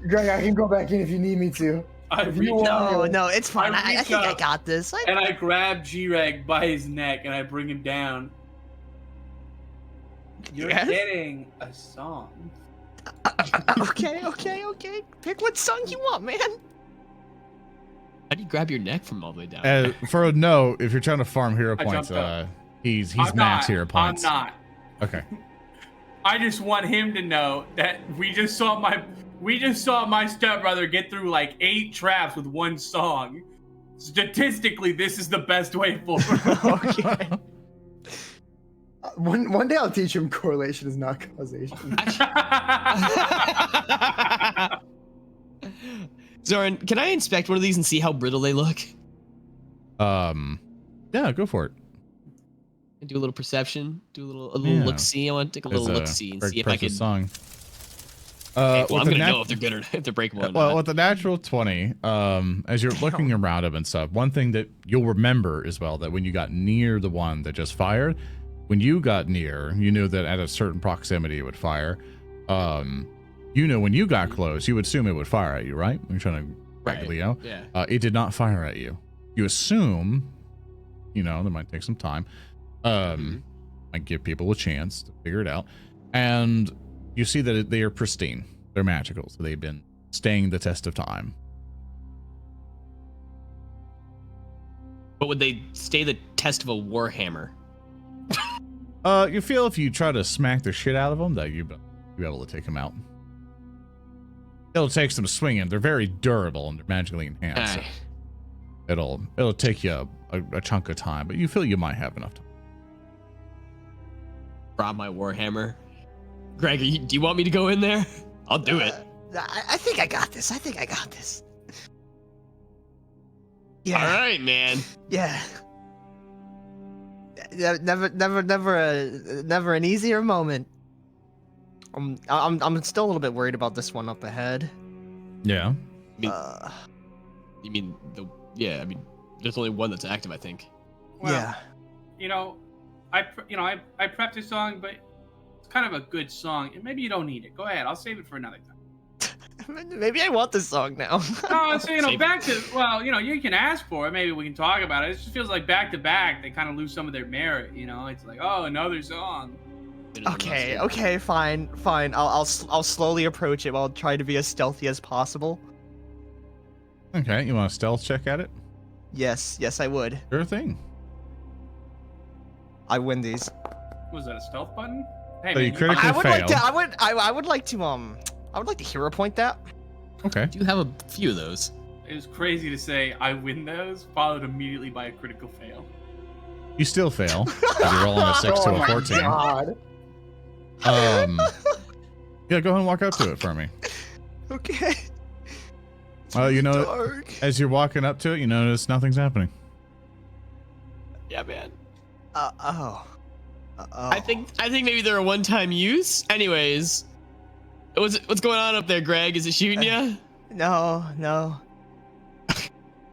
Greg, I can go back in if you need me to. I If you reach want- out No, it's fine. I I reach think I up got this. and I grab Gereg by his neck and I bring him down. You're Yes? getting a song. Okay. Pick what song you want, man. How do you grab your neck from all the way down? For a no, if you're trying to farm hero I points, jumped up. he's I'm max not. hero points. I'm not. Okay. I just want him to know that we just saw my stepbrother get through like 8 traps with one song. Statistically, this is the best way forward. Okay. One day I'll teach him correlation is not causation. Zoran, can I inspect one of these and see how brittle they look? Yeah, go for it. And do a little perception, do a little Yeah. look see. I want to take a little look see and see if I can. Song. Okay, well, I'm with gonna the know if they're good or if they're breakable. Or Well, not. with the natural 20, as you're looking around him and stuff, one thing that you'll remember as well, that when you got near the one that just fired, when you got near, you knew that at a certain proximity it would fire. You know, when you got close, you would assume it would fire at you, right? When you're trying to Right. Leo. Yeah. It did not fire at you. You assume, you know, that might take some time. Might give people a chance to figure it out. And you see that they are pristine. They're magical, so they've been staying the test of time. But would they stay the test of a warhammer? You feel if you try to smack the shit out of them, that you'll be able to take them out. It'll take some swinging. They're very durable and they're magically enhanced. So it'll take you a chunk of time, but you feel you might have enough time. Rob my warhammer. Greg, do you want me to go in there? I'll do it. I think I got this. I think I got this. Yeah. All right, man. Yeah. Never an easier moment. I'm still a little bit worried about this one up ahead. Yeah. You mean I mean, there's only one that's active, I think. Well, yeah. You know, I prepped this song, but it's kind of a good song. Maybe you don't need it. Go ahead. I'll save it for another time. Maybe I want this song now. No, so, you know, Save back to, well, you know, you can ask for it. Maybe we can talk about it. It just feels like back to back, they kind of lose some of their merit, you know? It's like, oh, another song. Okay, fine. I'll slowly approach it. I'll try to be as stealthy as possible. Okay, you want a stealth check at it? Yes, I would. Sure thing. I win these. Was that a stealth button? Hey, So man, you critically I would failed. like to hero point that. Okay. I do have a few of those. it was crazy to say I win those, followed immediately by a critical fail. You still fail. 'Cause you're rolling a 6 to Oh a my 14. God. Yeah, go ahead and walk up to it for me. Okay. You know, Dark. as you're walking up to it, you notice nothing's happening. Yeah, man. I think maybe they're a one-time use. Anyways, what's going on up there, Greg? Is it shooting you? No.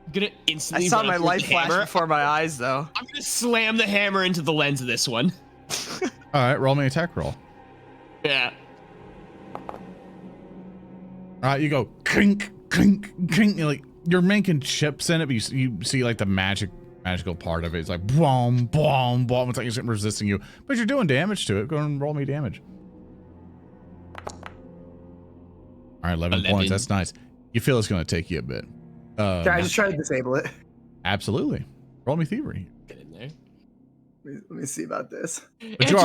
I'm gonna instantly. I saw run my up with light the flash hammer. before my eyes, though. I'm gonna slam the hammer into the lens of this one. All right, roll me attack roll. Yeah. All right, you go clink, clink, clink. You're making chips in it, but you see like the magical part of it. It's like boom, boom, boom. It's like it's resisting you, but you're doing damage to it. Go and roll me damage. All right, 11 points. That's nice. You feel it's going to take you a bit. Can I just try to disable it? Absolutely. Roll me thievery. Get in there. Let me see about this. But you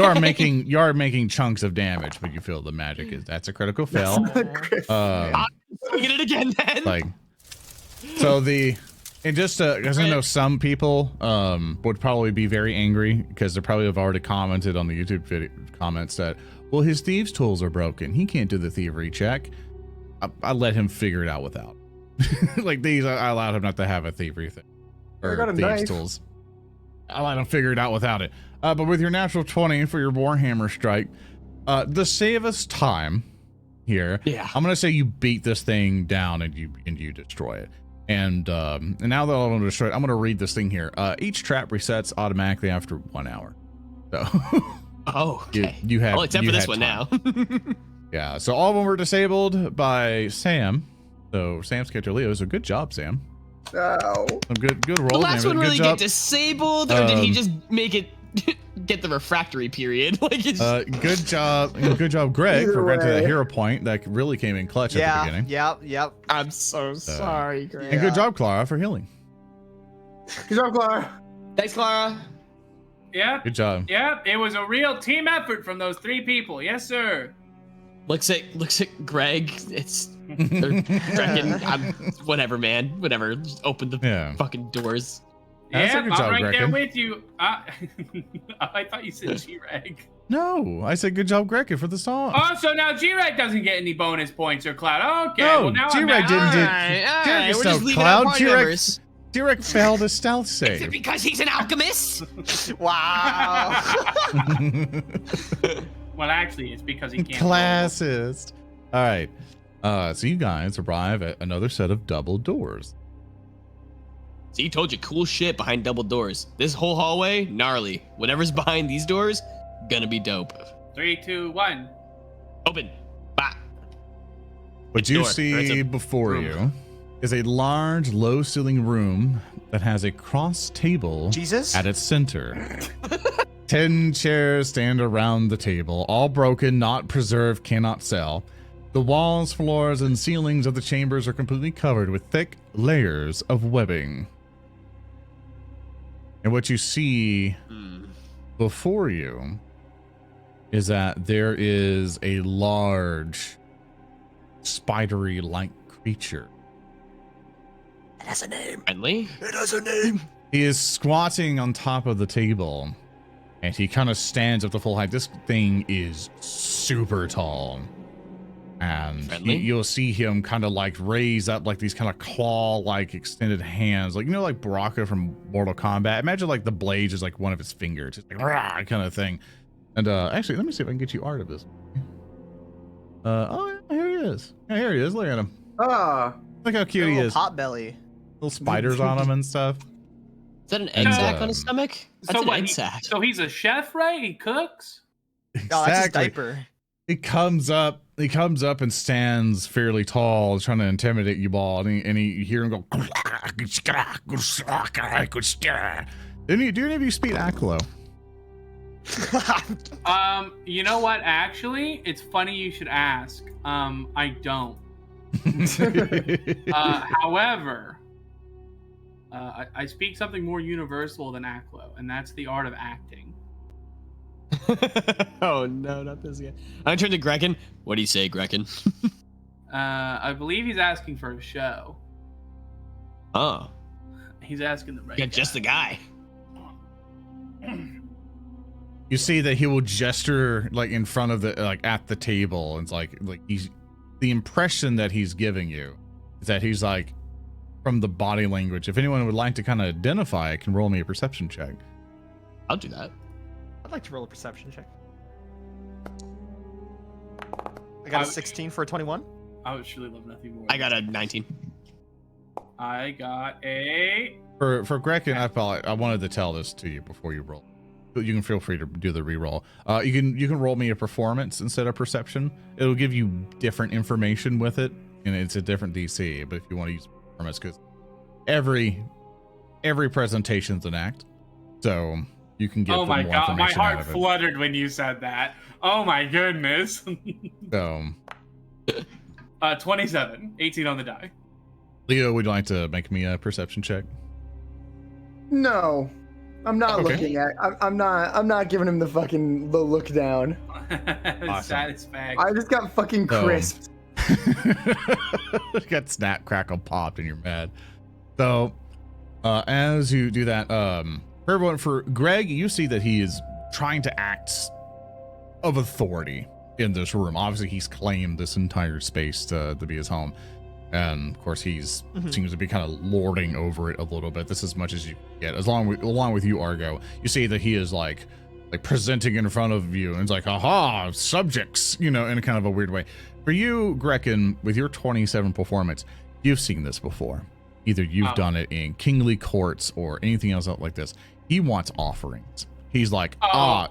are making chunks of damage, but you feel the magic is that's a critical fail. Griff. Get it again, then. Like, so and just because I know some people would probably be very angry because they probably have already commented on the YouTube video comments that, well, his thieves tools are broken. He can't do the thievery check. I let him figure it out without. Like these, I allowed him not to have a thievery thing or got a thieves knife. tools. I let him figure it out without it. But with your natural 20 for your Warhammer strike, to save us time here, Yeah. I'm gonna say you beat this thing down and you destroy it. And now that I'm gonna destroy it, I'm gonna read this thing here. Each trap resets automatically after 1 hour. So Oh, okay. you have. Well, except you for this had one time. now. Yeah. So all of them were disabled by Sam. So Sam's character Leo. So good job, Sam. Ow. Some good roll. The last damage. one really Good get job. disabled, or did he just make it get the refractory period? Like it's Good job, Greg, Either for granting that way. hero point that really came in clutch at the beginning. Yep. I'm so sorry, Greg. And good job, Klaara, for healing. Good job, Klaara. Thanks, Klaara. Yeah. Good job. Yeah, it was a real team effort from those 3 people. Yes, sir. Looks at Greg. It's Grekin. Whatever, man. Whatever. Just open the Yeah. fucking doors. That's a Yeah, good I'm job, right there Grekin. with you. I thought you said Gereg. No, I said good job, Grekin, for the song. Oh, so now Gereg doesn't get any bonus points or cloud. Okay, No, well now I'm Gereg mad. didn't do- Alright, Gereg we're no just leaving cloud. out party members. Derek failed a stealth Is it save. because he's an alchemist? Wow. Well, actually, it's because he can't. Classist. All right. So you guys arrive at another set of double doors. See, told you, cool shit behind double doors. This whole hallway, gnarly. Whatever's behind these doors, gonna be dope. 3, 2, 1. Open. Bah. What you door, or see it's a before room. you is a large, low-ceiling room that has a cross table Jesus? at its center. 10 chairs stand around the table, all broken, not preserved, cannot sell. The walls, floors, and ceilings of the chambers are completely covered with thick layers of webbing. And what you see before you is that there is a large, spidery-like creature. It has a name. Friendly? It has a name. He is squatting on top of the table, and he kind of stands up to full height. This thing is super tall. And Friendly? you'll see him kind of like raise up like these kind of claw-like extended hands. Like, you know, like Baraka from Mortal Kombat. Imagine like the blades is like one of his fingers. It's like, rah, kind of thing. And actually, let me see if I can get you art of this. Oh, yeah, here he is. Yeah, here he is. Look at him. Ah, Look how cute he Little is. pot belly. Little spiders on him and stuff. Is that an egg And, sack on his stomach? That's an egg sack. So he's a chef, right? He cooks? Oh, that's his Exactly. diaper. He comes up and stands fairly tall, trying to intimidate you all, and you hear him go. Do any of you speak Aklo? You know what? Actually, it's funny you should ask. I don't. However, I speak something more universal than Aklo, and that's the art of acting. Oh no, not this guy. I turn to Grekin. What do you say, Grekin? I believe he's asking for a show. Oh, He's asking the right yeah, just the guy. You see that he will gesture like in front of the like at the table, and it's like he's the impression that he's giving you is that he's like from the body language. If anyone would like to kind of identify it, can roll me a perception check. I'll do that. I'd like to roll a perception check. I got a 16 for a 21. I would surely love nothing more. I got a 19. I got a. For Grekin, I wanted to tell this to you before you roll. You can feel free to do the reroll. You can roll me a performance instead of perception. It'll give you different information with it, and it's a different DC. But if you want to use performance, because every presentation's an act, so you can get Oh my more god, my information out heart of it. fluttered when you said that. Oh my goodness. So, 27, 18 on the die. Leo, would you like to make me a perception check? no, I'm not Okay. looking at. I'm not giving him the look down. Satisfaction. I just got fucking Oh. crisped. Got snap, crackle, popped, and you're mad. So, as you do that, for everyone, for Greg, you see that he is trying to act of authority in this room. Obviously, he's claimed this entire space to be his home, and of course, he's seems to be kind of lording over it a little bit. This is as much as you can get. Along with you, Argo, you see that he is like presenting in front of you, and it's like, aha, subjects, in a kind of a weird way. For you, Grekin, with your 27 performance, you've seen this before. Either you've done it in kingly courts or anything else like this. He wants offerings. He's like,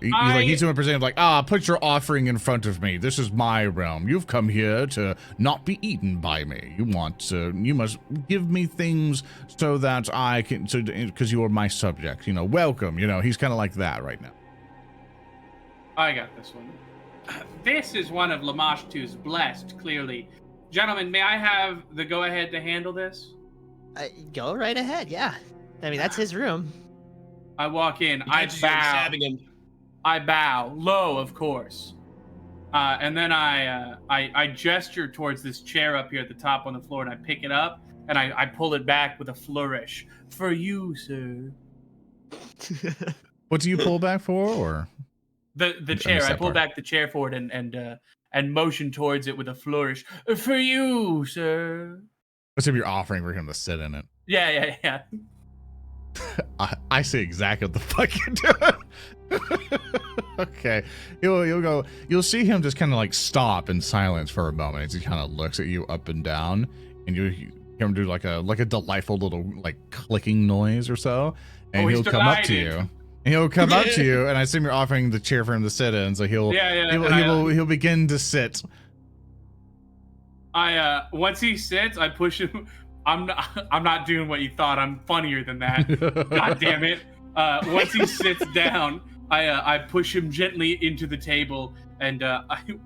he's going to present like, put your offering in front of me. This is my realm. You've come here to not be eaten by me. You must give me things so that I can, because you are my subject. Welcome. He's kind of like that right now. I got this one. This is one of Lamashtu's blessed, clearly. Gentlemen, may I have the go-ahead to handle this? Go right ahead, yeah. I mean, that's his room. I walk in, I You're bow. stabbing him. I bow, low, of course. And then I gesture towards this chair up here at the top on the floor, and I pick it up, and I pull it back with a flourish. For you, sir. What do you pull back for, or? The chair. I pull back the chair forward and motion towards it with a flourish. For you, sir. What's if you're offering for him to sit in it? Yeah. I see exactly what the fuck you're doing. Okay. You'll see him just kind of like stop in silence for a moment as he kind of looks at you up and down, and hear him do like a delightful little like clicking noise or so, and he'll come up to you. And he'll come up to you, and I assume you're offering the chair for him to sit in, so he'll begin to sit. Once he sits, I push him. I'm not doing what you thought. I'm funnier than that. God damn it. Once he sits down, I push him gently into the table, and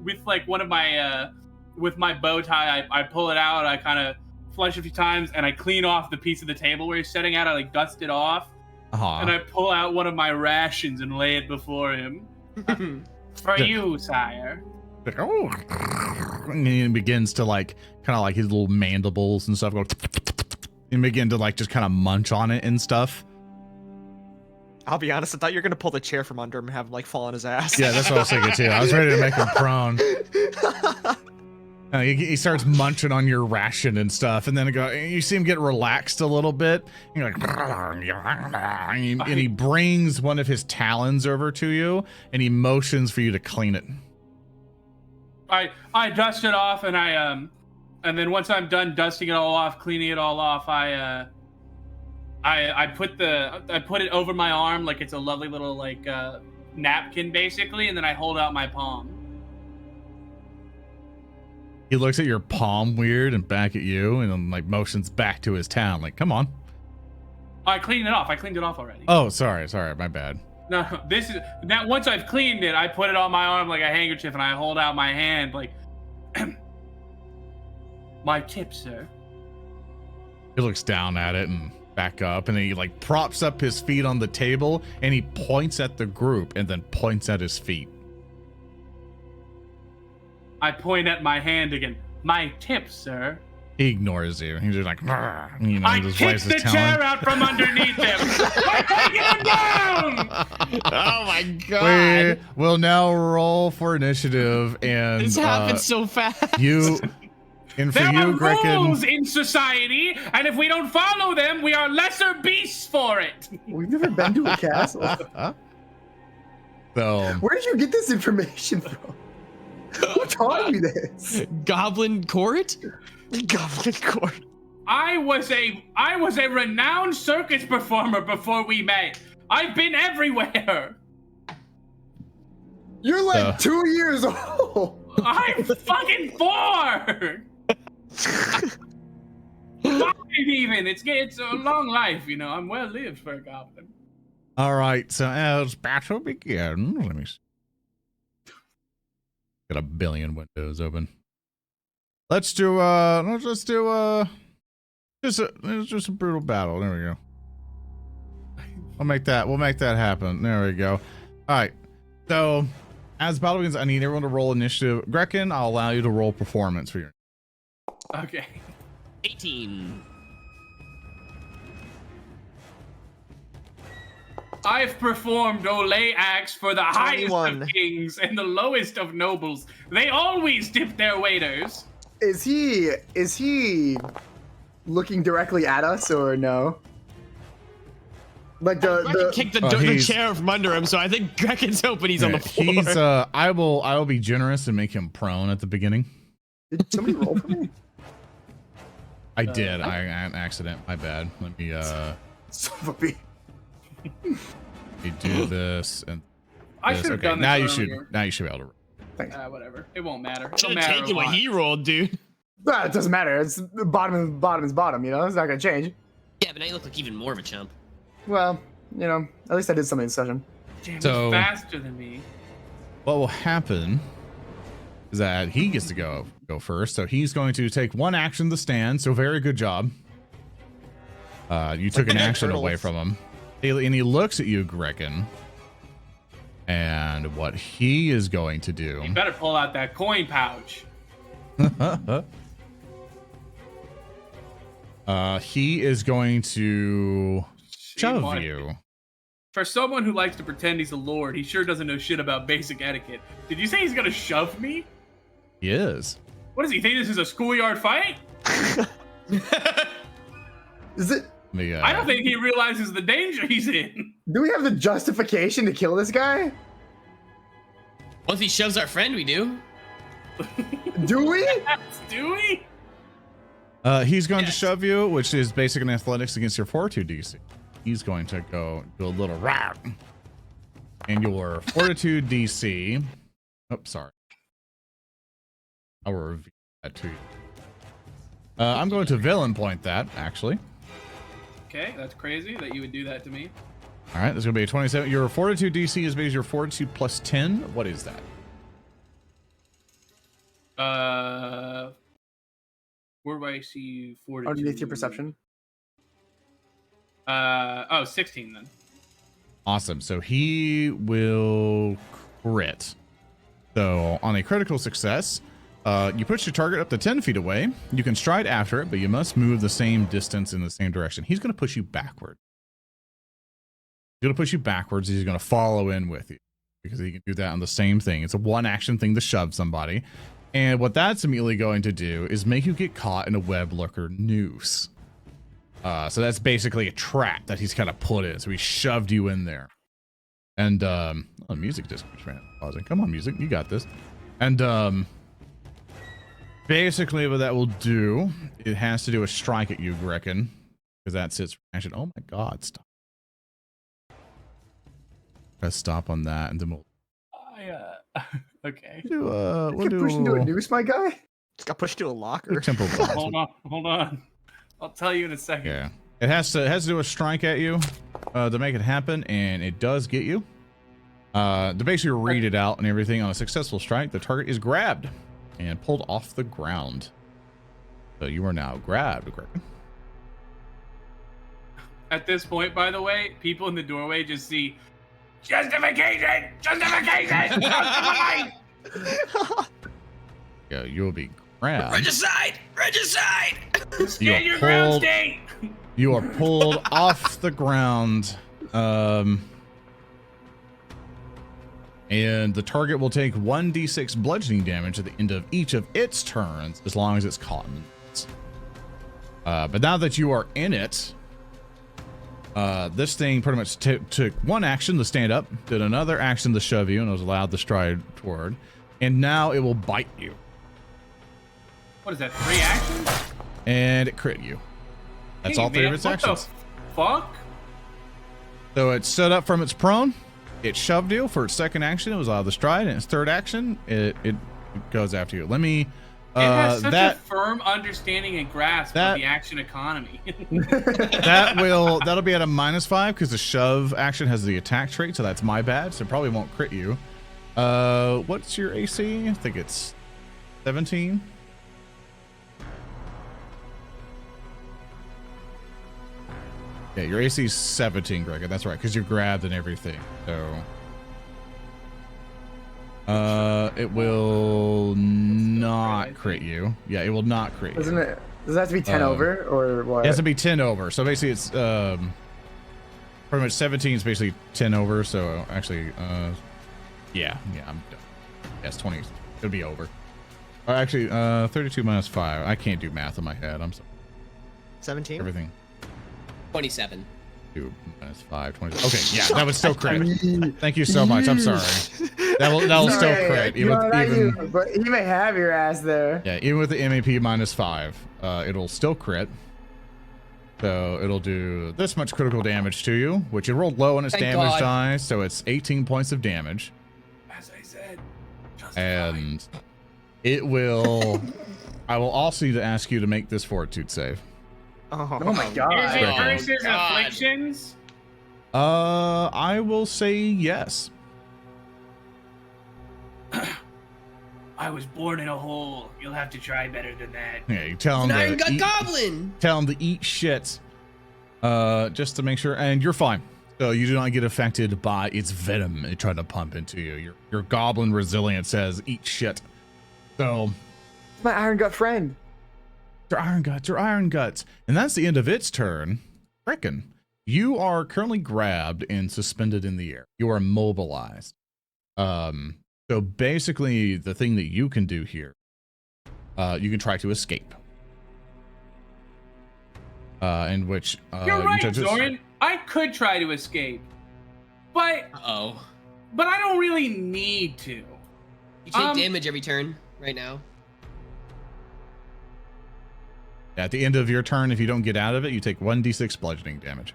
with like one of my with my bow tie, I pull it out. I kind of flush a few times, and I clean off the piece of the table where he's sitting at. I like dust it off, and I pull out one of my rations and lay it before him. For you, sire. Oh, and he begins to like kind of like his little mandibles and stuff go and begin to like just kind of munch on it and stuff. I'll be honest, I thought you were gonna pull the chair from under him and have him like fall on his ass. Yeah, that's what I was thinking too. I was ready to make him prone. He starts munching on your ration and stuff, and then you see him get relaxed a little bit. You're like, and he brings one of his talons over to you, and he motions for you to clean it. I dust it off, and and then once I'm done dusting it all off, cleaning it all off, I put it over my arm like it's a lovely little like napkin basically, and then I hold out my palm. He looks at your palm weird and back at you, and then like motions back to his talon, like, come on. I cleaned it off. I cleaned it off already. Oh, sorry, my bad. No, this is now. Once I've cleaned it, I put it on my arm like a handkerchief, and I hold out my hand like, my tip, sir. He looks down at it and back up, and then he like props up his feet on the table, and he points at the group, and then points at his feet. I point at my hand again. My tip, sir. He ignores you. He's just like, I kicked the chair out from underneath him. I'm taking him down. Oh my god! We will now roll for initiative, and this happened so fast. And for there you, are Grekin, rules in society, and if we don't follow them, we are lesser beasts for it. We've never been to a castle. So, where did you get this information from? Who taught you this? Goblin court? Goblin court. I was a renowned circus performer before we met. I've been everywhere. You're like 2 years old. I'm fucking 4. 5 even. It's a long life, you know. I'm well lived for a goblin. all right. So as battle begins, let me see. Got a billion windows open. Let's do just a brutal battle. There we go. We'll make that happen. There we go. All right. So as battle begins, I need everyone to roll initiative. Grekin, I'll allow you to roll performance for your. Okay. 18. I've performed Olay acts for the highest 21. of kings and the lowest of nobles. They always tip their waiters. Is he looking directly at us or no? Like Grekin kicked the chair from under him, so I think Grekin's hoping he's on the floor. I will be generous and make him prone at the beginning. Did somebody roll for me? I did. I an accident. My bad. Let me Son of a bitch. me do this and I this. should have Okay, done now this you earlier. should be able to. Thanks. Whatever. It won't matter. It Should don't have matter taken a what lot. he rolled, dude. Well, it doesn't matter. It's bottom is bottom, you know? It's not gonna change. Yeah, but now you look like even more of a chump. Well, you know, at least I did something in session. Damn, So- he's faster than me. What will happen is that he gets to go first. So he's going to take one action to stand. So very good job. You took an action away from him. And he looks at you, Grekin. And what he is going to do. You better pull out that coin pouch. He is going to shove Mark. you. For someone who likes to pretend he's a lord, he sure doesn't know shit about basic etiquette. Did you say he's gonna shove me? He is. What does he think this is a schoolyard fight? Is it? I don't think he realizes the danger he's in. Do we have the justification to kill this guy? Once he shoves our friend, we do. Do we? Do we? He's going to shove you, which is basic in athletics against your fortitude DC. He's going to go do a little rat. And your fortitude DC. Oops, sorry. I will review that to you. I'm going to villain point that, actually. Okay, that's crazy that you would do that to me. All right, there's going to be a 27. Your fortitude DC is based your fortitude plus 10. What is that? Where do I see fortitude? Underneath your perception. 16 then. Awesome. So he will crit. So on a critical success, you push your target up to 10 feet away. You can stride after it, but you must move the same distance in the same direction. He's going to push you backward. He's going to push you backwards. He's going to follow in with you because he can do that on the same thing. It's a one action thing to shove somebody. And what that's immediately going to do is make you get caught in a web lurker noose. So that's basically a trap that he's kind of put in. So he shoved you in there. And music just pausing. Come on, music, you got this. And basically what that will do, it has to do a strike at you, Grekin, because that's its reaction. Oh my God, stop. Press stop on that, and then we'll. Okay. We'll Get pushed into a noose, my guy. Just got pushed to a locker. Temple blast. Hold on. I'll tell you in a second. Yeah, it has to do a strike at you to make it happen, and it does get you. To basically read it out and everything, on a successful strike, the target is grabbed and pulled off the ground. So you are now grabbed, Grekin. At this point, by the way, people in the doorway just see justification. Justify! Yeah, you'll be grabbed. Regicide! Stand your ground state. You are pulled off the ground. And the target will take 1d6 bludgeoning damage at the end of each of its turns, as long as it's caught in the nets. But now that you are in it, this thing pretty much took one action to stand up, did another action to shove you, and was allowed to stride toward. And now it will bite you. What is that, 3 actions? And it crit you. That's Hey, all 3 man, of its what actions. the fuck? So it stood up from its prone. It shoved you for its second action. It was allowed to stride. And its third action, it goes after you. Let me. It has such a firm understanding and grasp of the action economy. That'll be at a -5 because the shove action has the attack trait, so that's my bad. So it probably won't crit you. What's your AC? I think it's 17. Yeah, your AC is 17, Greg. That's right, because you're grabbed and everything. So it will not crit you. Yeah, it will not crit you. Doesn't it? Does that have to be 10 over or what? It has to be 10 over. So basically, it's pretty much 17 is basically 10 over. So actually, yeah, I'm done. Yes, 20. It'll be over. Actually, 32 minus 5. I can't do math in my head. I'm sorry. 17. Everything. 27. 2 minus 5. 20. Okay, yeah, that would still crit. Thank you so much. I'm sorry. That'll still crit. But he may have your ass there. Yeah, even with the MAP -5, it'll still crit. So it'll do this much critical damage to you, which it rolled low on its damage die, so it's 18 points of damage. As I said, and it will. I will also need to ask you to make this fortitude save. Oh my god. Is it versus afflictions? I will say yes. I was born in a hole. You'll have to try better than that. Yeah, you tell him An Iron Gut eat, Goblin! Tell him to eat shit. Just to make sure, and you're fine. So you do not get affected by its venom it tried to pump into you. Your goblin resilience says eat shit. So It's my Iron Gut friend. your iron guts. And that's the end of its turn. Grekin, you are currently grabbed and suspended in the air. You are immobilized. So basically the thing that you can do here, you can try to escape. In which You're right, Zoran. I could try to escape. But I don't really need to. You take damage every turn right now. At the end of your turn, if you don't get out of it, you take 1d6 bludgeoning damage.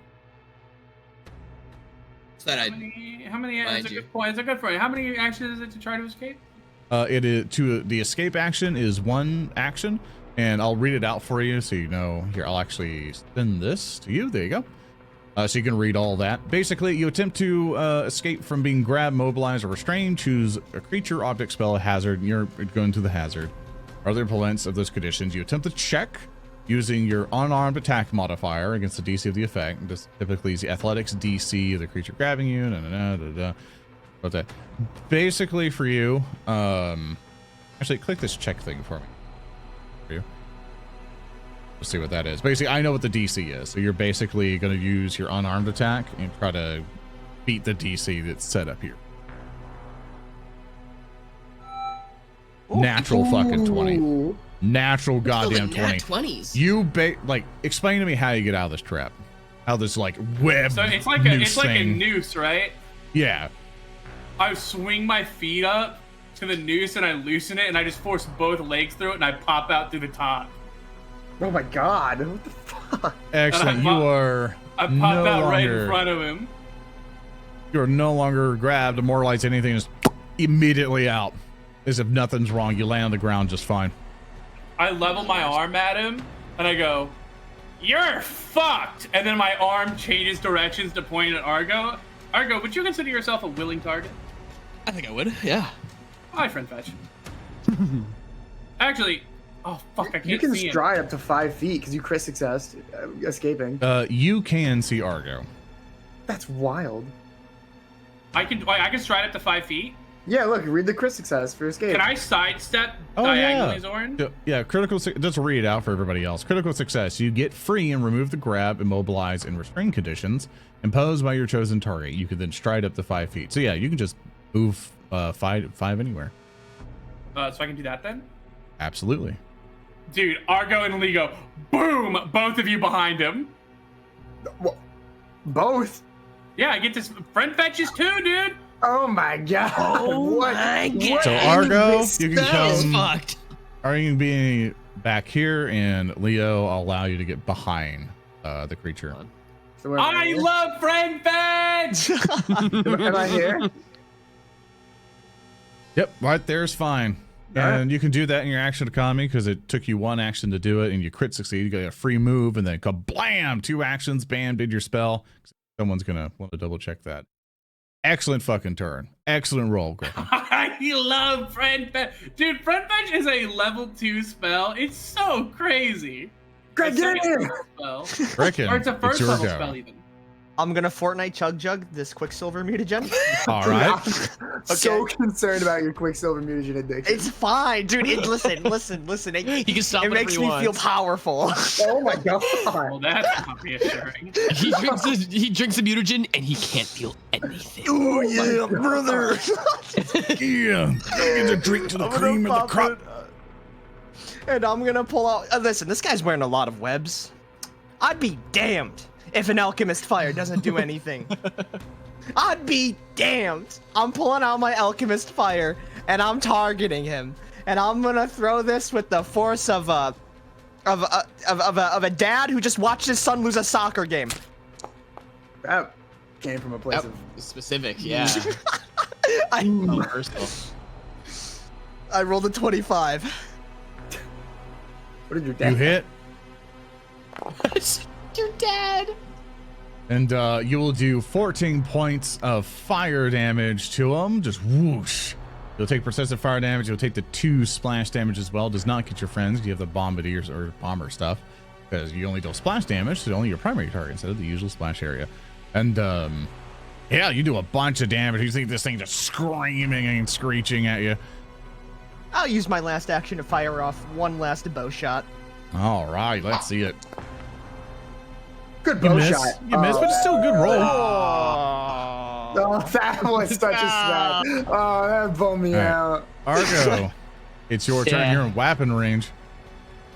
So that How many Mind that's a you. good point. It's a good point. How many actions is it to try to escape? It is the escape action is 1 action, and I'll read it out for you so you know. Here, I'll actually send this to you. There you go. So you can read all that. Basically, you attempt to escape from being grabbed, mobilized, or restrained. Choose a creature, object, spell, hazard, and you're going to the hazard. Other opponents of those conditions, you attempt to check using your unarmed attack modifier against the DC of the effect. This typically is the athletics DC of the creature grabbing you. But that basically for you, actually click this check thing for me. For you. Let's see what that is. Basically, I know what the DC is. So you're basically going to use your unarmed attack and try to beat the DC that's set up here. Natural fucking 20. Natural goddamn 20. 20s. You explain to me how you get out of this trap. How this like web So it's like noose a thing. noose, right? Yeah. I swing my feet up to the noose and I loosen it and I just force both legs through it and I pop out through the top. Oh my god. What the fuck? Excellent. You are I pop no out right in longer- front of him. You are no longer grabbed, immortalized, anything, just immediately out. As if nothing's wrong. You land on the ground just fine. I level my arm at him and I go, "You're fucked!" And then my arm changes directions to point at Argo. Argo, would you consider yourself a willing target? I think I would. Yeah. Hi, friend fetch. Actually, oh fuck, I can't You can see him. stride up to 5 feet because you crit success escaping. You can see Argo. That's wild. I can stride up to 5 feet. Yeah, look, read the crit success for escape. Can I sidestep Oh, diagonally, yeah. Zoran? Yeah, just read it out for everybody else. Critical success. You get free and remove the grab, immobilize, and restrain conditions imposed by your chosen target. You can then stride up to 5 feet. So yeah, you can just move five anywhere. So I can do that then? Absolutely. Dude, Argo and Lee go, boom! Both of you behind him. Wha- Both? Yeah, I get this friend fetches too, dude. Oh my god. Oh my god. So Argo, you can That is come. fucked. Are you be back here, and Leo, I'll allow you to get behind the creature. So where am I here? love friend fetch! Am I here? Yep, right there's fine. Alright. And you can do that in your action economy because it took you 1 action to do it, and you crit succeed. You get a free move, and then kablam! 2 actions, bam, did your spell. Someone's gonna want to double check that. Excellent fucking turn. Excellent roll, Grekin. I love friend fetch. Dude, friend fetch is a level 2 spell. It's so crazy. Greg, It's get in a here! spell. Grekin, Or it's a first your level go. spell even. I'm gonna Fortnite Chug Jug this Quicksilver mutagen. All right. I'm so concerned about your Quicksilver mutagen addiction. It's fine, dude. Listen. It, You can stop it whenever makes you me want. feel powerful. Oh my god. Well, that's not reassuring. He drinks a mutagen and he can't feel anything. Oh yeah, brother. Yeah. Get a drink to the I'm gonna cream of the pop crop. it, and I'm gonna pull out. Listen, this guy's wearing a lot of webs. I'd be damned if an alchemist fire doesn't do anything. I'd be damned. I'm pulling out my alchemist fire and I'm targeting him, and I'm gonna throw this with the force of a dad who just watched his son lose a soccer game. That came from a place Yep. of. Specific, yeah. I Personal. I rolled a 25. What did your dad? You hit, Your dad. and you will do 14 points of fire damage to him. Just whoosh. You'll take persistent fire damage. You'll take the 2 splash damage as well. Does not get your friends. You have the bombardiers or bomber stuff because you only deal splash damage to only your primary target instead of the usual splash area. And yeah, you do a bunch of damage. You think this thing just screaming and screeching at you. I'll use my last action to fire off one last bow shot. All right, let's see it. Good You bow miss. shot. You miss, but it's still a good roll. Oh, that was such a smack. Oh, that bummed me All right. out. Argo, it's your turn. Yeah. You're in weapon range.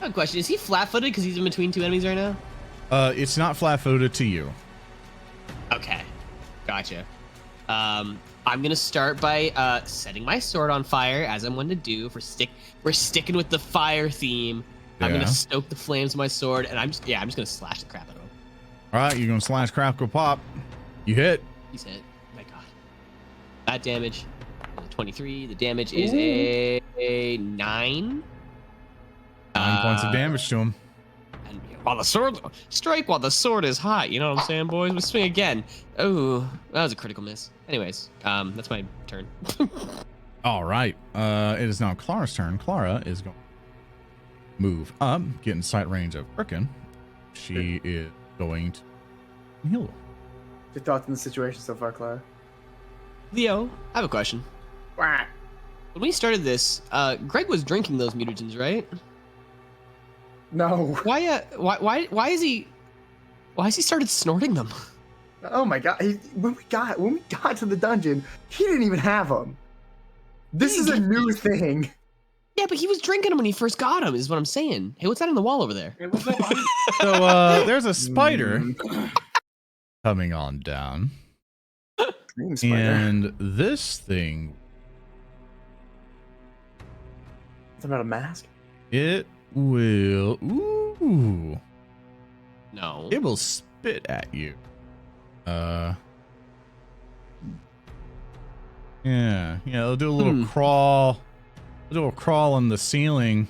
I have a question. Is he flat-footed because he's in between 2 enemies right now? It's not flat-footed to you. Okay, gotcha. I'm gonna start by setting my sword on fire, as I'm one to do. We're sticking with the fire theme. I'm Yeah. gonna stoke the flames with my sword, and I'm just gonna slash the crap out of him. All right, you're gonna slash, crackle, pop. You hit. He's hit. Oh my god. That damage. 23. The damage is a 9. 9 points of damage to him. And while the sword strike while the sword is hot. You know what I'm saying, boys? We swing again. Oh, that was a critical miss. Anyways, that's my turn. All right. It is now Klaara's turn. Klaara is going to move up, get in sight range of Grekin. She is going to heal. Your thoughts on the situation so far, Klaara? Leo, I have a question. Wah. When we started this, Greg was drinking those mutagens, right? No. Why is he started snorting them? Oh my god. When we got to the dungeon, he didn't even have them. This is a new thing. Yeah, but he was drinking them when he first got them, is what I'm saying. Hey, what's that on the wall over there? It was like, So there's a spider coming on down. Dream spider. And this thing, It's about a mask. it will, ooh, No. it will spit at you. Yeah, it'll do a little crawl. It'll do a crawl on the ceiling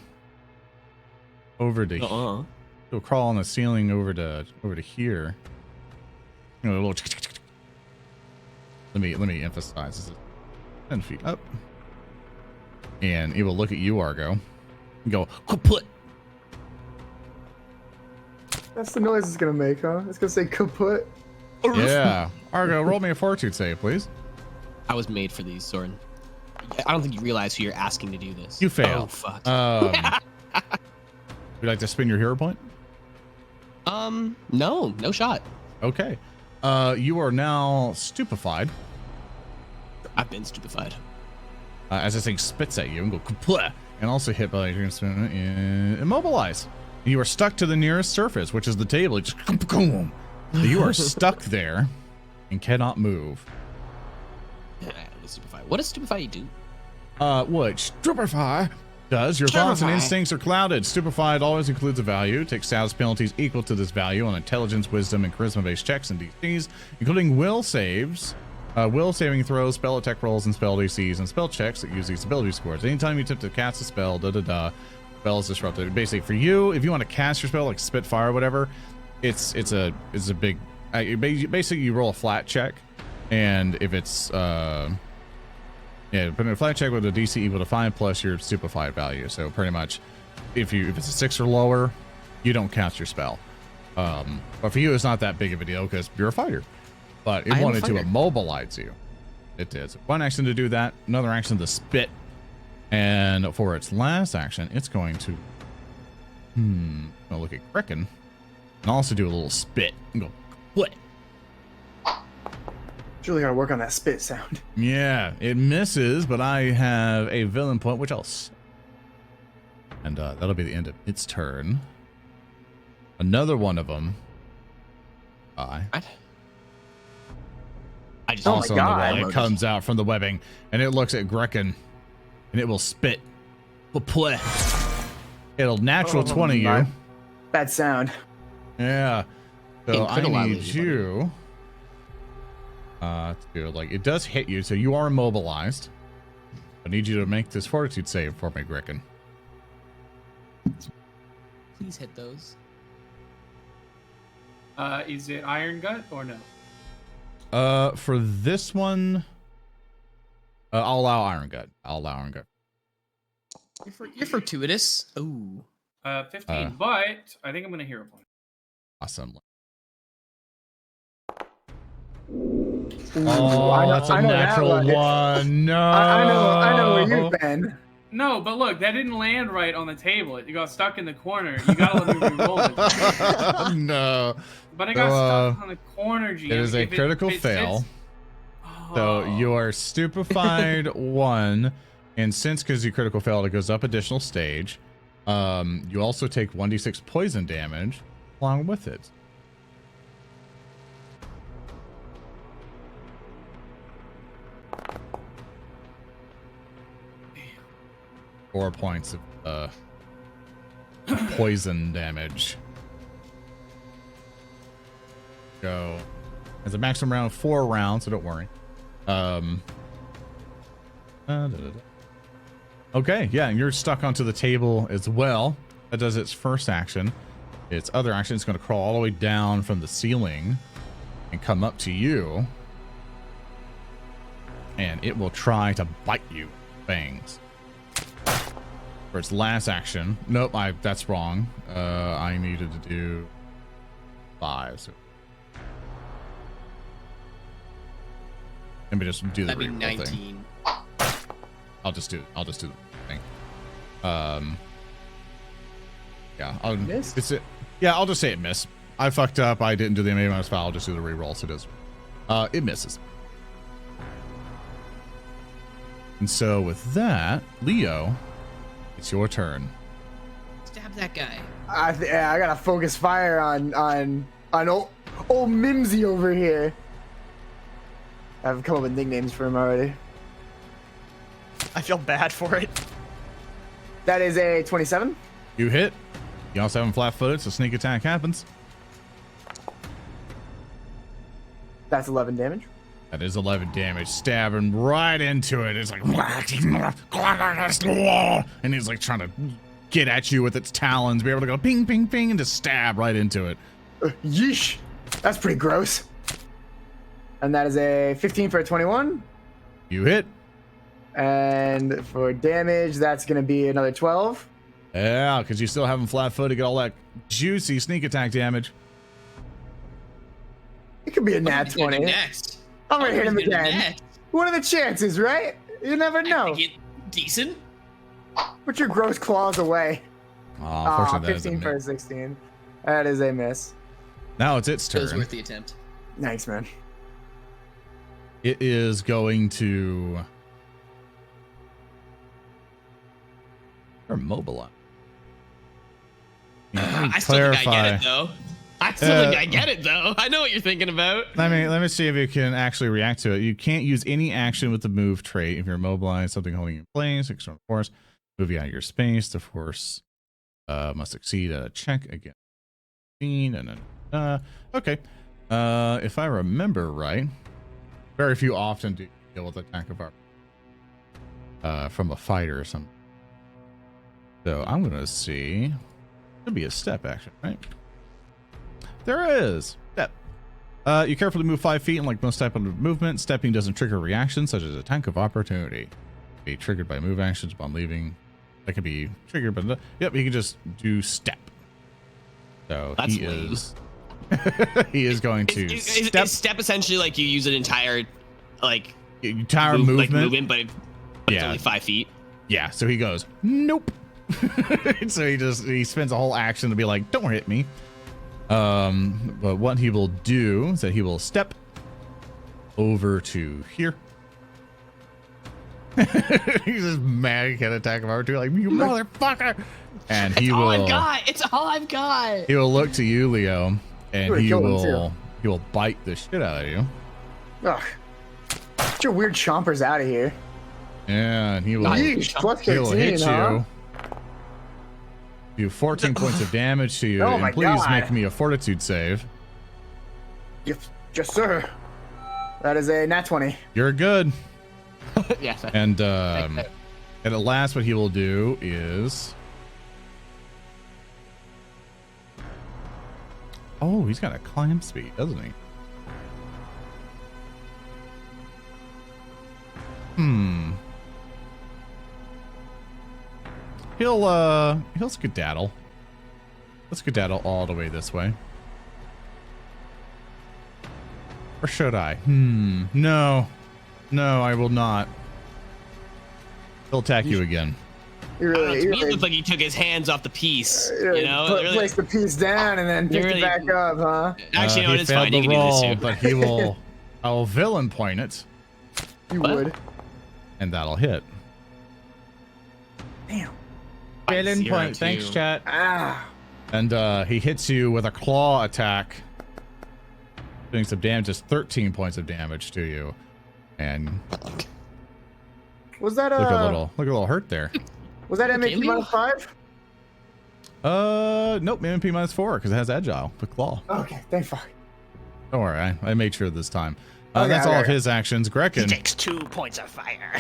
over to it'll crawl on the ceiling over to here. You know, a little let me emphasize this is 10 feet up. And it will look at you, Argo, and go, kaput. That's the noise it's gonna make, huh? It's gonna say kaput. Yeah. Argo, roll me a fortitude save, please. I was made for these, Soren. I don't think you realize who you're asking to do this. You fail. Oh, fuck. Would you like to spin your hero point? No shot. Okay. You are now stupefied I've been stupefied. as this thing spits at you and go kaput, and also hit by immobilize. You are stuck to the nearest surface, which is the table. It just so you are stuck there and cannot move. Stupefy. What does stupefy do? What stupefy does, your thoughts and instincts are clouded. Stupefied always includes a value. Take status penalties equal to this value on intelligence, wisdom, and charisma-based checks and DCs, including will saves, will saving throws, spell attack rolls, and spell DCs, and spell checks that use these ability scores. Anytime you attempt to cast a spell, spell is disrupted. Basically, for you, if you want to cast your spell like Spitfire or whatever, it's a big. Basically, you roll a flat check, and if it's put in a flat check with a DC equal to 5 plus your stupefied value. So pretty much, if it's a 6 or lower, you don't cast your spell. But for you, it's not that big of a deal because you're a fighter. But it wanted to immobilize you. It did. So one action to do that, another action to spit, and for its last action, it's going to look at Grekin and also do a little spit and go what? Really gotta work on that spit sound. Yeah, it misses, but I have a villain point, which else? And that'll be the end of its turn. Another one of them. I just Also my on God. the wall. It comes out from the webbing, and it looks at Grekin, and it will spit. It'll natural 20 you. Bad sound. Yeah. So I Incredible need illusion, you to do, like, it does hit you, so you are immobilized. I need you to make this fortitude save for me, Grekin. please hit those. Is it Iron Gut or no? For this one, I'll allow Iron Gut. You're fortuitous. Ooh. 15, but I think I'm gonna hero point. Awesome. Ooh, Oh, that's a I know that natural one. one. No. I know where you've been. No, but look, that didn't land right on the table. It got stuck in the corner. You gotta let me re-roll it. No. But I got stuck on the corner, GM. It is a If critical if it fail. sits- So Oh. you are stupefied 1, and since because you critical failed, it goes up additional stage. You also take 1d6 poison damage along with it. Damn. 4 points of poison damage. Go. It's a maximum round of 4 rounds, so don't worry. Okay, yeah, and you're stuck onto the table as well. That does its first action. Its other action is going to crawl all the way down from the ceiling and come up to you. And it will try to bite you. Fangs. For its last action. Nope, that's wrong. I needed to do 5. So. Let me just do the That'd be reroll 19. thing. I'll just do the thing. Yeah, Missed? Yeah, I'll just say it missed. I fucked up. I didn't do the minus file. I'll just do the reroll. So it does. It misses. And so with that, Leo, it's your turn. Stab that guy. I gotta focus fire on old Mimsy over here. I've come up with nicknames for him already. I feel bad for it. That is a 27. You hit. You also have him flat-footed, so sneak attack happens. That's 11 damage. That is 11 damage, stabbing right into it. It's like, and he's like trying to get at you with its talons, be able to go ping, ping, ping, and just stab right into it. Yeesh. That's pretty gross. And that is a 15 for a 21. You hit. And for damage, that's going to be another 12. Yeah, because you still have him flat-footed to get all that juicy sneak attack damage. It could be a nat What are you gonna 20. do next? I'm going to hit him What are you gonna do again. next? What are the chances, right? You never I know. think it decent. Put your gross claws away. Oh, Oh, unfortunately, that is a 15 for a miss. 16. That is a miss. Now it's its It was turn. worth the attempt. Thanks, man. It is going to immobilize. I still think I get it though. I still think I get it though. I know what you're thinking about. Let me see if you can actually react to it. You can't use any action with the move trait if you're immobilized, something holding you in place, external force, move you out of your space. The force must succeed at a check against okay. If I remember right, very few often do deal with attack of our from a fighter or something. So I'm gonna see. Should be a step action, right? There is step. You carefully move 5 feet, and like most type of movement, stepping doesn't trigger reactions such as attack of opportunity. Be triggered by move actions upon leaving. That can be triggered, but yep, he can just do step. So That's he lame. is. He is going to Is step essentially like you use an entire like entire like movement. but it's only 5 feet. Yeah, so he goes, nope. So he spends a whole action to be like, don't hit me. But what he will do is that he will step over to here. He's just mad. He can't attack him over to like, you motherfucker. And he It's all will. I've got. It's all I've got. He will look to you, Leo, and You would've he killed him, will bite the shit out of you. Ugh. Get your weird chompers out of here. Yeah, and he will. Yeesh, plus He'll 13, hit huh? you. Do 14 points of damage to you, Oh and my please God. make me a fortitude save. Yes, sir. That is a nat 20. You're good. Yes. And at the last, what he will do is. Oh, he's got a climb speed, doesn't he? He'll skedaddle. Let's skedaddle all the way this way. Or should I? No. No, I will not. He'll attack you again. You I don't know, really, to you me, it really, looked like he took his hands off the piece. really You know, It really- place the piece down and then pick really- it back up, huh? actually, no, He it's failed fine. You the can do this roll, too. but he will. I will villain point it, You What? would. and that'll hit. Damn. Villain 0 point. to- Thanks, chat. Ah. And he hits you with a claw attack, doing some damage. Just 13 points of damage to you, and Was that look a little hurt there. Was that Okay, MAP Leo. minus 5? Nope, MP -4 because it has agile, the claw. Okay, thank fuck. Don't worry, I made sure this time. Okay, That's all okay, of his actions. He Grekin. takes 2 points of fire.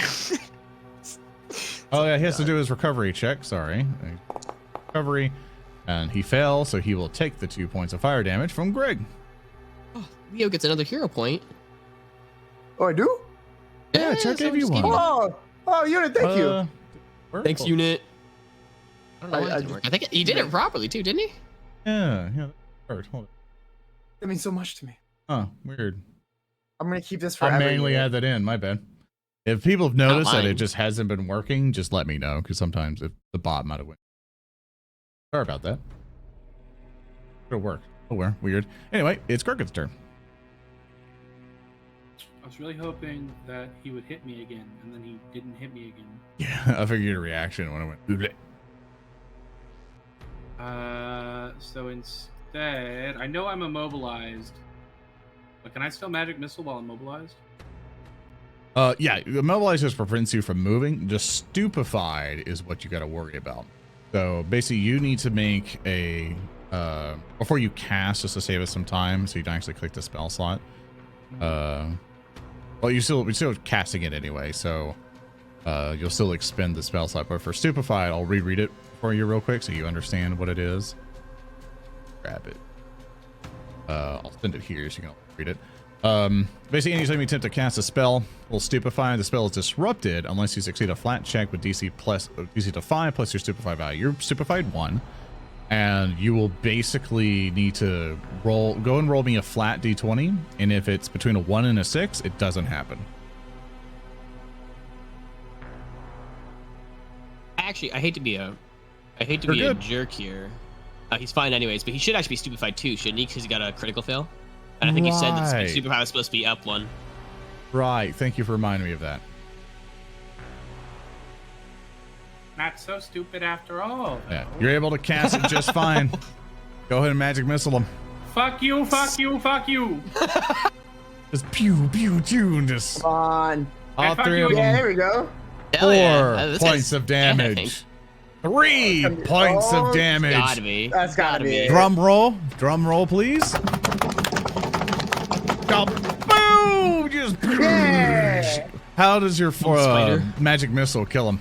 Oh yeah, he has to do his recovery check. Sorry, recovery, and he fell, so he will take the 2 points of fire damage from Greg. Oh, Leo gets another hero point. Oh, I do? Yeah, Chuck gave you one. Oh, Unit, thank you. Thanks, Unit. I don't know why I it didn't work. I think he did it properly too, didn't he? Yeah, that hurt. Hold on. That means so much to me. Oh, weird. I'm gonna keep this forever. I'll manually Unit. add that in. My bad. If people have noticed that it mine. just hasn't been working, just let me know, because sometimes if the bot might have went. Sorry about that. It'll work. Oh, weird. Anyway, it's Grekin's turn. I was really hoping that he would hit me again, and then he didn't hit me again. Yeah, I figured your reaction when I went. Bleh. So instead, I know I'm immobilized, but can I still magic missile while I'm immobilized? Yeah, immobilize just prevents you from moving. Just stupefied is what you got to worry about. So basically, you need to make a before you cast, just to save us some time, so you don't actually click the spell slot. Well, we're still casting it anyway, so you'll still expend the spell slot. But for stupefied, I'll reread it for you real quick so you understand what it is. Grab it. I'll send it here so you can read it. Basically, anytime you attempt to cast a spell will stupefy. The spell is disrupted unless you succeed a flat check with DC to 5 plus your stupefied value. You're stupefied 1, and you will basically need to go and roll me a flat D20, and if it's between a 1 and a 6, it doesn't happen. Actually, I hate to be a You're good. jerk here. He's fine anyways, but he should actually be stupefied too, shouldn't he? Because he got a critical fail. And I think you said that Right. stupefied was supposed to be up 1. Right. Thank you for reminding me of that. Not so stupid after all. Yeah, though. you're able to cast it just fine. Go ahead and magic missile him. Fuck you, fuck you, fuck you. Just pew pew pew. Just Come on. all fuck 3 you of Yeah, them. there we go. Hell 4 yeah. This points guy's of jamming. damage. 3 points of damage. Gotta be. That's gotta be it. Drum roll, please. Boom! Just Yeah. how does your Spider. magic missile kill him?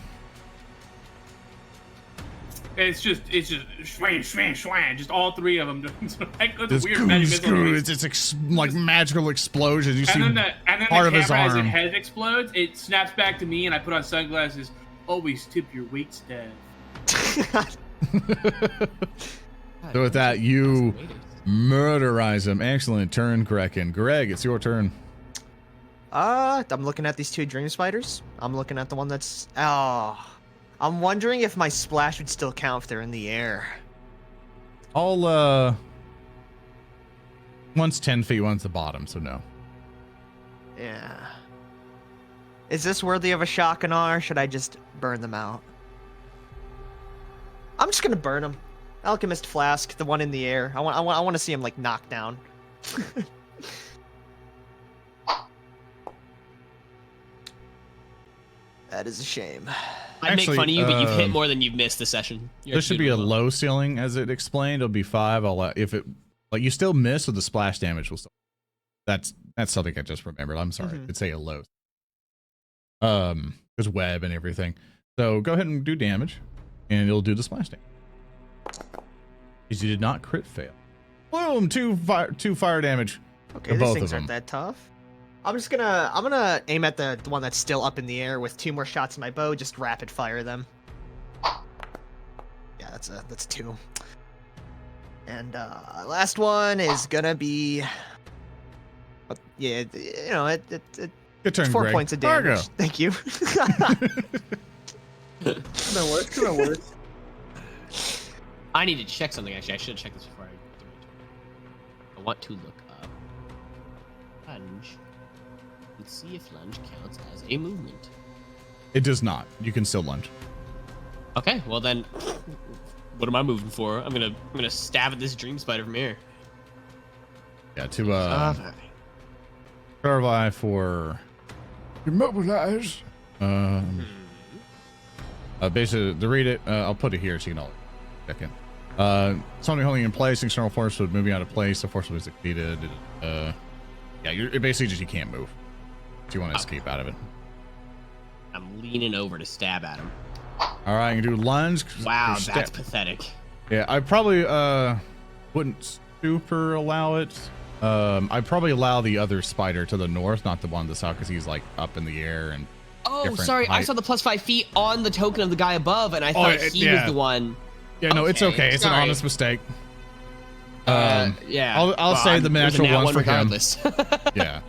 It's just swang, swang, swang. Just all 3 of them. Like, that's a This weird magic missile. it's like magical explosions. You see And then part the of his camera, as arm. it head explodes, it snaps back to me, and I put on sunglasses. Always tip your wait staff. So with that, you murderize him. Excellent turn, Grekin. Greg, it's your turn. I'm looking at these 2 dream spiders. I'm looking at the one that's... Oh. I'm wondering if my splash would still count if they're in the air. One's 10 feet, one's the bottom, so no. Yeah. Is this worthy of a shock and awe, or should I just burn them out? I'm just gonna burn them. Alchemist Flask, the one in the air. I want to see him like knocked down. That is a shame. I'd make Actually, fun of you, but you've hit more than you've missed this session. There should be a low ceiling, as it explained. It'll be 5. If it, like, you still miss with the splash damage, will still. That's something I just remembered. I'm sorry. It'd say a low. There's web and everything. So go ahead and do damage, and it'll do the splash damage. Because you did not crit fail. Boom! 2 fire damage. Okay, to these both things of them. aren't that tough. I'm gonna aim at the one that's still up in the air with 2 more shots in my bow. Just rapid fire them. Yeah, that's 2. And last one is gonna be. Yeah, you know it. Good turn, 4 Greg. points of damage. Argo. Thank you. Couldn't work. I need to check something, actually. I should have checked this before I do my turn. I want to look up lunge and see if lunge counts as a movement. It does not. You can still lunge. Okay, well then, what am I moving for? I'm gonna stab at this dream spider from here. Yeah, to clarify for immobilize. Basically, to read it, I'll put it here so you can all check in. Something holding in place, external force would moving out of place, the force was depleted. Yeah, it basically just you can't move. So you want to escape out of it. I'm leaning over to stab at him. All right, you can do lunge. Wow, that's pathetic. Yeah, I probably wouldn't super allow it. I'd probably allow the other spider to the north, not the one to the south, because he's like up in the air and. Oh, sorry, I saw the plus 5 feet on the token of the guy above, and I thought he was the one. Yeah, no, it's okay. It's an honest mistake. Yeah. I'll say the natural ones for regardless. him. Yeah.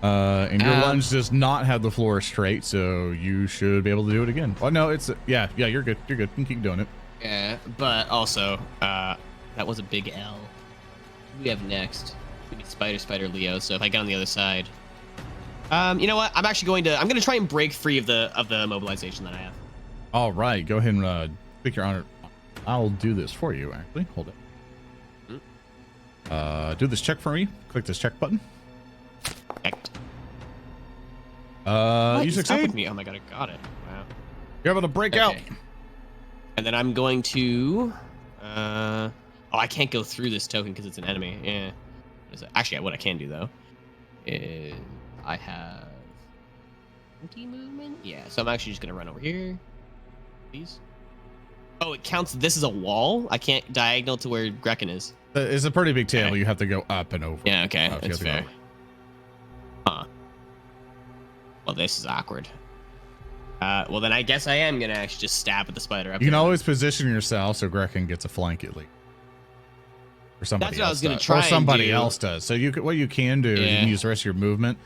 And your lunge does not have the floor straight, so you should be able to do it again. Oh no, it's yeah, you're good. You're good. You can keep doing it. Yeah, but also, that was a big L. Who do we have next? Maybe Spider, Leo. So if I get on the other side, you know what? I'm gonna try and break free of the mobilization that I have. All right, go ahead and pick your honor. I'll do this for you. Actually, hold it. Do this check for me. Click this check button. Checked. You succeed. With me. Oh my god, I got it. Wow. You're able to break out. And then I'm going to. Oh, I can't go through this token because it's an enemy. Yeah. Actually, what I can do though is I have 20 movement. Yeah. So I'm actually just gonna run over here. Please. Oh, it counts. This is a wall. I can't diagonal to where Grekin is. It's a pretty big table. You have to go up and over. Yeah. Okay. That's fair. Huh. Well, this is awkward. Well, then I guess I am gonna actually just stab at the spider. You can always position yourself so Grekin gets a flank at least. Or somebody That's what I was else gonna does. try Or somebody and do. else does. So what you can do is you can use the rest of your movement.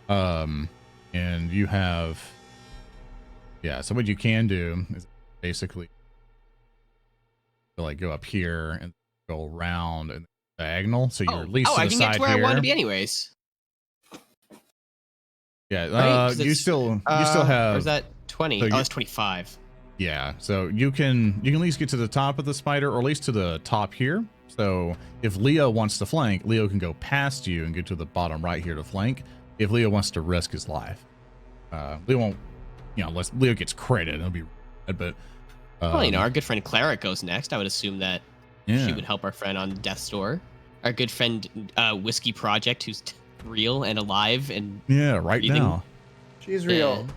And you have. Yeah. So what you can do is basically like go up here and go around and diagonal. So you're at least to the I can side get to where here. I want to be anyways. Yeah. Right? You still have. Or is that 20? So It's 25. Yeah, so you can at least get to the top of the spider, or at least to the top here. So if Leo wants to flank, Leo can go past you and get to the bottom right here to flank. If Leo wants to risk his life, Leo won't. Unless Leo gets credit, it'll be red. But Well, our good friend Klaara goes next. I would assume that she would help our friend on Death's Door. Our good friend Whiskey Project, who's real and alive and right breathing. now. She's real. Yeah.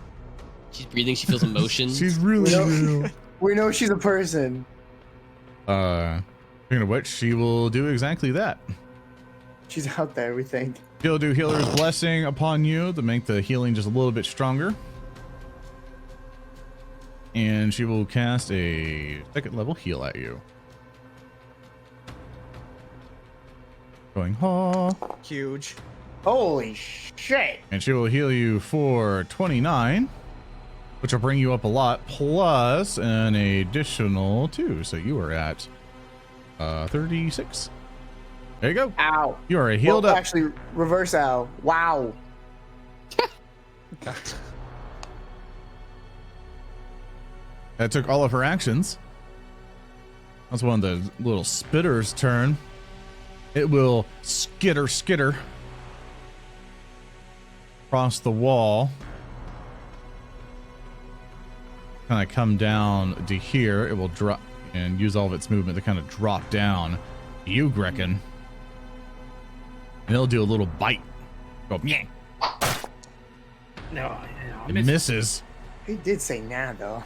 She's breathing. She feels emotions. She's really real. We know she's a person. Speaking of which, she will do exactly that. She's out there, we think. She'll do Healer's Blessing upon you to make the healing just a little bit stronger. And she will cast a 2nd level heal at you. Going, Huge. Holy shit. and she will heal you for 29, which will bring you up a lot, plus an additional 2. So you are at 36. There you go. Ow. You are healed up. Actually, reverse ow. Wow. That took all of her actions. That's one of the little spitters' turn. It will skitter across the wall. Kind of come down to here. It will drop and use all of its movement to kind of drop down. You, Grekin. And it'll do a little bite. Go, yeah. No, It misses. He did say nah, though.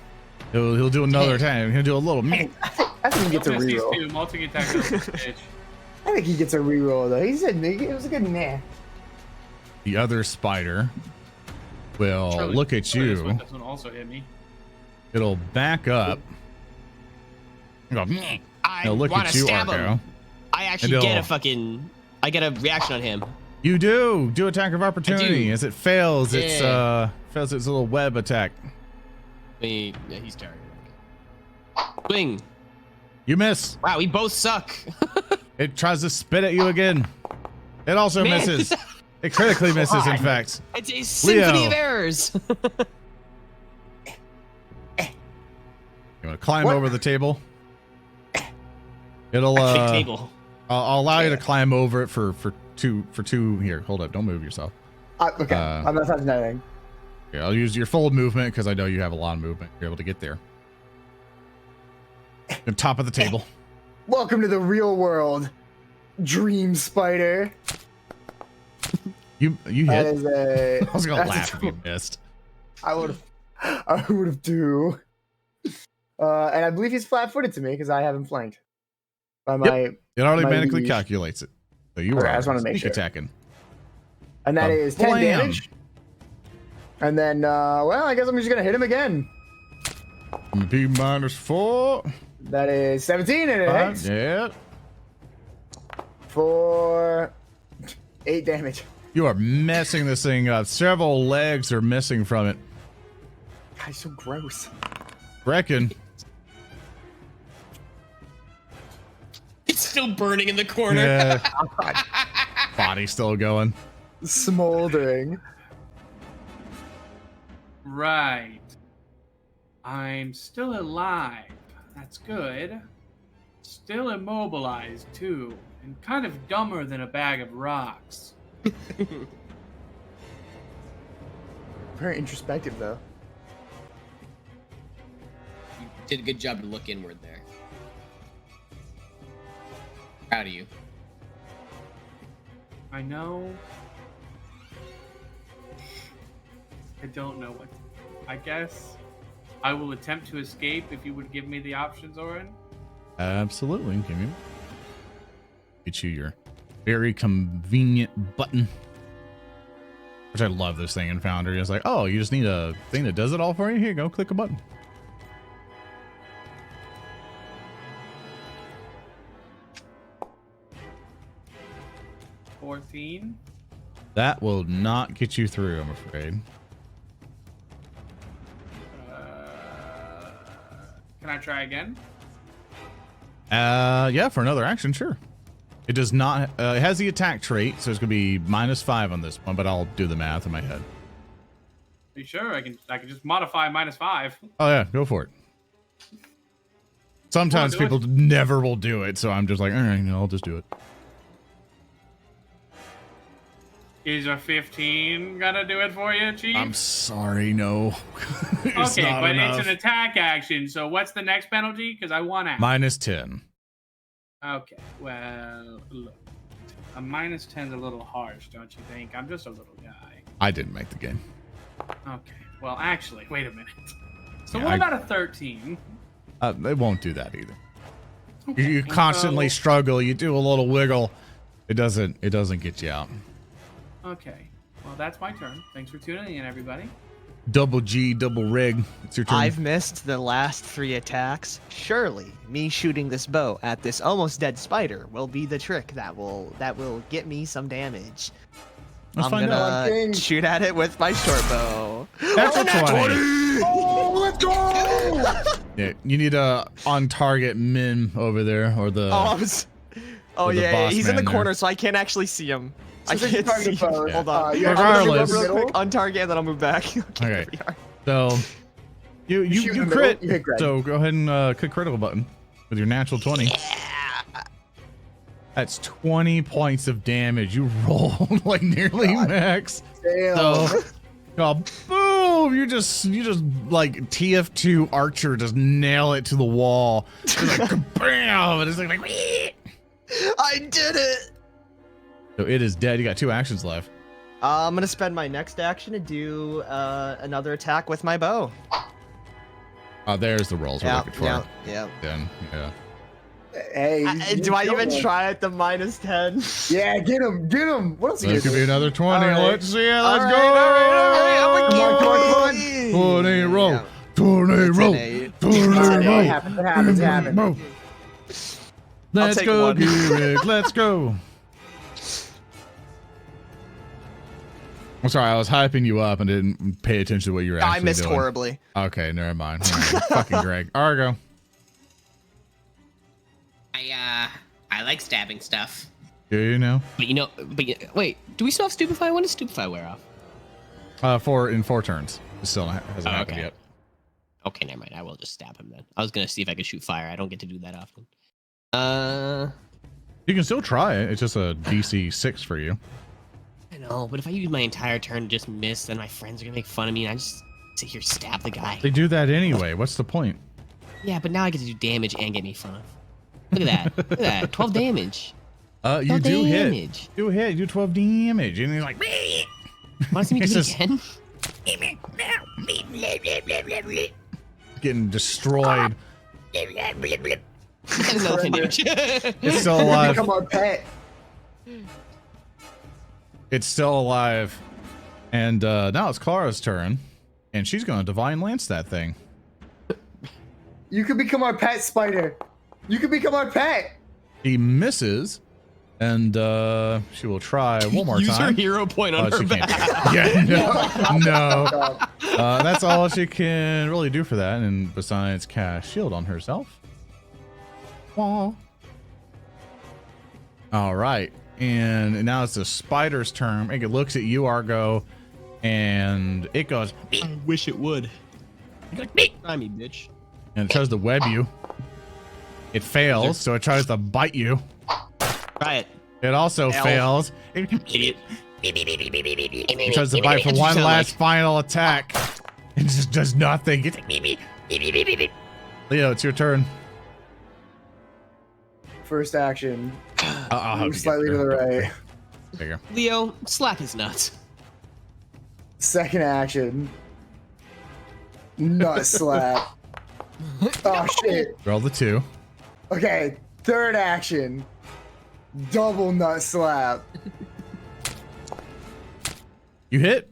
He'll do another time. He'll do a little meh. I think he gets a reroll. Multi-attack bitch. I think he gets a reroll, though. He said it was a good nah. The other spider will Charlie, look at this you. one also hit me. It'll back up. And go, meh. I It'll look want at to you, stab Argo. him. I actually And get it'll- I get a reaction on him. You do attack of opportunity. do. As it fails, Yeah. fails its little web attack. Yeah, he's targeted. Swing. You miss. Wow, we both suck. It tries to spit at you again. It also Man. misses. It critically misses, in fact. It's a symphony Leo. of errors. You want to climb What? over the table? It'll Big table. I'll allow you to climb over it for two here. Hold up, don't move yourself. Okay, I'm not touching anything. Yeah, I'll use your full movement because I know you have a lot of movement. You're able to get there. The top of the table. Welcome to the real world, Dream Spider. You That hit. is a. I was gonna that's laugh a- if you missed. I would have too. And I believe he's flat-footed to me because I have him flanked by my. It automatically liege. calculates it. So you Okay, are I just wanna make sneak sure. attacking. And that is 10 Blam. damage. And then, well, I guess I'm just gonna hit him again. P -4. That is 17 and it hits Yeah. for 8 damage. You are messing this thing up. Several legs are missing from it. Guy's so gross. Grekin. It's still burning in the corner. Yeah. Body still going. Smoldering. Right. I'm still alive. That's good. Still immobilized, too. And kind of dumber than a bag of rocks. Very introspective, though. You did a good job to look inward there. Proud of you. I know. I don't know what to do. I guess I will attempt to escape if you would give me the options, Oren. Absolutely. Give me. Get you your very convenient button. Which I love this thing in Foundry. It's like, oh, you just need a thing that does it all for you? Here you go, click a button. $14. That will not get you through, I'm afraid. Can I try again? Yeah, for another action, sure. It does not, it has the attack trait, so it's gonna be -5 on this one, but I'll do the math in my head. Are you sure? I can just modify -5. Oh yeah, go for it. Sometimes do it. people never will do it, so I'm just like, all right, I'll just do it. Is a 15 gonna do it for you, Chief? I'm sorry, no. It's okay, not but enough. it's an attack action, so what's the next penalty? Because I want out. -10. Okay, well, look. A -10's a little harsh, don't you think? I'm just a little guy. I didn't make the game. Okay, well, actually, wait a minute. So Yeah, what I- about a 13? It won't do that either. Okay, You constantly so- struggle. You do a little wiggle. It doesn't get you out. Okay, well, that's my turn. Thanks for tuning in, everybody. Double G, double rig. It's your turn. I've missed the last 3 attacks. Surely, me shooting this bow at this almost dead spider will be the trick that will get me some damage. Let's I'm find out. gonna shoot at it with my short bow. That's a 20. Oh, let's go! Yeah, you need a on target min over there, or the. Oh With the yeah, boss he's in the man there. corner, so I can't actually see him. I So you can't see target him. both. Hold on. You Regardless. Real quick, middle? on target, and then I'll move back. Okay. Here we are. So you shoot in the crit. middle, you hit Greg. So go ahead and click critical button with your natural 20. That's 20 points of damage. You rolled like nearly max. Damn. So, oh, boom! You just like TF2 Archer, just nail it to the wall. It's like kabam! And it's like whee! I did it. So it is dead. You got 2 actions left. I'm gonna spend my next action to do another attack with my bow. Oh, there's the rolls we're looking for. yeah. Then, yeah. Hey, Do I even try? try at the -10? Yeah, get him, get him. What else? So it could be another 20. All right. Let's see it. Let's All go. right, Come on, come on, come on. Tornado. Yeah. Tornado. It's Tornado. It happens. It happens. It happens. Let's take go, one. Gereg. Let's go. I'm sorry, I was hyping you up and didn't pay attention to what you were actually I missed doing. horribly. Okay, never mind. All right. Fucking Gereg. Argo. I like stabbing stuff. Do you know? Wait, do we still have Stupefy? When does Stupefy wear off? In 4 turns. It still hasn't happened okay. yet. Okay, never mind. I will just stab him then. I was gonna see if I could shoot fire. I don't get to do that often. You can still try it. It's just a DC 6 for you. I know, but if I use my entire turn to just miss, then my friends are gonna make fun of me, and I just sit here stab the guy. They do that anyway. What's the point? Yeah, but now I get to do damage and get me fun of. Look at that. Look at that. 12 damage. You 12 do damage. hit. You hit. You do 12 damage. And he's like, Want to see me do it again? getting destroyed. No finish. It's still alive. Become our pet. It's still alive. And now it's Klaara's turn. And she's going to Divine Lance that thing. You could become our pet, Spider. You could become our pet. He misses. And she will try one more Use time. her hero point on her she back. can't. Yeah, no. That's all she can really do for that. And besides cast shield on herself. Aww. All right. And now it's the spider's turn. It looks at you, Argo. And it goes. I wish it would. Try me, bitch. And it tries to web you. It fails, so it tries to bite you. Try it. It also fails. Idiot. It tries to bite for one last final attack. It just does nothing. It's like, Leo, it's your turn. First action. I'll help Move you slightly get to the there. right. There you go. Leo, slap his nuts. Second action. Nut slap. Oh shit. Roll the 2. Okay. Third action. Double nut slap. You hit.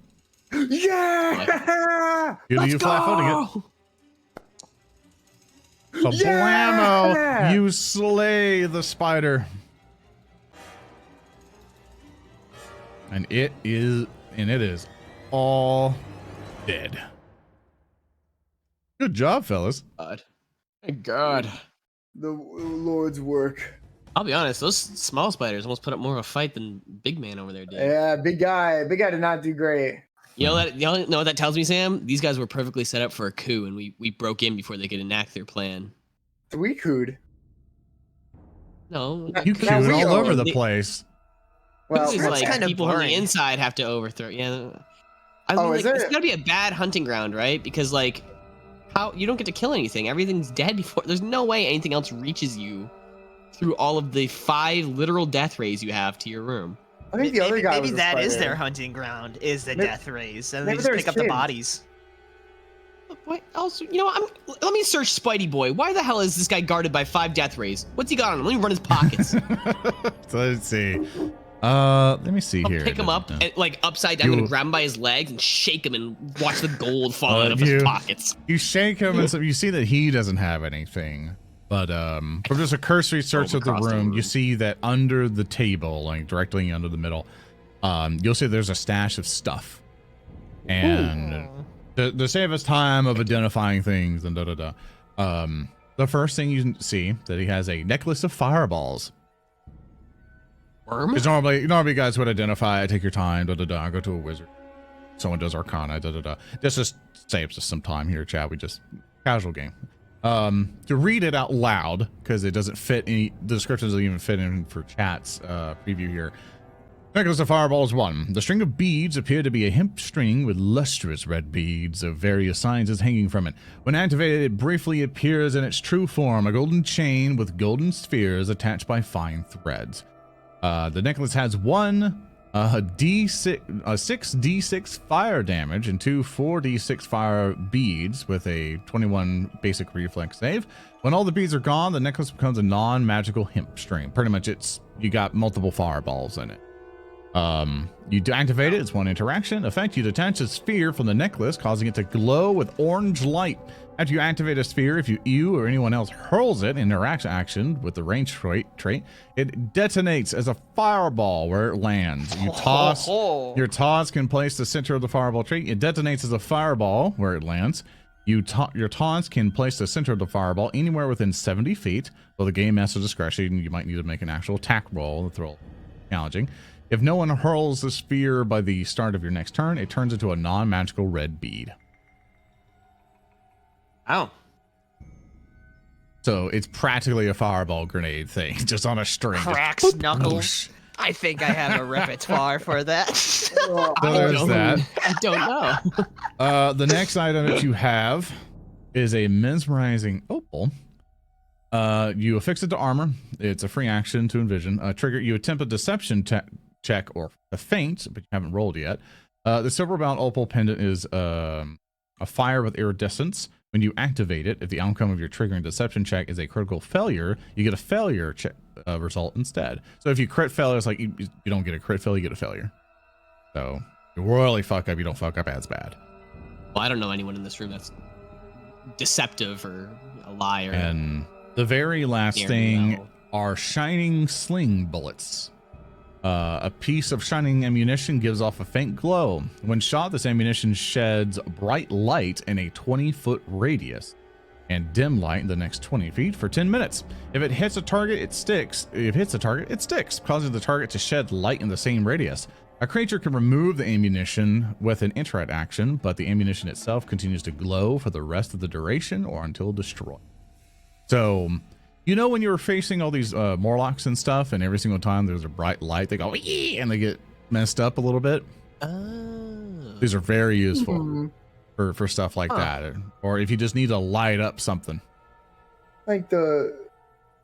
Yeah. You flat footing it. So Yeah! blammo! You slay the spider. And it is all dead. Good job, fellas. God. Thank God. The Lord's work. I'll be honest, those small spiders almost put up more of a fight than big man over there did. Yeah, big guy. Big guy did not do great. You know what that tells me, Sam? These guys were perfectly set up for a coup, and we broke in before they could enact their plan. We cooed. No, You Now queued we all are- over the place. Well, this is that's like kind of people on the boring. inside have to overthrow. Yeah, I mean, Oh, like, is it? it's gotta be a bad hunting ground, right? Because like, how you don't get to kill anything. Everything's dead before. There's no way anything else reaches you through all of the 5 literal death rays you have to your room. I think the other guy Maybe was a that is spider. their hunting ground, is the Maybe- death rays, and they maybe just there's pick up the kids. bodies. What else? You know, let me search Spidey Boy. Why the hell is this guy guarded by 5 death rays? What's he got on him? Let me run his pockets. So let's see. Let me see I'll here. pick him up and, like upside down. I'm You- gonna grab him by his legs and shake him and watch the gold fall Oh, out of you- his pockets. You shake him, and so you see that he doesn't have anything. But from just a cursory search of the across the room, you room. see that under the table, like directly under the middle, you'll see there's a stash of stuff. And the safest time of identifying things and the first thing you see that he has a necklace of fireballs. Worm? Because normally you guys would identify, take your time, go to a wizard. Someone does arcana, This just saves us some time here, chat. We just casual game. To read it out loud, because it doesn't fit the descriptions don't even fit in for chat's preview here. Necklace of Fireballs 1. The string of beads appear to be a hemp string with lustrous red beads of various sizes hanging from it. When activated, it briefly appears in its true form, a golden chain with golden spheres attached by fine threads. The necklace has 6d6 fire damage and 2 4d6 fire beads with a 21 basic reflex save. When all the beads are gone, the necklace becomes a non-magical hemp string. Pretty much you got multiple fireballs in it. You activate it, it's one interaction. Effect, you detach a sphere from the necklace, causing it to glow with orange light. After you activate a sphere, if you or anyone else hurls it in action with the range trait, it detonates as a fireball where it lands. You toss, your toss can place the center of the fireball trait. It detonates as a fireball where it lands. Your taunts can place the center of the fireball anywhere within 70 feet. Well, the game master's discretion, you might need to make an actual attack roll. That's roll challenging. If no one hurls the sphere by the start of your next turn, it turns into a non-magical red bead. Oh. So it's practically a fireball grenade thing, just on a string. Cracks knuckles. I think I have a repertoire for that. So there's that. I don't know. The next item that you have is a mesmerizing opal. You affix it to armor. It's a free action to envision. Trigger, you attempt a deception check or a feint, but you haven't rolled yet. The silver-bound opal pendant is a fire with iridescence. When you activate it, if the outcome of your triggering deception check is a critical failure, you get a failure result instead. So if you crit fail, it's like you don't get a crit fail, you get a failure. So you royally fuck up, you don't fuck up as bad. Well, I don't know anyone in this room that's deceptive or a liar. And the very last thing are shining sling bullets. A piece of shining ammunition gives off a faint glow. When shot, this ammunition sheds bright light in a 20-foot radius and dim light in the next 20 feet for 10 minutes. If it hits a target, it sticks. If it hits a target, it sticks, causing the target to shed light in the same radius. A creature can remove the ammunition with an interact action, but the ammunition itself continues to glow for the rest of the duration or until destroyed. So, you know when you were facing all these Morlocks and stuff, and every single time there's a bright light, they go, "Ee!" and they get messed up a little bit? These are very useful for stuff like that. Or if you just need to light up something. Like the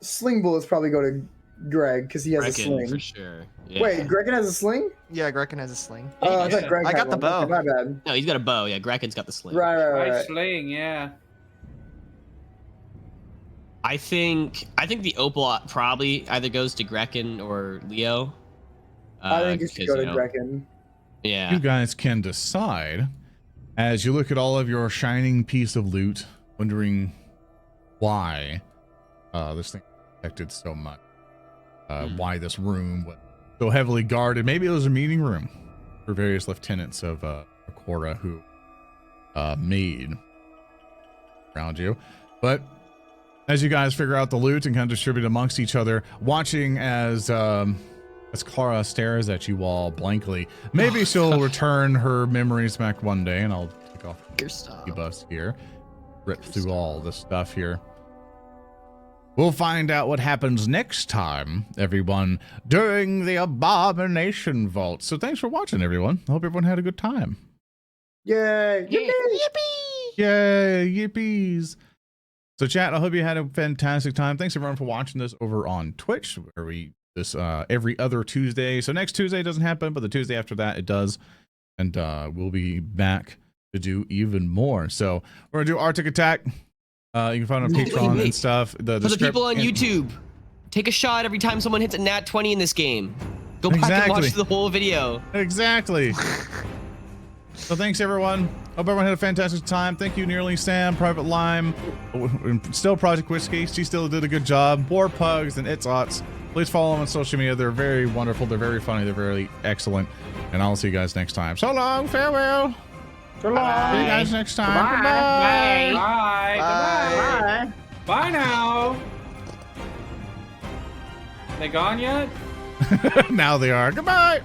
sling bullets probably go to Greg because he has a sling. For sure. Yeah. Wait, Grekin has a sling? Yeah, Grekin has a sling. Oh, I thought Greg I had got the one. bow. Okay, my bad. No, he's got a bow. Yeah, Grekin's got the sling. Right. Slaying, yeah. I think the opal probably either goes to Grekin or Leo. I think it should go to Grekin. Yeah. You guys can decide as you look at all of your shining piece of loot, wondering why this thing protected so much. Why this room was so heavily guarded. Maybe it was a meeting room for various lieutenants of Klaara who made around you. But as you guys figure out the loot and kind of distribute amongst each other, watching as Klaara stares at you all blankly, maybe she'll return her memories back one day, and I'll take off the bus here, rip through all this stuff here. We'll find out what happens next time, everyone, during the Abomination Vault. So thanks for watching, everyone. I hope everyone had a good time. Yay! Yippee! Yay! Yippies! So chat, I hope you had a fantastic time. Thanks everyone for watching this over on Twitch, where we this every other Tuesday. So next Tuesday doesn't happen, but the Tuesday after that it does. And we'll be back to do even more. So we're gonna do Arctic Attack. You can find it on Patreon and stuff. For the people on YouTube, take a shot every time someone hits a nat 20 in this game. Go back and watch the whole video. Exactly. So thanks everyone. Hope everyone had a fantastic time. Thank you, Nearlysam, Private Lime, still Project Whiskey. She still did a good job. Warpugss and It's Ots. Please follow them on social media. They're very wonderful. They're very funny. They're very excellent. And I'll see you guys next time. So long. Farewell. So long. See you guys next time. Bye. Goodbye. Bye. Bye now. They gone yet? Now they are. Goodbye.